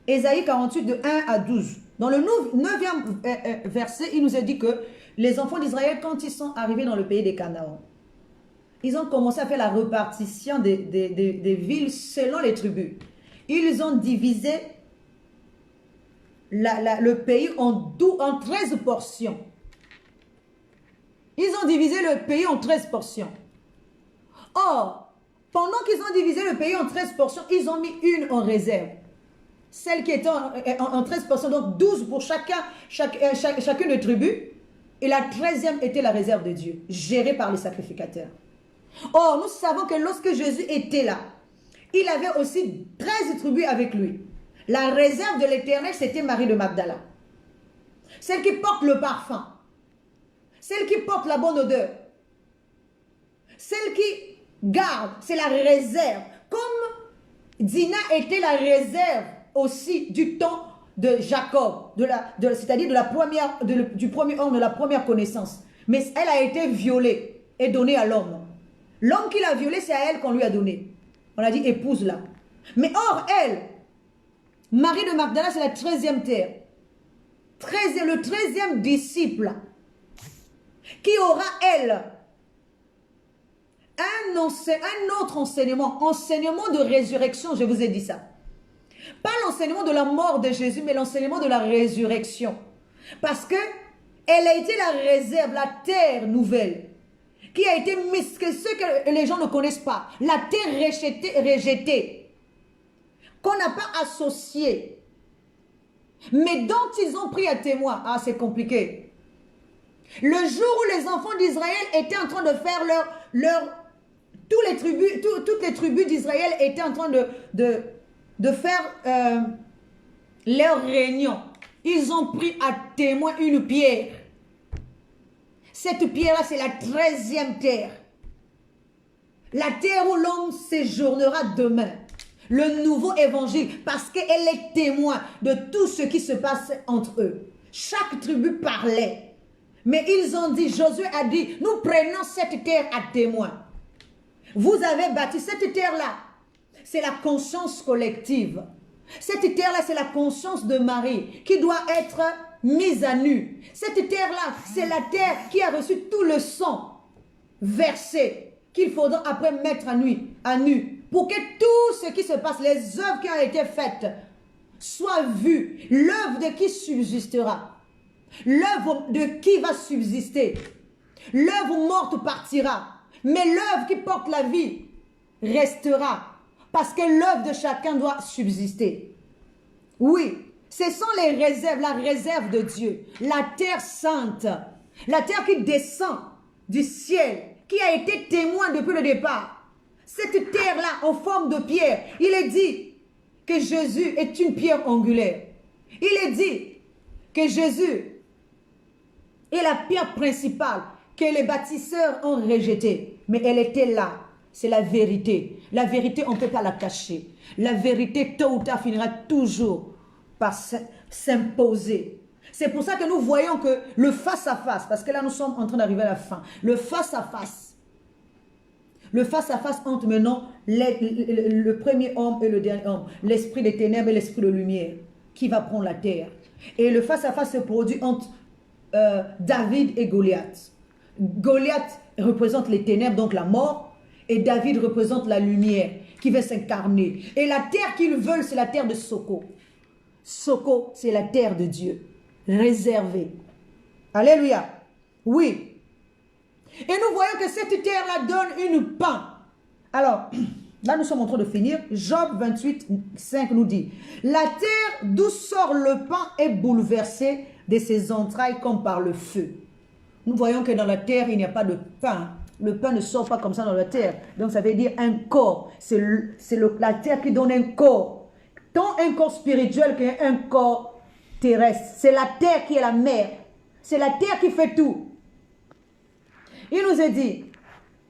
Speaker 1: Ésaïe 48 de 1 à 12. Dans le 9e verset, il nous est dit que les enfants d'Israël, quand ils sont arrivés dans le pays des Canaan, ils ont commencé à faire la répartition des villes selon les tribus. Ils ont divisé le pays en 13 portions. Ils ont divisé le pays en 13 portions. Or, pendant qu'ils ont divisé le pays en 13 portions, ils ont mis une en réserve. Celle qui était en 13 portions, donc 12 pour chacune des tribus. Et la 13e était la réserve de Dieu, gérée par les sacrificateurs. Or, nous savons que lorsque Jésus était là, il avait aussi 13 tribus avec lui. La réserve de l'Éternel, c'était Marie de Magdala. Celle qui porte le parfum. Celle qui porte la bonne odeur. Celle qui garde, c'est la réserve. Comme Dina était la réserve aussi du temps de Jacob, c'est-à-dire du premier homme, de la première connaissance. Mais elle a été violée et donnée à l'homme. L'homme qui l'a violée, c'est à elle qu'on lui a donné. On a dit épouse-la. Mais or, elle, Marie de Magdala, c'est la 13e terre. Le 13e disciple qui aura, elle, un autre enseignement de résurrection, je vous ai dit ça. Pas l'enseignement de la mort de Jésus, mais l'enseignement de la résurrection. Parce que elle a été la réserve, la terre nouvelle, qui a été mise, que ceux que les gens ne connaissent pas, la terre rejetée, qu'on n'a pas associée, mais dont ils ont pris à témoin. Ah, c'est compliqué. Le jour où les enfants d'Israël étaient en train de faire toutes les tribus d'Israël étaient en train de faire leur réunion. Ils ont pris à témoin une pierre. Cette pierre-là, c'est la 13e terre. La terre où l'homme séjournera demain. Le nouveau évangile, parce qu'elle est témoin de tout ce qui se passe entre eux. Chaque tribu parlait. Mais ils ont dit, Josué a dit, nous prenons cette terre à témoin. Vous avez bâti cette terre-là. C'est la conscience collective. Cette terre-là, c'est la conscience de Marie qui doit être mise à nu. Cette terre-là, c'est la terre qui a reçu tout le sang versé qu'il faudra après mettre à nu pour que tout ce qui se passe, les œuvres qui ont été faites, soient vues. L'œuvre de qui subsistera? L'œuvre de qui va subsister? L'œuvre morte partira, mais l'œuvre qui porte la vie restera. Parce que l'œuvre de chacun doit subsister. Oui, ce sont les réserves, la réserve de Dieu. La terre sainte. La terre qui descend du ciel. Qui a été témoin depuis le départ. Cette terre-là en forme de pierre. Il est dit que Jésus est une pierre angulaire. Il est dit que Jésus est la pierre principale que les bâtisseurs ont rejetée. Mais elle était là. C'est la vérité. La vérité, on ne peut pas la cacher. La vérité, tôt ou tard, finira toujours par s'imposer. C'est pour ça que nous voyons que le face-à-face, parce que là, nous sommes en train d'arriver à la fin, le face-à-face entre maintenant le premier homme et le dernier homme, l'esprit des ténèbres et l'esprit de lumière, qui va prendre la terre. Et le face-à-face se produit entre David et Goliath. Goliath représente les ténèbres, donc la mort. Et David représente la lumière qui va s'incarner. Et la terre qu'ils veulent, c'est la terre de Soko. Soko, c'est la terre de Dieu, réservée. Alléluia. Oui. Et nous voyons que cette terre-là donne une pain. Alors, là nous sommes en train de finir. Job 28, 5 nous dit, la terre d'où sort le pain est bouleversée de ses entrailles comme par le feu. Nous voyons que dans la terre, il n'y a pas de pain. Le pain ne sort pas comme ça dans la terre. Donc ça veut dire un corps. C'est la terre qui donne un corps. Tant un corps spirituel qu'un corps terrestre. C'est la terre qui est la mère. C'est la terre qui fait tout. Il nous est dit,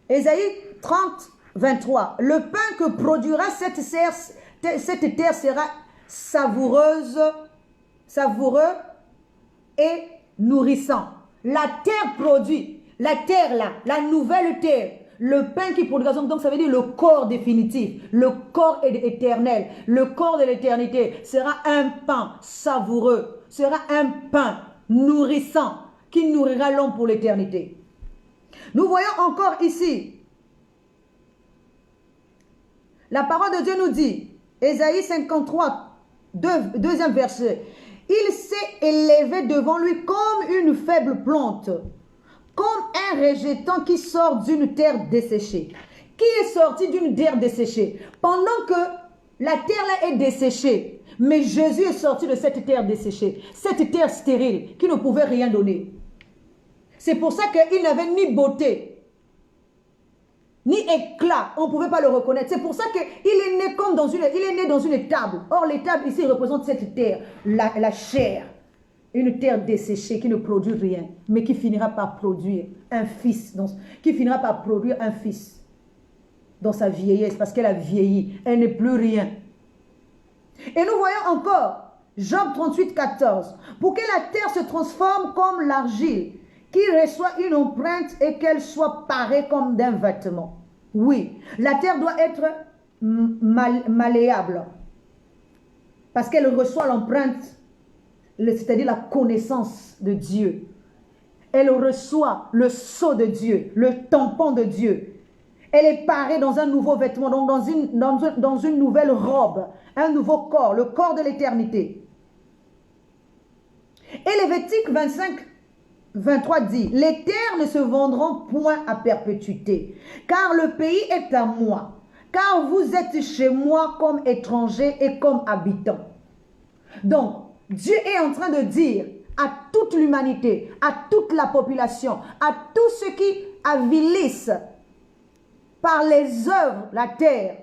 Speaker 1: Ésaïe 30, 23, le pain que produira cette terre sera savoureux et nourrissant. La terre produit, la terre là, la nouvelle terre, le pain qui produira, donc ça veut dire le corps définitif, le corps éternel, le corps de l'éternité sera un pain savoureux, sera un pain nourrissant qui nourrira l'homme pour l'éternité. Nous voyons encore ici, la parole de Dieu nous dit, Ésaïe 53, deuxième verset, il s'est élevé devant lui comme une faible plante, comme un rejeton qui sort d'une terre desséchée. Qui est sorti d'une terre desséchée? Pendant que la terre là est desséchée, mais Jésus est sorti de cette terre desséchée, cette terre stérile qui ne pouvait rien donner. C'est pour ça qu'il n'avait ni beauté, ni éclat, on ne pouvait pas le reconnaître. C'est pour ça qu'il est né comme dans une étable. Or, l'étable ici représente cette terre, la chair. Une terre desséchée qui ne produit rien, mais qui finira par produire un fils. Qui finira par produire un fils dans sa vieillesse, parce qu'elle a vieilli. Elle n'est plus rien. Et nous voyons encore, Job 38, 14. Pour que la terre se transforme comme l'argile, qu'il reçoit une empreinte et qu'elle soit parée comme d'un vêtement. Oui, la terre doit être malléable parce qu'elle reçoit l'empreinte, c'est-à-dire la connaissance de Dieu. Elle reçoit le sceau de Dieu, le tampon de Dieu. Elle est parée dans un nouveau vêtement, donc dans une nouvelle robe, un nouveau corps, le corps de l'éternité. Et Lévitique 25, 23 dit, les terres ne se vendront point à perpétuité, car le pays est à moi, car vous êtes chez moi comme étrangers et comme habitants. Donc, Dieu est en train de dire à toute l'humanité, à toute la population, à tous ceux qui avilissent par les œuvres la terre,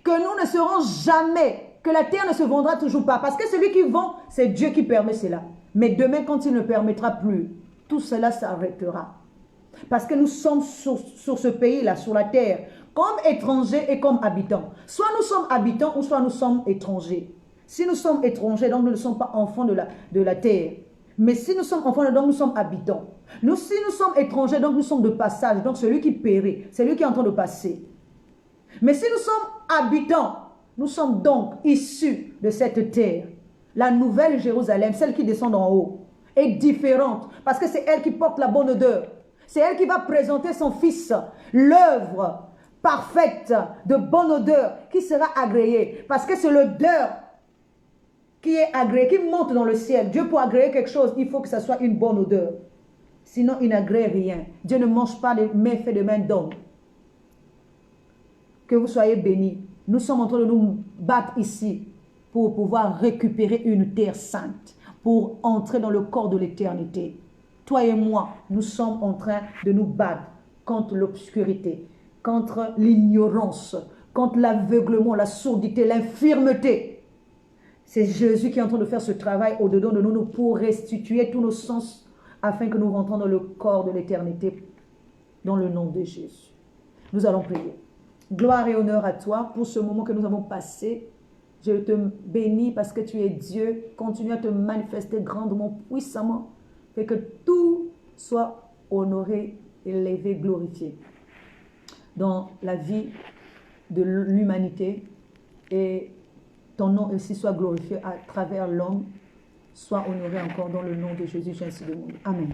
Speaker 1: que nous ne serons jamais, que la terre ne se vendra toujours pas, parce que celui qui vend, c'est Dieu qui permet cela. Mais demain, quand il ne permettra plus, tout cela s'arrêtera. Parce que nous sommes sur ce pays-là, sur la terre, comme étrangers et comme habitants. Soit nous sommes habitants ou soit nous sommes étrangers. Si nous sommes étrangers, donc nous ne sommes pas enfants de la terre. Mais si nous sommes enfants, donc nous sommes habitants. Si nous sommes étrangers, donc nous sommes de passage. Donc celui qui périt, c'est lui qui est en train de passer. Mais si nous sommes habitants, nous sommes donc issus de cette terre. La nouvelle Jérusalem, celle qui descend d'en haut, est différente parce que c'est elle qui porte la bonne odeur. C'est elle qui va présenter son fils, l'œuvre parfaite de bonne odeur qui sera agréée. Parce que c'est l'odeur qui est agréée, qui monte dans le ciel. Dieu, pour agréer quelque chose, il faut que ça soit une bonne odeur. Sinon, il n'agrée rien. Dieu ne mange pas les méfaits de main d'homme. Que vous soyez bénis. Nous sommes en train de nous battre ici pour pouvoir récupérer une terre sainte, pour entrer dans le corps de l'éternité. Toi et moi, nous sommes en train de nous battre contre l'obscurité, contre l'ignorance, contre l'aveuglement, la sourdité, l'infirmité. C'est Jésus qui est en train de faire ce travail au-dedans de nous pour restituer tous nos sens afin que nous rentrons dans le corps de l'éternité dans le nom de Jésus. Nous allons prier. Gloire et honneur à toi pour ce moment que nous avons passé. Je te bénis parce que tu es Dieu. Continue à te manifester grandement, puissamment. Fais que tout soit honoré, élevé, glorifié dans la vie de l'humanité. Et ton nom aussi soit glorifié à travers l'homme. Sois honoré encore dans le nom de Jésus, j'ai ainsi demandé. Amen.